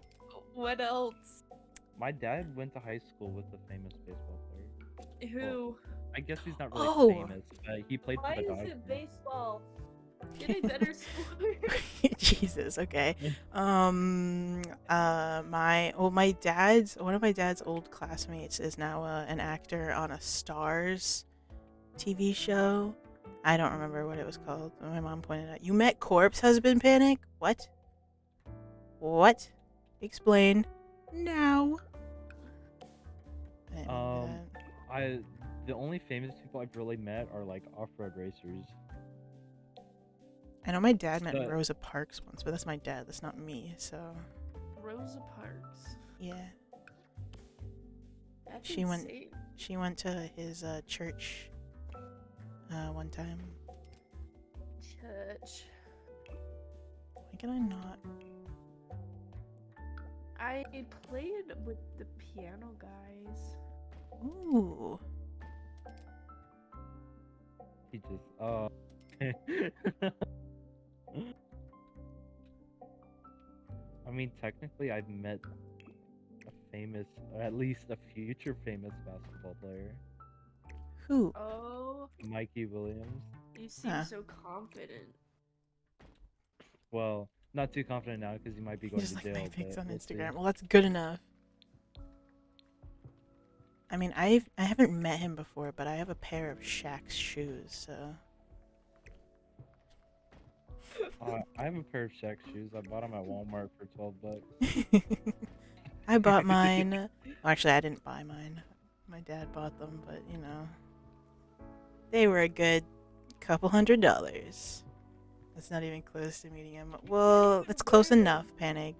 What else? My dad went to high school with a famous baseball player. Who? I guess he's not really Oh. famous, but he played Why for the is Dodgers. it baseball? Get a better sport. Jesus. Okay. My dad's one of my dad's old classmates is now an actor on a Stars TV show. I don't remember what it was called. My mom pointed out. You met Corpse Husband Panic? What? What? Explain now. I didn't remember that. The only famous people I've really met are like off-road racers. I know my dad met But- Rosa Parks once, but that's my dad. That's not me. So Rosa Parks. yeah, That's she went. insane. She went to his church one time. Church. Why can I not? I played with the piano guys. Ooh. He just I mean, technically, I've met a famous, or at least a future famous basketball player, Who? Oh, Mikey Williams. you seem Huh. so confident. Well, not too confident now because he might be He going just to like jail. my pics but on we'll see. Instagram. Well, that's good enough. I mean, I haven't met him before, but I have a pair of Shaq's shoes, so. I have a pair of Shaq shoes. I bought them at Walmart for $12. I bought mine. Well, actually, I didn't buy mine. My dad bought them, but you know, they were a good couple $100. That's not even close to meeting him. Well, it's close enough, Panic.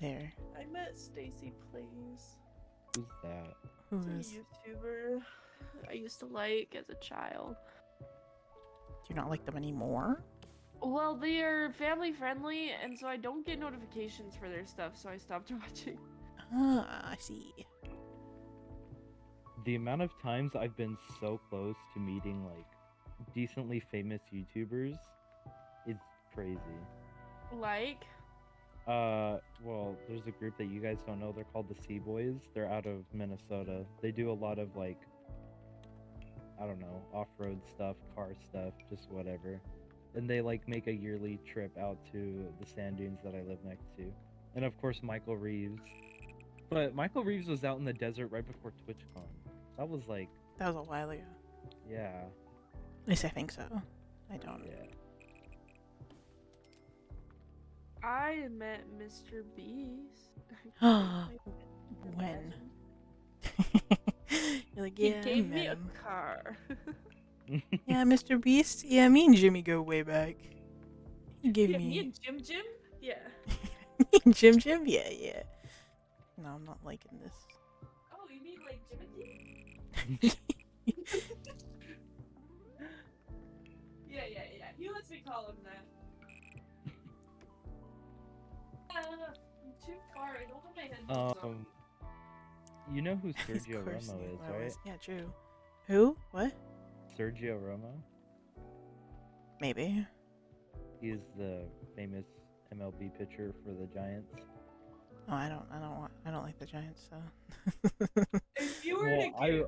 There. I met Stacy Plays. Who's that? Who It's is? a YouTuber I used to like as a child. Do you not like them anymore? Well, they are family friendly, and so I don't get notifications for their stuff, so I stopped watching. Ah, I see. The amount of times I've been so close to meeting like decently famous YouTubers is crazy. Like, Well, there's a group that you guys don't know. They're called the Sea Boys. They're out of Minnesota. They do a lot of like, I don't know, off-road stuff, car stuff, just whatever. And they like make a yearly trip out to the sand dunes that I live next to. And of course, Michael Reeves. But Michael Reeves was out in the desert right before TwitchCon. That was like, That was a while ago. yeah, At least I think so. I don't. yeah. I met Mr. Beast. When? You're like, He yeah, I gave met me a him. car. Yeah, Mr. Beast. Yeah, me and Jimmy go way back. He gave Yeah, me me. and Jim? Yeah. Me and Jim. Yeah, yeah. No, I'm not liking this. Oh, you mean like Jimothy? Yeah. He lets me call him that. I'm too far. I don't have my headphones on. You know who Of Sergio course Romo you is, know right? Yeah, true. Who? What? Sergio Romo. Maybe. He is the famous MLB pitcher for the Giants. Oh, I don't like the Giants, so. If you were Well, to give...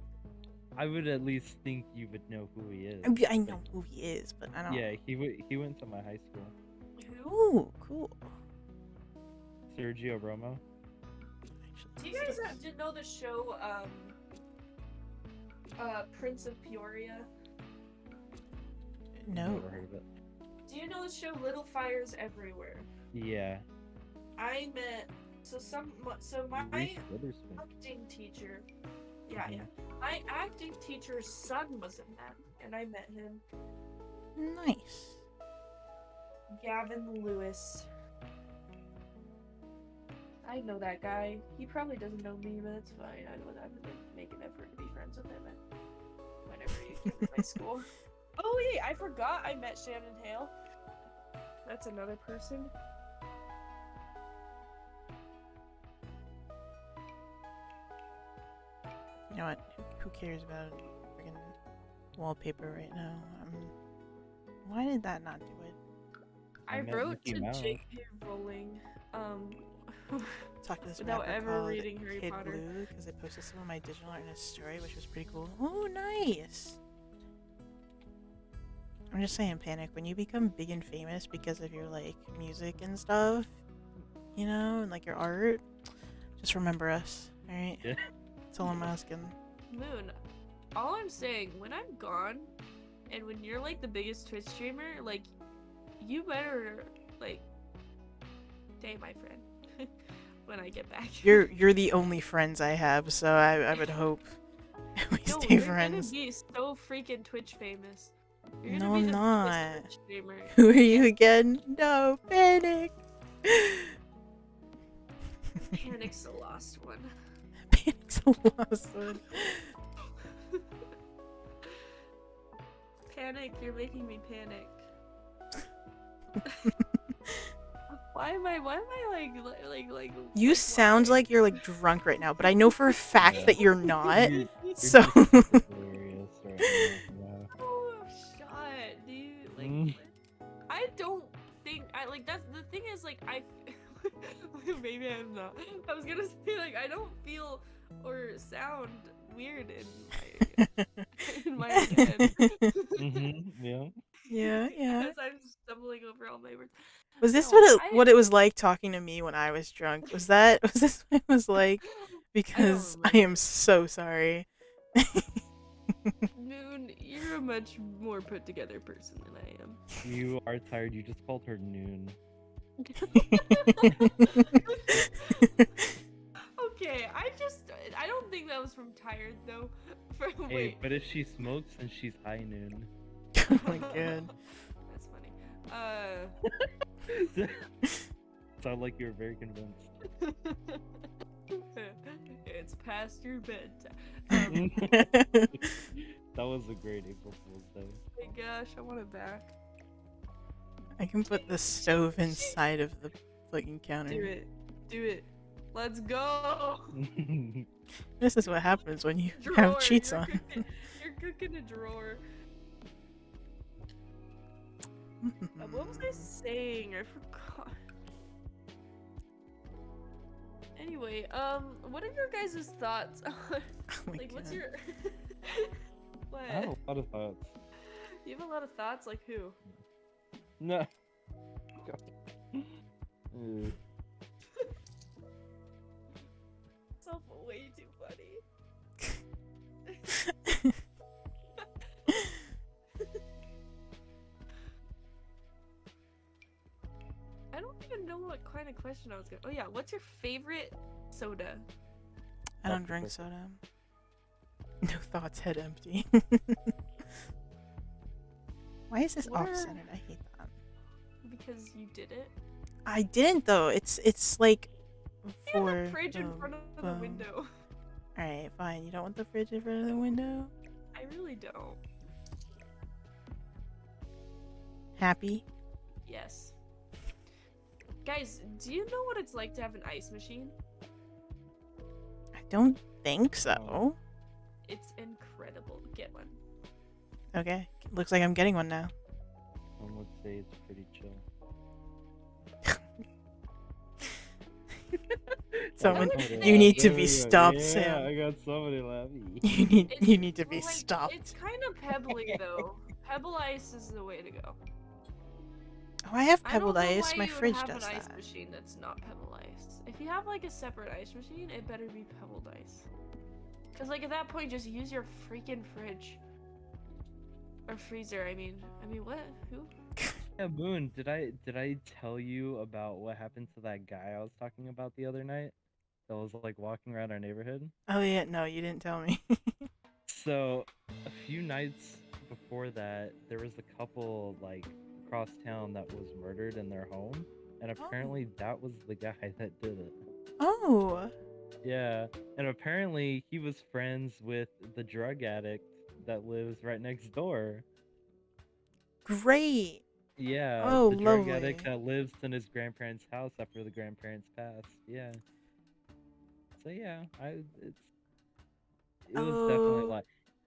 I would at least think you would know who he is. I know who he is, but I don't. Yeah, he went to my high school. Ooh, cool. Sergio Romo. Do you guys did know the show, Prince of Peoria? No. Never heard of it. Do you know the show Little Fires Everywhere? Yeah. I met my Reese Witherspoon. acting teacher. Mhm. Yeah. My acting teacher's son was in that, and I met him. Nice. Gavin Lewis. I know that guy. He probably doesn't know me, but it's fine. I would make an effort to be friends with him whenever you come to my school. Oh yeah, I forgot I met Shannon Hale. That's another person. You know what? Who cares about friggin' wallpaper right now? Why did that not do it? I met wrote Mickey to Mouse. J.K. Rowling, Talk to this without rapper ever called reading Harry Kid Potter. Blue because I posted some of my digital art in a story, which was pretty cool. Oh, nice. I'm just saying, Panic, when you become big and famous because of your like music and stuff, you know, and like your art, just remember us, all right? Yeah. That's all I'm asking. Moon, all I'm saying, when I'm gone, and when you're like the biggest Twitch streamer, like, you better like day my friend when I get back. You're the only friends I have, so I would hope we No, stay you're friends. gonna be so freaking Twitch famous. You're No, gonna be I'm the not. biggest Twitch streamer. Who are you again? No, Panic. Panic's the lost one. Panic's the lost one. Panic, you're making me panic. Why am I like You sound like you're like drunk right now, but I know for a fact that you're not. You're So just hilarious right now. Oh, shut, dude. Like, Mm. I don't think I like that's the thing is like I maybe I'm not. I was gonna say like I don't feel or sound weird in my head. Yeah. yeah. Because I'm stumbling over all my words. Was this No, what it was like talking to me when I was drunk? Was this what it was like? Because I am so sorry. Moon, you're a much more put together person than I am. You are tired. You just called her Noon. Okay, I don't think that was from tired though. Hey, Wait, but if she smokes, then she's high Noon. Oh my god. that's funny. Sound like you're very convinced. It's past your bedtime. That was a great April Fool's Day. My gosh, I want it back. I can put the stove inside of the fucking counter. Do it. Do it. Let's go. This is what happens when you Drawer, have cheats you're on. Cooking, you're cooking a drawer. What was I saying? I forgot. Anyway, what are your guys' thoughts on my like what's God. your what? I have a lot of thoughts. You have a lot of thoughts, like who? No. Self way too funny. I don't even know what kind of question I was gonna. Oh yeah, what's your favorite soda? I don't drink soda. No thoughts, head empty. Why is this What are- off-centered? I hate that. Because you did it. I didn't though. It's like You for have a fridge in front of the boom. window. All right, fine. You don't want the fridge in front of the window? I really don't. Happy? Yes. Guys, do you know what it's like to have an ice machine? I don't think so. It's incredible. Get one. Okay. Looks like I'm getting one now. Some would say it's pretty chill. Someone, would you need to There be we go. stopped, Yeah, Sam. I got somebody laughing. You need to be Well, like, stopped. It's kind of pebbly though. Pebble ice is the way to go. Oh, I have I don't pebbled know ice. why My you would fridge have does an ice that. machine that's not pebble ice. If you have like a separate ice machine, it better be pebbled ice. Cause like at that point, just use your freaking fridge or freezer. I mean what? Who? Yeah, Moon, did I tell you about what happened to that guy I was talking about the other night? That was like walking around our neighborhood? Oh yeah, no, you didn't tell me. So, a few nights before that, there was a couple like across town that was murdered in their home, and apparently that was the guy that did it. Oh. Yeah, and apparently he was friends with the drug addict that lives right next door. Great. Yeah, Oh, the drug lovely. addict that lives in his grandparents' house after the grandparents passed. Yeah. So yeah, it was definitely Oh, like.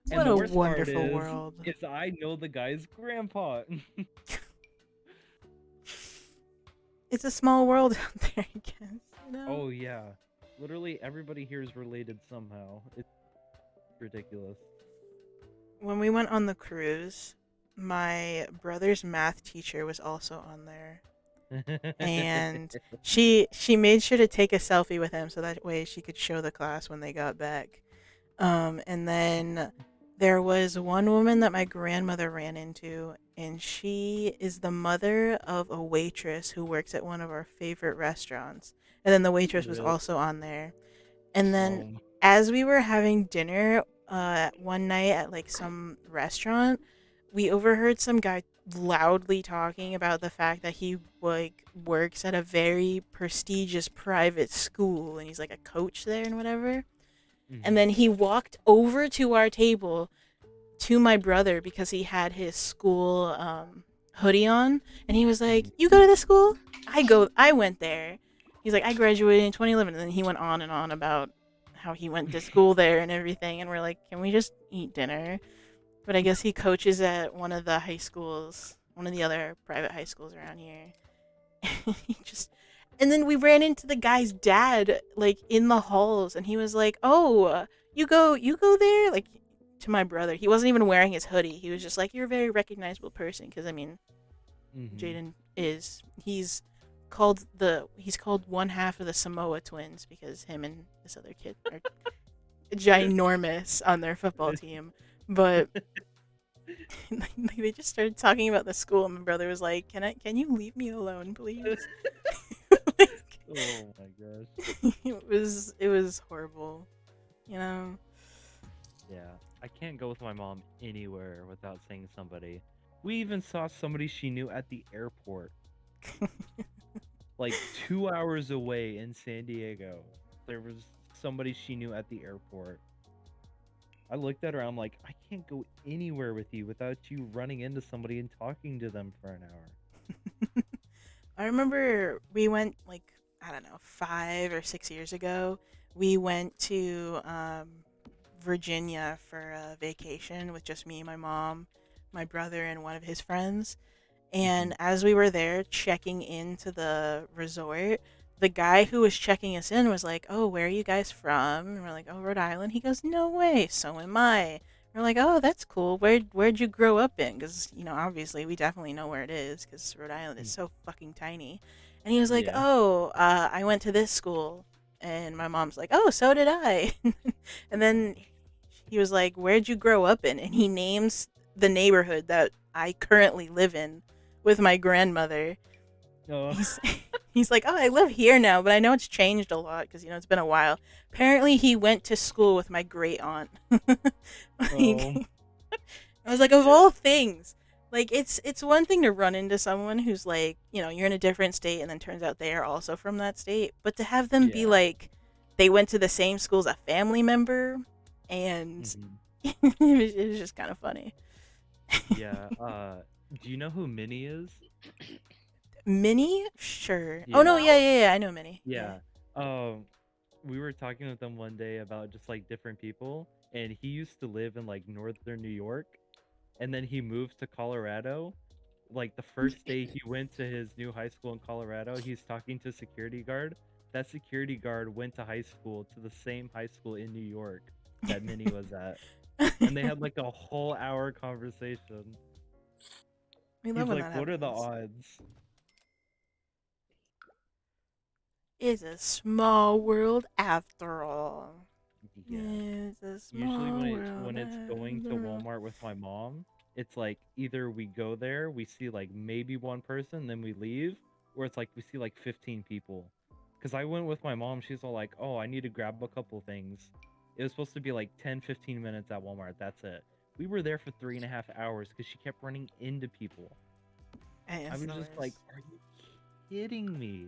what And the a worst part wonderful is, world. is I know the guy's grandpa. it's a small world out there, I guess. You know? Oh yeah, literally everybody here is related somehow. It's ridiculous. When we went on the cruise, my brother's math teacher was also on there. And she made sure to take a selfie with him so that way she could show the class when they got back. And then there was one woman that my grandmother ran into, and she is the mother of a waitress who works at one of our favorite restaurants. And then the waitress was Really? also on there. And then Um, as we were having dinner one night at like some restaurant, we overheard some guy loudly talking about the fact that he like works at a very prestigious private school and he's like a coach there and whatever. And then he walked over to our table to my brother because he had his school hoodie on, and he was like, "You go to this school? I went there." He's like, "I graduated in 2011." And then he went on and on about how he went to school there and everything, and we're like, "Can we just eat dinner?" But I guess he coaches at one of the high schools, one of the other private high schools around here. He just, and then we ran into the guy's dad like in the halls, and he was like, "Oh, you go there?" Like to my brother. He wasn't even wearing his hoodie. He was just like, "You're a very recognizable person," because I mean, Jaden is he's called one half of the Samoa twins because him and this other kid are ginormous on their football team. But like, they just started talking about the school, and my brother was like, "Can you leave me alone, please?" Oh my gosh. It was horrible, you know. Yeah, I can't go with my mom anywhere without seeing somebody. We even saw somebody she knew at the airport. Like 2 hours away in San Diego. There was somebody she knew at the airport. I looked at her, I'm like, I can't go anywhere with you without you running into somebody and talking to them for an hour. I remember we went like, I don't know, 5 or 6 years ago. We went to Virginia for a vacation with just me, my mom, my brother, and one of his friends. And as we were there checking into the resort, the guy who was checking us in was like, "Oh, where are you guys from?" And we're like, "Oh, Rhode Island." He goes, "No way, so am I." We're like, "Oh, that's cool. Where'd you grow up in?" Because, you know, obviously we definitely know where it is because Rhode Island is so fucking tiny. And he was like, Yeah. "Oh, I went to this school." And my mom's like, "Oh, so did I." And then he was like, "Where'd you grow up in?" And he names the neighborhood that I currently live in with my grandmother. Oh. He's like, "Oh, I live here now, but I know it's changed a lot because, you know, it's been a while." Apparently, he went to school with my great aunt. I was like, of all things, like it's one thing to run into someone who's like, you know, you're in a different state, and then turns out they are also from that state. But to have them be like, they went to the same school as a family member, and it was just kind of funny. Yeah. Do you know who Minnie is? Minnie? Sure. Oh no, yeah. I know Minnie. Yeah. We were talking with them one day about just like different people, and he used to live in like northern New York, and then he moved to Colorado. Like the first day he went to his new high school in Colorado, he's talking to a security guard. That security guard went to high school to the same high school in New York that Minnie was at. And they had like a whole hour conversation. We He's love when like, that what are the happens. odds? It's a small world after all. Yeah. It's a small Usually world when it's going to after all. Walmart with my mom, it's like either we go there, we see like maybe one person, then we leave, or it's like we see like 15 people. Because I went with my mom, she's all like, "Oh, I need to grab a couple things." It was supposed to be like 10-15 minutes at Walmart, that's it. We were there for 3.5 hours because she kept running into people. Hey, I was that's just like, are you kidding me?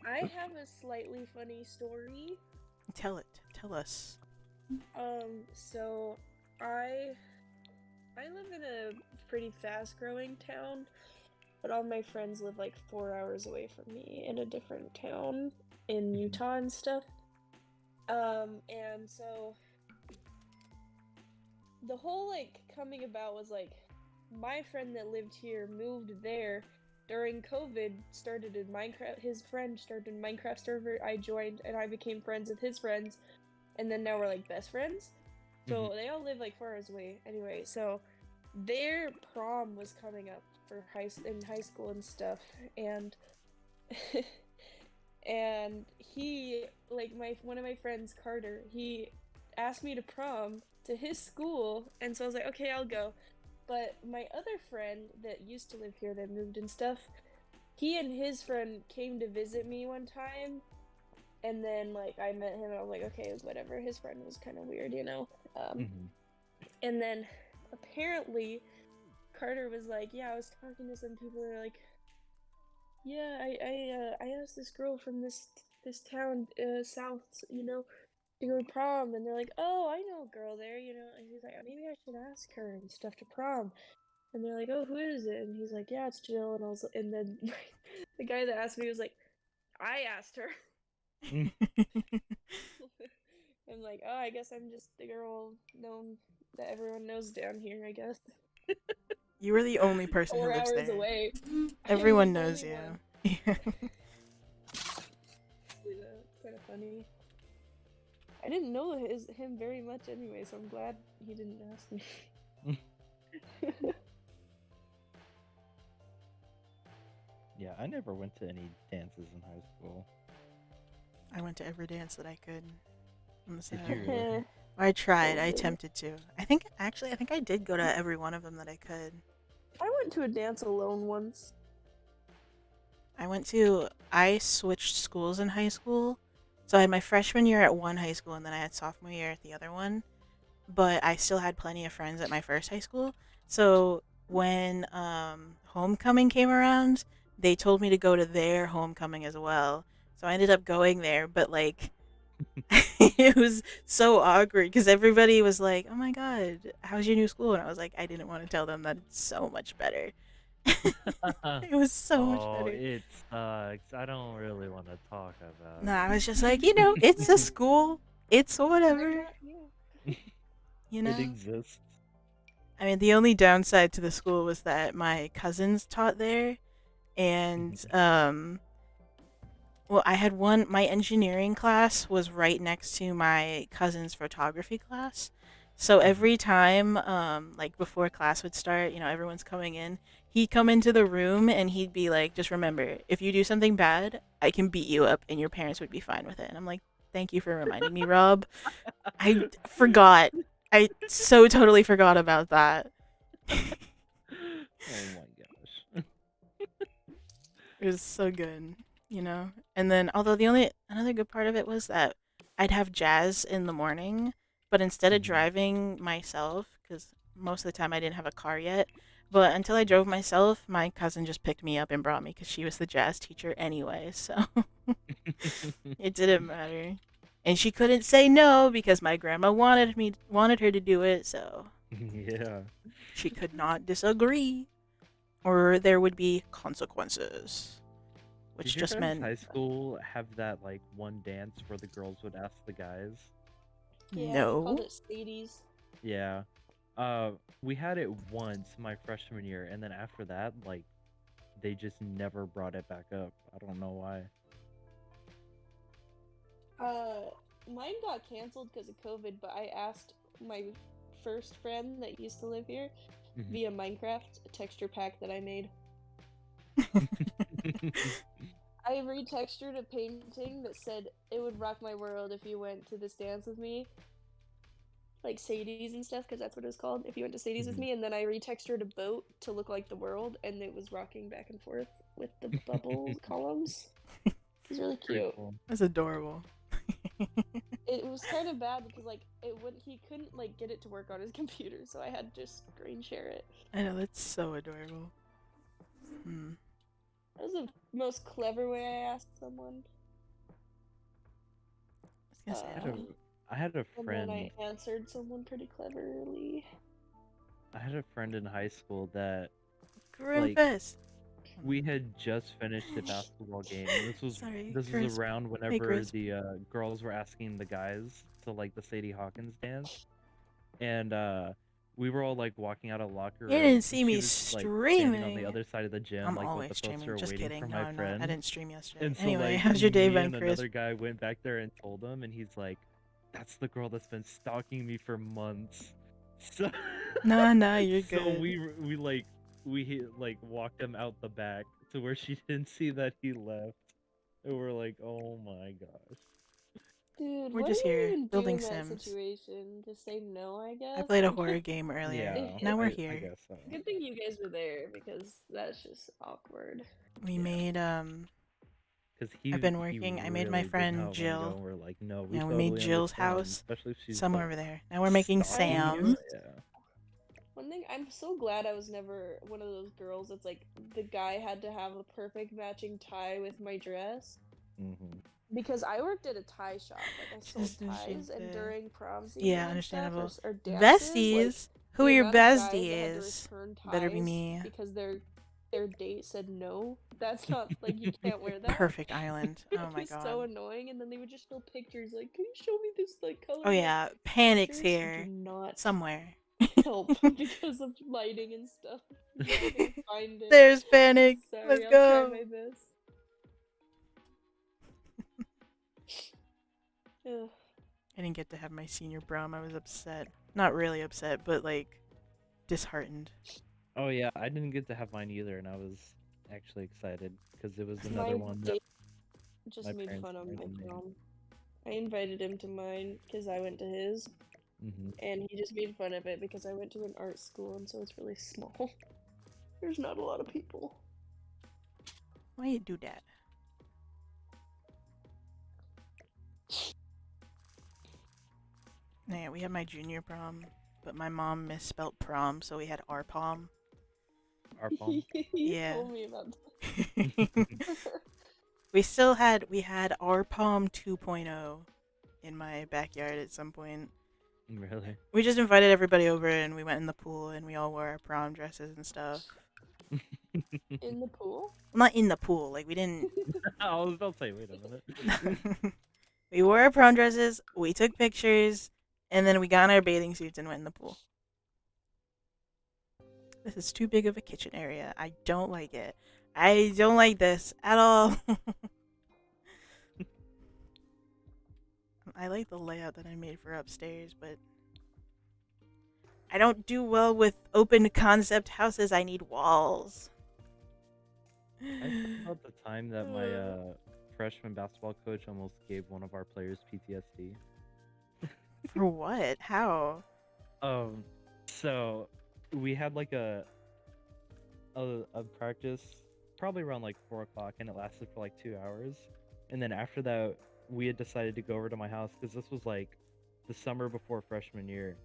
I have a slightly funny story. Tell us. So I live in a pretty fast-growing town, but all my friends live like 4 hours away from me in a different town in Utah and stuff. And so the whole like coming about was like my friend that lived here moved there during COVID started in Minecraft. His friend started a Minecraft server. I joined and I became friends with his friends, and then now we're like best friends. So they all live like far away. Anyway, so their prom was coming up for in high school and stuff, and and he like one of my friends, Carter, he asked me to prom to his school, and so I was like, okay, I'll go. But my other friend that used to live here, that moved and stuff, he and his friend came to visit me one time, and then like I met him and I was like, okay, whatever. His friend was kind of weird, you know. And then apparently Carter was like, yeah, I was talking to some people that are like, yeah, I asked this girl from this town south, you know, to go to prom, and they're like, oh, I know a girl there, you know. And he's like, maybe I should ask her and stuff to prom. And they're like, oh, who is it? And he's like, yeah, it's Jill. And then the guy that asked me was like, I asked her. I'm like, oh, I guess I'm just the girl known that everyone knows down here, I guess. You were the only person who 4 lives hours there. away. Everyone knows you. It's kind of funny. I didn't know him very much anyway, so I'm glad he didn't ask me. Yeah, I never went to any dances in high school. I went to every dance that I could. On the Did side. you really? I tried. I attempted to. I think I did go to every one of them that I could. I went to a dance alone once. I switched schools in high school. So I had my freshman year at one high school, and then I had sophomore year at the other one. But I still had plenty of friends at my first high school. So when homecoming came around, they told me to go to their homecoming as well. So I ended up going there, but like it was so awkward because everybody was like, "Oh my god, how's your new school?" And I was like, I didn't want to tell them that it's so much better. It was so much Oh, better. it sucks. I don't really want to talk about No, I was just like, it's a school. It's whatever. You know? It exists. I mean, the only downside to the school was that my cousins taught there, and well, I had my engineering class was right next to my cousin's photography class. So every time, like before class would start, everyone's coming in, he'd come into the room and he'd be like, just remember, if you do something bad, I can beat you up and your parents would be fine with it. And I'm like, thank you for reminding me, Rob. I forgot. I so totally forgot about that. Oh my gosh. It was so good, And then, although another good part of it was that I'd have jazz in the morning, but instead of driving myself, because most of the time I didn't have a car yet, but until I drove myself, my cousin just picked me up and brought me because she was the jazz teacher anyway, so it didn't matter. And she couldn't say no because my grandma wanted her to do it, so Yeah. she could not disagree, or there would be consequences, which Did your just guys' meant high school have that like one dance where the girls would ask the guys? Yeah, no. called it Sadie's. Yeah. We had it once my freshman year, and then after that, like, they just never brought it back up. I don't know why. Mine got canceled because of COVID, but I asked my first friend that used to live here via Minecraft a texture pack that I made. I retextured a painting that said, "It would rock my world if you went to this dance with me." Like Sadie's and stuff, because that's what it was called. If you went to Sadie's with me, and then I retextured a boat to look like the world, and it was rocking back and forth with the bubble columns. It was really cute. Cool. That's adorable. It was kind of bad because like he couldn't like get it to work on his computer, so I had to just screen share it. I know, that's so adorable. That was the most clever way I asked someone. I was gonna say, I had a And friend. then I answered someone pretty cleverly. I had a friend in high school that Grimpus. we had just finished a basketball game. This was Sorry, this Crisp. was around Hey, whenever Crisp. the girls were asking the guys to like the Sadie Hawkins dance, and we were all like walking out of the locker room. You didn't and see she me was, like, standing on the streaming. other side of the gym, I'm like with always the streaming. poster Just waiting kidding. for No, my I'm not. friend. I didn't stream yesterday. And so, Anyway, like, how's your day me been, and Chris? another guy went back there and told him, and he's like, "That's the girl that's been stalking me for months." So No, you're so good. we walked him out the back to where she didn't see that he left, and we're like, "Oh my gosh." Dude, We're what just do you here even building do in that Sims. situation? Just say no, I guess. I played a horror game earlier. Yeah, Now we're I here. guess so. Good thing you guys were there because that's just awkward. We made Because he I've been he working. I really made my did friend not wanna go, Jill. and we're like, "No, we Yeah, we totally made Jill's understand, house especially if she's somewhere like, over there. Now we're making stalking you." Sam. Yeah. One thing, I'm so glad I was never one of those girls that's like the guy had to have a perfect matching tie with my dress. Mm-hmm. Because I worked at a tie shop, like I sold Just as she ties, and said. during prom season Yeah, and stuff, understandable. or dances, Besties. like, Who the your amount of guys bestie that had to is? return Better be ties me. because their date said no. That's not like you can't wear that. Perfect island. Oh my It's so god. annoying, and then they would just show pictures like, "Can you show me this like color?" Oh yeah, Panic's pictures here do not somewhere. help because of lighting and stuff. I'm not gonna find it. There's Panic. Sorry, Let's I'll go. try my best. Ugh. I didn't get to have my senior prom. I was upset. Not really upset, but like disheartened. Oh yeah, I didn't get to have mine either, and I was actually excited because it was My another one that date just my made parents fun of my invited me. prom. I invited him to mine because I went to his, and he just made fun of it because I went to an art school, and so it's really small. There's not a lot of people. Why you do that? Yeah, we had my junior prom, but my mom misspelled prom, so we had our prom. Our prom. You Yeah. told me about that. We had our prom 2.0 in my backyard at some point. Really? We just invited everybody over and we went in the pool and we all wore our prom dresses and stuff. In the pool? Not in the pool, like we didn't. I was about to say, wait a minute. We wore our prom dresses, we took pictures, and then we got in our bathing suits and went in the pool. This is too big of a kitchen area. I don't like it. I don't like this at all. I like the layout that I made for upstairs, but I don't do well with open concept houses. I need walls. I think about the time that my freshman basketball coach almost gave one of our players PTSD. For what? How? So we had like a practice probably around like 4 o'clock, and it lasted for like 2 hours. And then after that, we had decided to go over to my house because this was like the summer before freshman year.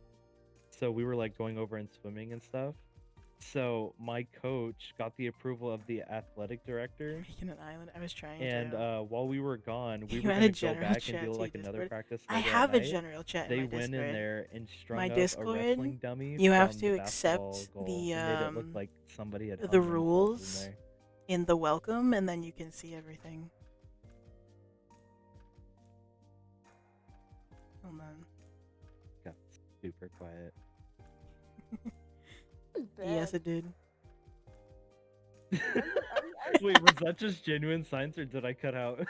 So we were like going over and swimming and stuff. So my coach got the approval of the athletic director. Making an island. I was trying And to. while we were gone, we You were had a gonna go general back chat and do to like your another Discord? practice. I later at have a night. general chat in They my went in Discord. there and strung My up a Discord, wrestling dummy. you have from to the basketball accept goal the and made it look like somebody had hung the themselves in rules there. in the welcome, and then you can see everything. Hold on. Got super quiet. Yes, it did. Wait, was that just genuine science or did I cut out?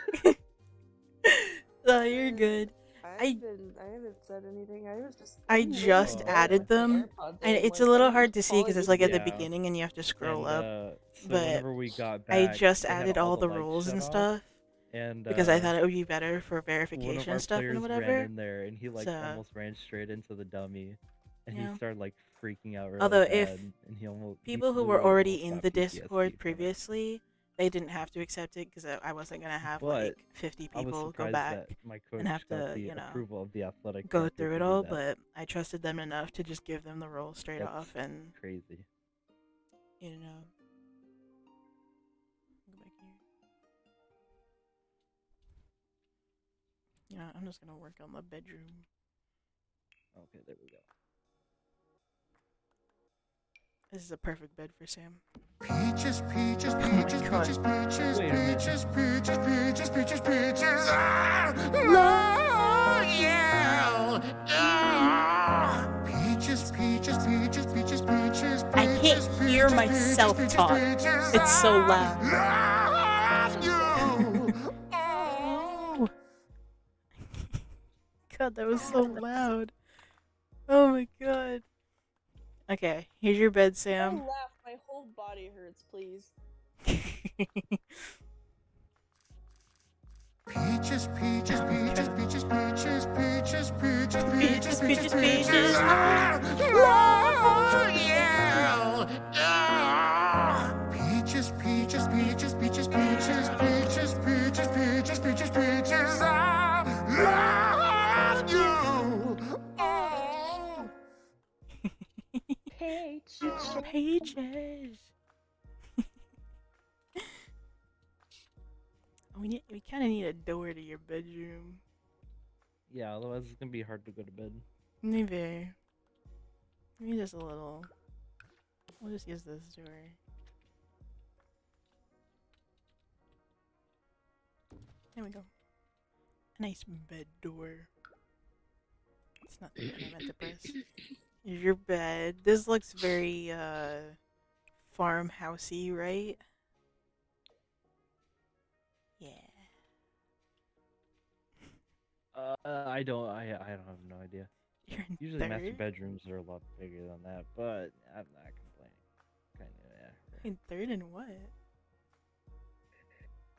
No, you're good. I haven't said anything. I just added them, and it's a little hard to see because it's like at the Yeah. beginning and you have to scroll And, up. so but whenever we got I back, just they had added all all the the lights rules shut and off, stuff and because I thought it would be better for one of verification our and stuff players and whatever. ran in there and he like So- almost ran straight into the dummy, and Yeah. he started like freaking out really Although bad, if and he almost people who were already in the Discord previously, they didn't have to accept it because I wasn't gonna have But like 50 I was people go surprised back that my coach and have got to, the you know, approval of the athletic go director through to it do all. that. But I trusted them enough to just give them the role straight That's off, and crazy. you know. Go back here. You know, I'm just gonna work on the bedroom. Okay, there we go. This is a perfect bed for Sam. Peaches, peaches, Oh my peaches, God. peaches, peaches, Wait a minute. peaches, peaches, peaches, peaches, peaches. Ah, oh, yeah. Ah, peaches, peaches, peaches, peaches, peaches, I can't hear myself talk. It's so loud. Oh. God, that was so loud. Oh my god. Okay, here's your bed, Sam. Don't laugh. My whole body hurts, please. Peaches, peaches, peaches, peaches, peaches, peaches, peaches, Peaches, peaches, peaches. Oh, yeah. Peaches, peaches, peaches, peaches, peaches, peaches, peaches, peaches, peaches, peaches. I love you. Oh. Pages. We kind of need a door to your bedroom. Yeah, otherwise it's gonna be hard to go to bed. Maybe just a little. We'll just use this door. There we go. A nice bed door. It's not the bed I meant to press. Here's your bed. This looks very farmhousey, right? Yeah. I don't have no idea. You're in Usually master third? bedrooms are a lot bigger than that, but I'm not complaining. Kind of, yeah. In third and what?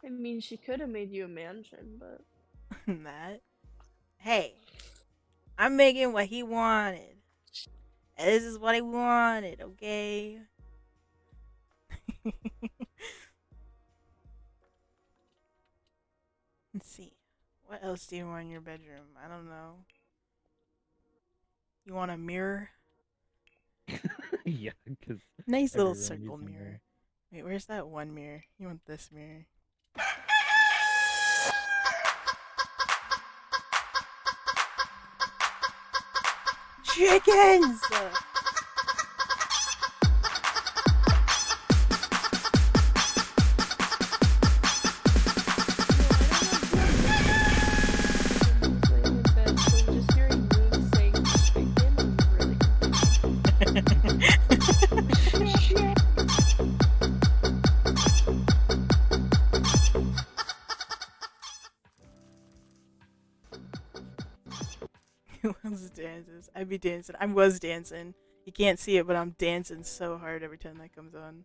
I mean, she could have made you a mansion, but That. Hey, I'm making what he wanted. And this is what he wanted, okay? Let's see. What else do you want in your bedroom? I don't know. You want a mirror? Yeah, because Nice little circle mirror. Wait, where's that one mirror? You want this mirror. Chickens! Who else dances? I'd be dancing. I was dancing. You can't see it, but I'm dancing so hard every time that comes on.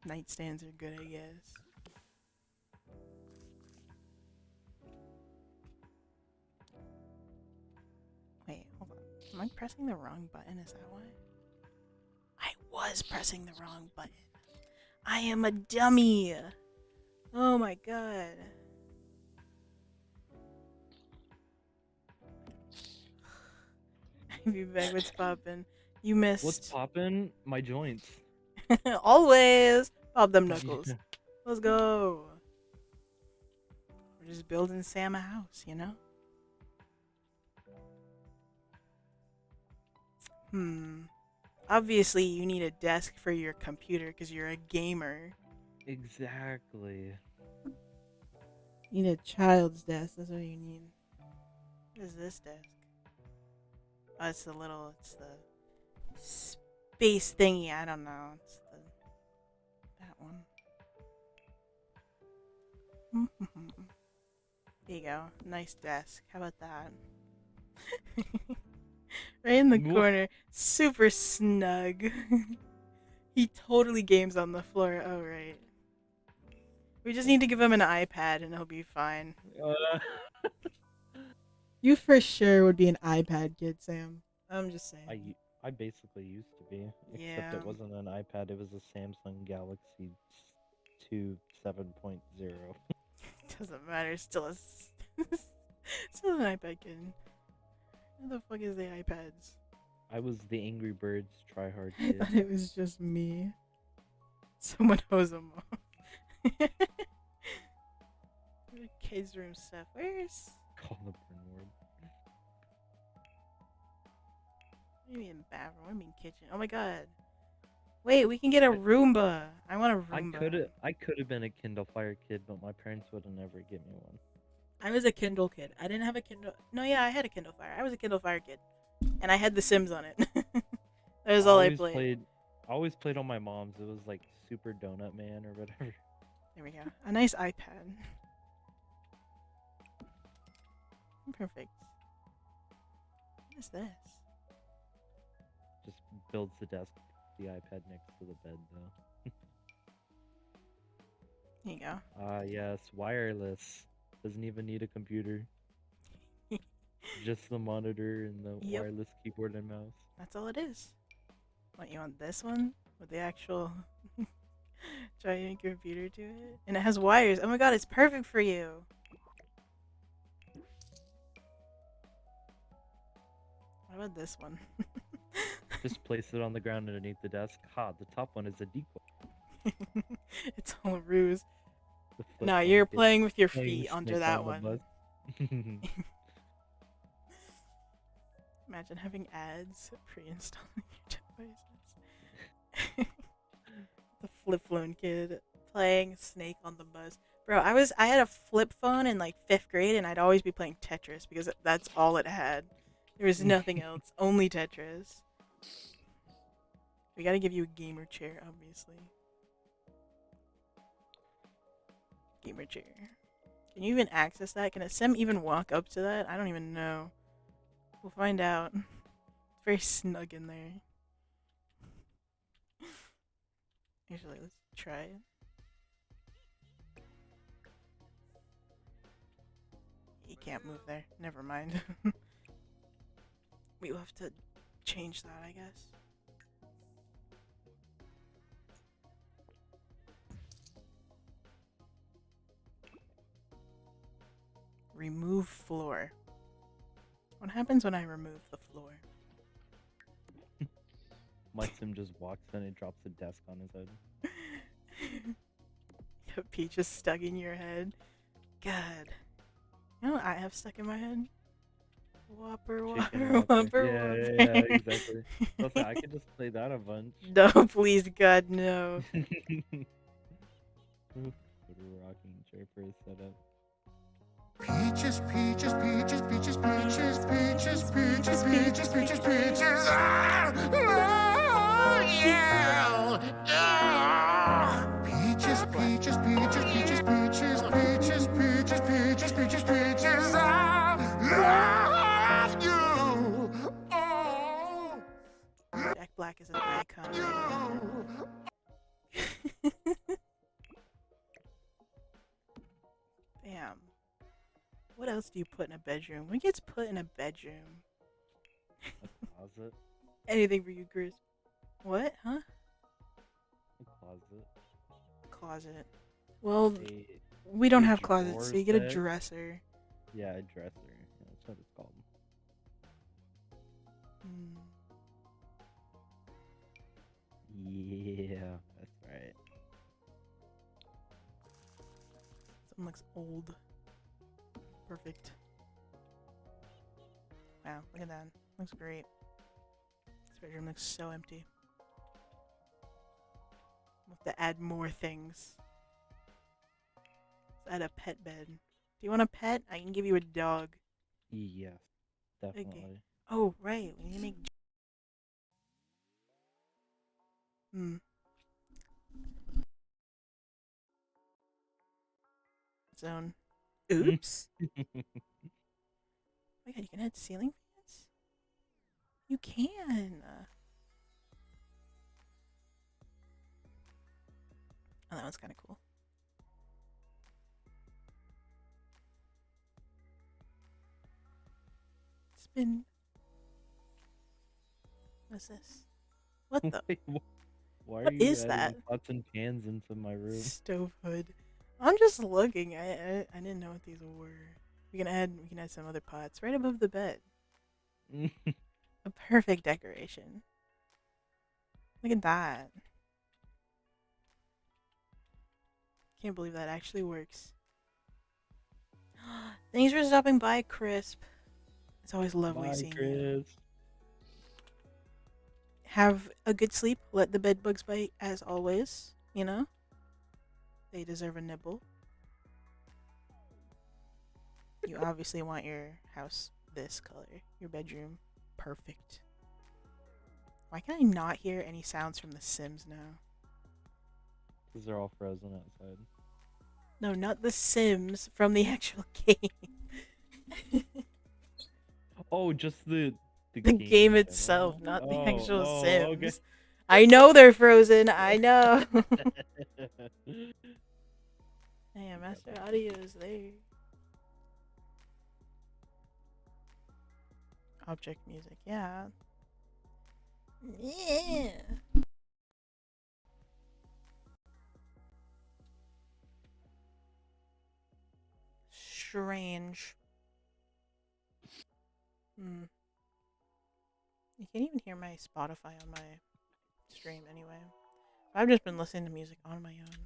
Nightstands are good, I guess. Wait, hold on. Am I pressing the wrong button? Is that why? I was pressing the wrong button. I am a dummy. Oh my god. I'll be back. What's poppin'? You missed. What's poppin'? My joints. Always pop them knuckles. Let's go. We're just building Sam a house, you know? Obviously, you need a desk for your computer because you're a gamer. Exactly. You need a child's desk. That's what you need. What is this desk? Oh, it's the space thingy. I don't know. It's that one. There you go. Nice desk. How about that? Right in the corner. Super snug. He totally games on the floor. Oh, right. We just need to give him an iPad and he'll be fine. You for sure would be an iPad kid, Sam. I'm just saying. I basically used to be, except Yeah. it wasn't an iPad. It was a Samsung Galaxy 2 7.0. Doesn't matter. Still still an iPad kid. Who the fuck is the iPads? I was the Angry Birds tryhard I kid. thought it was just me. Someone hose them off. Kids' room stuff. Where's? Call the burn word. What do you mean bathroom? What do you mean kitchen? Oh my god. Wait, we can get a Roomba. I want a Roomba. I could have been a Kindle Fire kid, but my parents would have never given me one. I was a Kindle kid. I didn't have a Kindle. No, yeah, I had a Kindle Fire. I was a Kindle Fire kid, and I had The Sims on it. That was all I played. I always played on my mom's. It was like Super Donut Man or whatever. There we go. A nice iPad. Perfect. What is this? Just builds the desk, the iPad next to the bed though. There you go. Ah, yes, wireless. Doesn't even need a computer. Just the monitor and the Yep. wireless keyboard and mouse. That's all it is. What, you want this one with the actual giant computer to it? And it has wires. Oh my god, it's perfect for you. What about this one? Just place it on the ground underneath the desk. Ha, the top one is a decoy. It's all a ruse. The flip No, phone you're gets playing with your playing feet under snake that on the one. bus. Imagine having ads pre-installing your devices. The flip phone kid playing Snake on the bus. Bro, I had a flip phone in like 5th grade and I'd always be playing Tetris because that's all it had. There was nothing else, only Tetris. We gotta give you a gamer chair, obviously. Gamer chair. Can you even access that? Can a sim even walk up to that? I don't even know. We'll find out. It's very snug in there. Actually, let's try it. You can't move there. Never mind. We'll have to change that, I guess. Remove floor. What happens when I remove the floor? My sim just walks in and drops a desk on his head. Your peach is stuck in your head. God. You know what I have stuck in my head? Whopper, Chicken whopper, Whopper. whopper, Yeah, whopper. exactly. Also, I could just play that a bunch. No, please, God, no. Put a rocking chair for a setup. Peaches, peaches, peaches, peaches, peaches, peaches, peaches, peaches, peaches, peaches. Ah! Oh, yeah! Ah! Peaches, peaches, peaches, peaches, peaches, peaches, peaches, peaches, peaches, peaches. I love you. Oh, Jack Black is an icon. Damn. What else do you put in a bedroom? What gets put in a bedroom? A closet. Anything for you, Chris. What? Huh? A closet. Closet. Well, A we don't have drawer closets, so you get a set. dresser. Yeah, a dresser. Yeah, that's what it's called. Hmm. Yeah, that's right. Something looks old. Perfect. Wow, look at that. Looks great. This bedroom looks so empty. We'll have to add more things. Let's add a pet bed. Do you want a pet? I can give you a dog. Yes, definitely. Oh, right. We need to make... Zone. Oops. Oh my god, you can add ceiling fans? You can. Oh, that one's kind of cool. Spin. What's this? What the? Wait, why are What you is adding that? pots and pans into my room? Stove hood. I'm just looking. I didn't know what these were. We can add some other pots right above the bed. A perfect decoration. Look at that. Can't believe that actually works. Thanks for stopping by, Crisp. It's always lovely Bye, seeing you. Chris. Have a good sleep. Let the bed bugs bite as always. You know? They deserve a nibble. You obviously want your house this color. Your bedroom. Perfect. Why can I not hear any sounds from The Sims now? Because they're all frozen outside. No, not The Sims from the actual game. Oh, just the The game game in itself, general? not the Oh, actual oh, Sims. okay. I know they're frozen. I know. Hey, Master Audio is there. Object music, yeah. Yeah. Strange. Hmm. You can't even hear my Spotify on my stream anyway. I've just been listening to music on my own.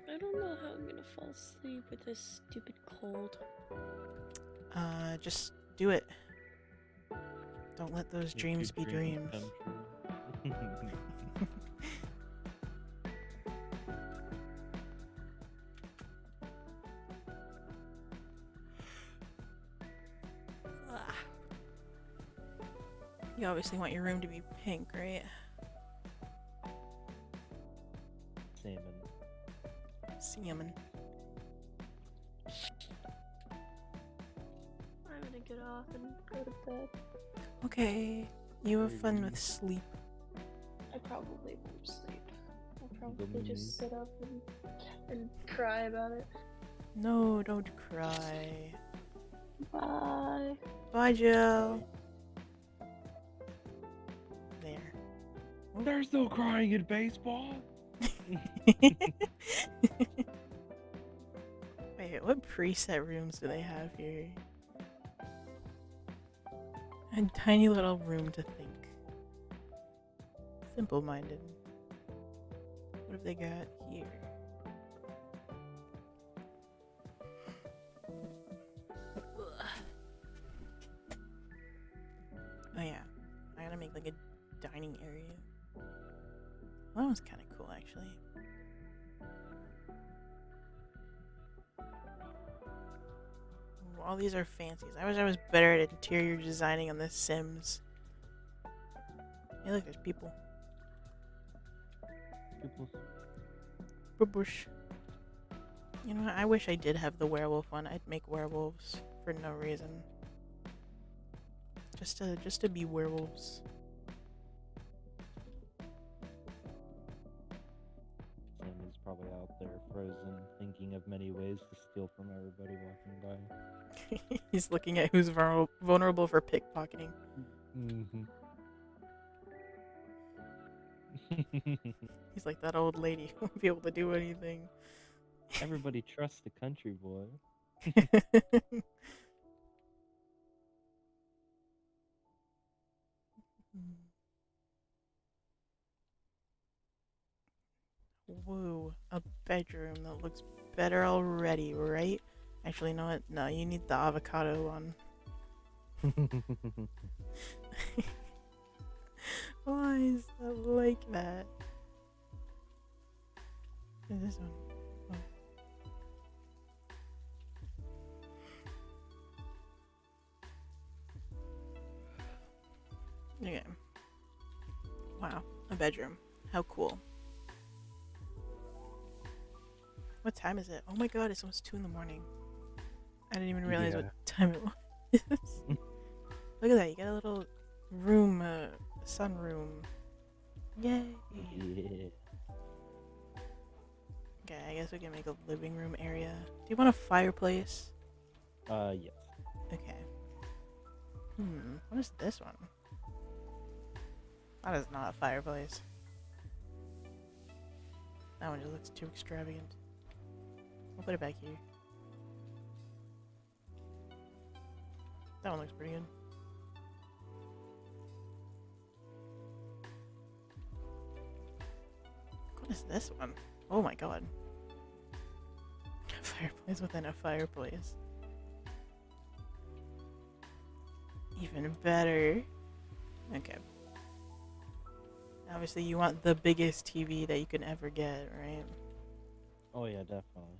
I don't know how I'm gonna fall asleep with this stupid cold. Just do it. Don't let those dreams be dreams. come true. You obviously want your room to be pink, right? Salmon. Salmon. I'm gonna get off and go to bed. Okay. You have fun with sleep. I probably won't sleep. I'll probably just sit up and cry about it. No, don't cry. Bye. Bye, Jill. There. There's no crying in baseball. Wait, what preset rooms do they have here? A tiny little room to think. Simple-minded. What have they got here? Oh yeah, I gotta make like a dining area. Well, that one's kind of cool actually. Ooh, all these are fancies. I wish I was better at interior designing on The Sims. Hey look, there's people. Bush. You know what? I wish I did have the werewolf one. I'd make werewolves for no reason. Just to be werewolves. Sammy's probably out there frozen, thinking of many ways to steal from everybody walking by. He's looking at who's vulnerable for pickpocketing. Mm-hmm. He's like that old lady who won't be able to do anything. Everybody trusts the country boy. Woo, a bedroom that looks better already, right? Actually, you know what? No, you need the avocado one. Why is that like that? What is this one? Oh. Okay. Wow, a bedroom. How cool. What time is it? Oh my god, it's almost 2 in the morning. I didn't even realize what time it was. Look at that, you got a little room, sunroom. Yay! Yeah. Okay, I guess we can make a living room area. Do you want a fireplace? Yes. Okay. What is this one? That is not a fireplace. That one just looks too extravagant. I'll put it back here. That one looks pretty good. What is this one? Oh my god. A fireplace within a fireplace. Even better. Okay. Obviously, you want the biggest TV that you can ever get, right? Oh yeah, definitely.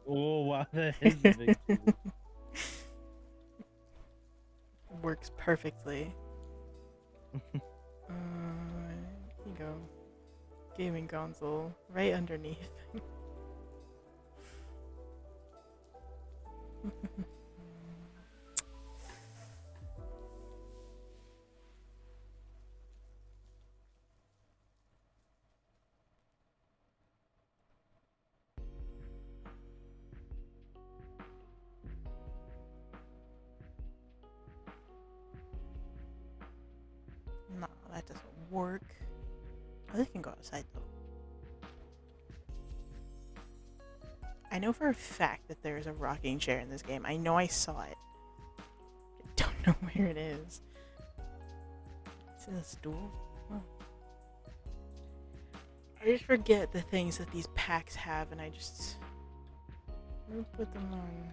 Oh wow, that is a big TV. Works perfectly. Here you go. Gaming console right underneath. No, that doesn't work. Oh, they can go outside though. I know for a fact that there is a rocking chair in this game. I know I saw it. I don't know where it is. Is it a stool? Oh. I just forget the things that these packs have, and I just put them on.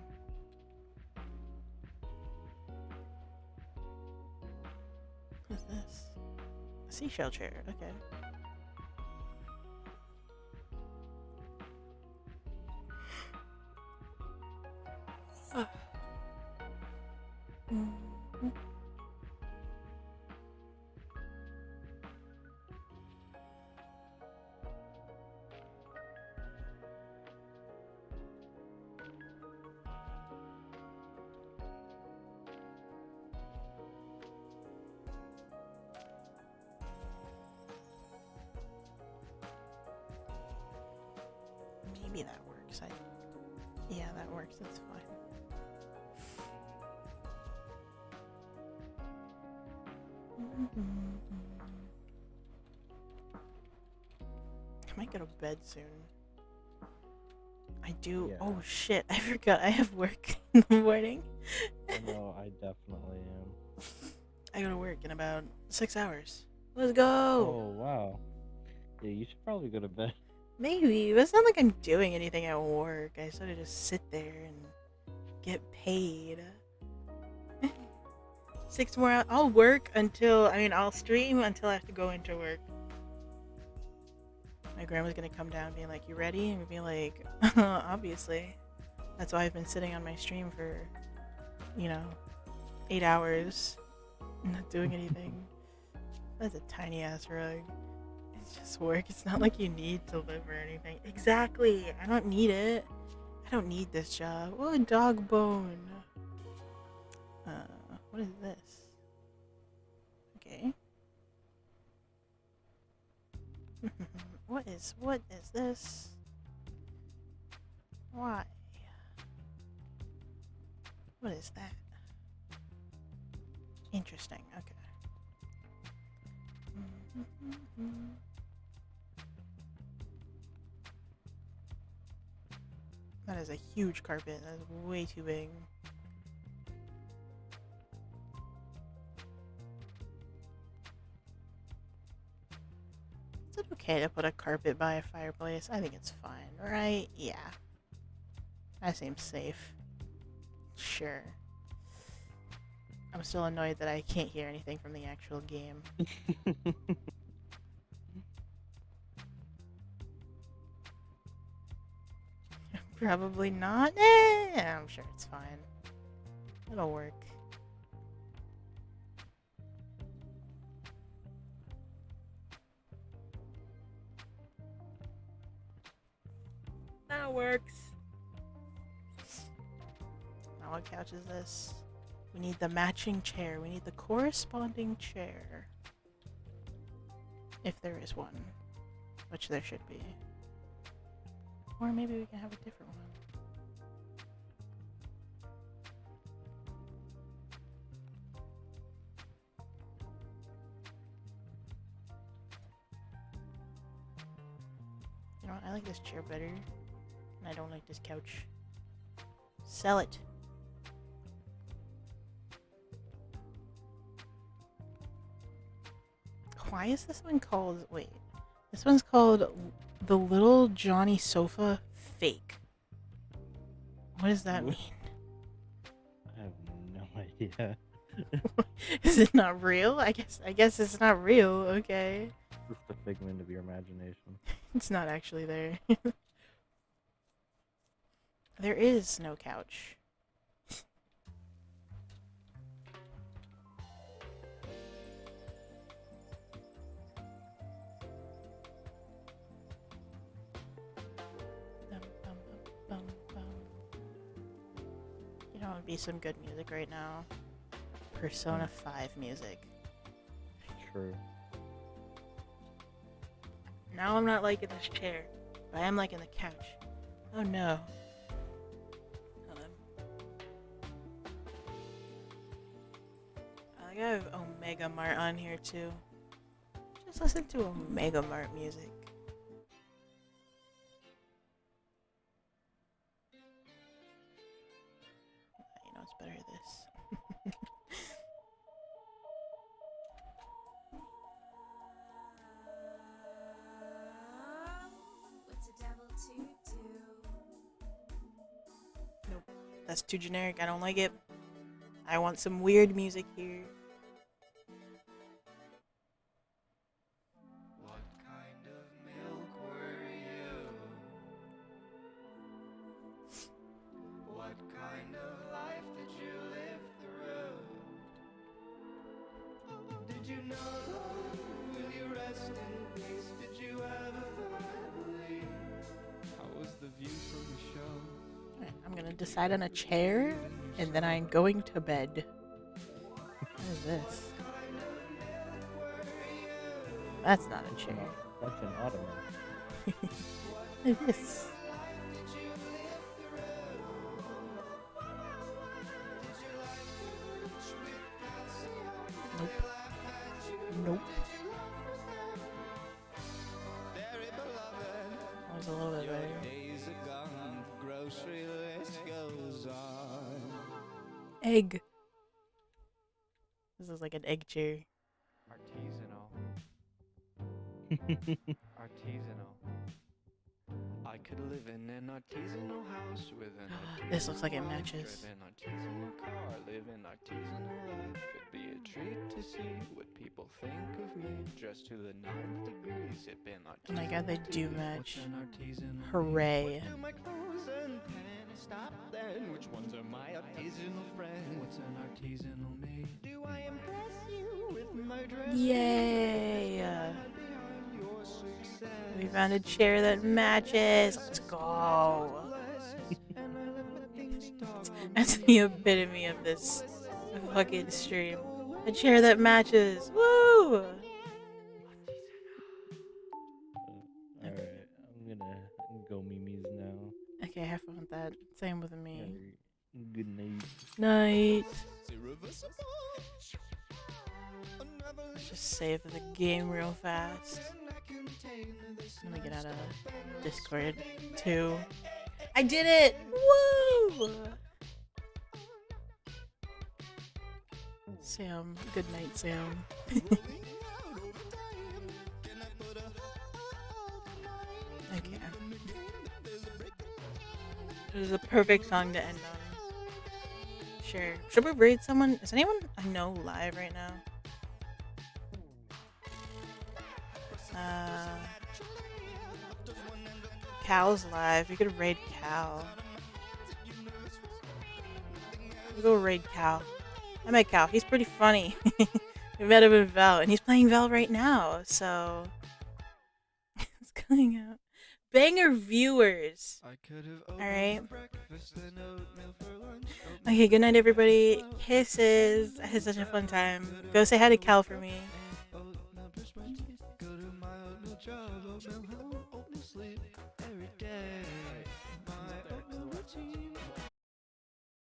What's this? A seashell chair. Okay. Mhm. Maybe that works. Yeah, that works. That's fine. I might go to bed soon. I do. Yeah. Oh shit! I forgot. I have work in the morning. No, I definitely am. I go to work in about 6 hours. Let's go. Oh wow. Yeah, you should probably go to bed. Maybe, but it's not like I'm doing anything at work. I sort of just sit there and get paid. 6 more hours. I'll work until, I'll stream until I have to go into work. My grandma's gonna come down being like, you ready? And be like, obviously. That's why I've been sitting on my stream for, 8 hours. Not doing anything. That's a tiny ass rug. It's just work. It's not like you need to live or anything. Exactly. I don't need it. I don't need this job. Oh, a dog bone. What is this? Okay. What is this? Why? What is that? Interesting. Okay. That is a huge carpet. That is way too big. Is it okay to put a carpet by a fireplace? I think it's fine, right? Yeah. That seems safe. Sure. I'm still annoyed that I can't hear anything from the actual game. Probably not. I'm sure it's fine. It'll work. That works. Now what couch is this? We need the matching chair. We need the corresponding chair. If there is one. Which there should be. Or maybe we can have a different one. You know what? I like this chair better. And I don't like this couch. Sell it. Why is this one called... Wait. This one's called the Little Johnny Sofa Fake. What does that mean? I have no idea. Is it not real? I guess it's not real. Okay. Just a figment of your imagination. It's not actually there. There is no couch. You know, it would be some good music right now. Persona 5 music. True. Now I'm not liking this chair, but I am liking the couch. Oh no. Hold on. I think I have Omega Mart on here too. Just listen to Omega Mart music. You know it's better this. What's a devil to do? Nope. That's too generic. I don't like it. I want some weird music here. What kind of milk were you? What kind of life did you live through? Did you know? Will you rest in peace? Did you have a family? How was the view from the show? Alright, I'm gonna decide on a chair, and then I'm going to bed. What is this? That's not a chair. That's an ottoman. What is this? Nope. Nope. That was a little bit better. Egg. This is like an egg chair. Artisanal. I could live in an artisanal house with an artisanal This looks like it wife, matches. drive an artisanal car, live an artisanal life. It'd be a treat to see what people think of me. Dressed to the 9th degree, sipping Oh my god, they do artisanal tea. match. What's an artisanal Hooray. What do my clothes and panties stop then? Which ones are my artisanal friends? What's an artisanal me? Do I impress you with my dress? Yay! We found a chair that matches. Let's go. That's the epitome of this fucking stream. A chair that matches. Woo! Alright, I'm gonna go Mimi's now. Okay, have fun with that. Same with me. Alright, good night. Night. Let's just save the game real fast. Let me get out of Discord too. I did it! Woo! Sam, good night, Sam. Okay. This is a perfect song to end on. Sure. Should we raid someone? Is anyone I know live right now? Cal's live. We could raid Cal. We'll go raid Cal. I met Cal. He's pretty funny. We met him in Val, and he's playing Val right now, so it's coming out. Banger viewers. Alright. Okay, good night, everybody. Kisses. I had such a fun time. Go say hi to Cal for me.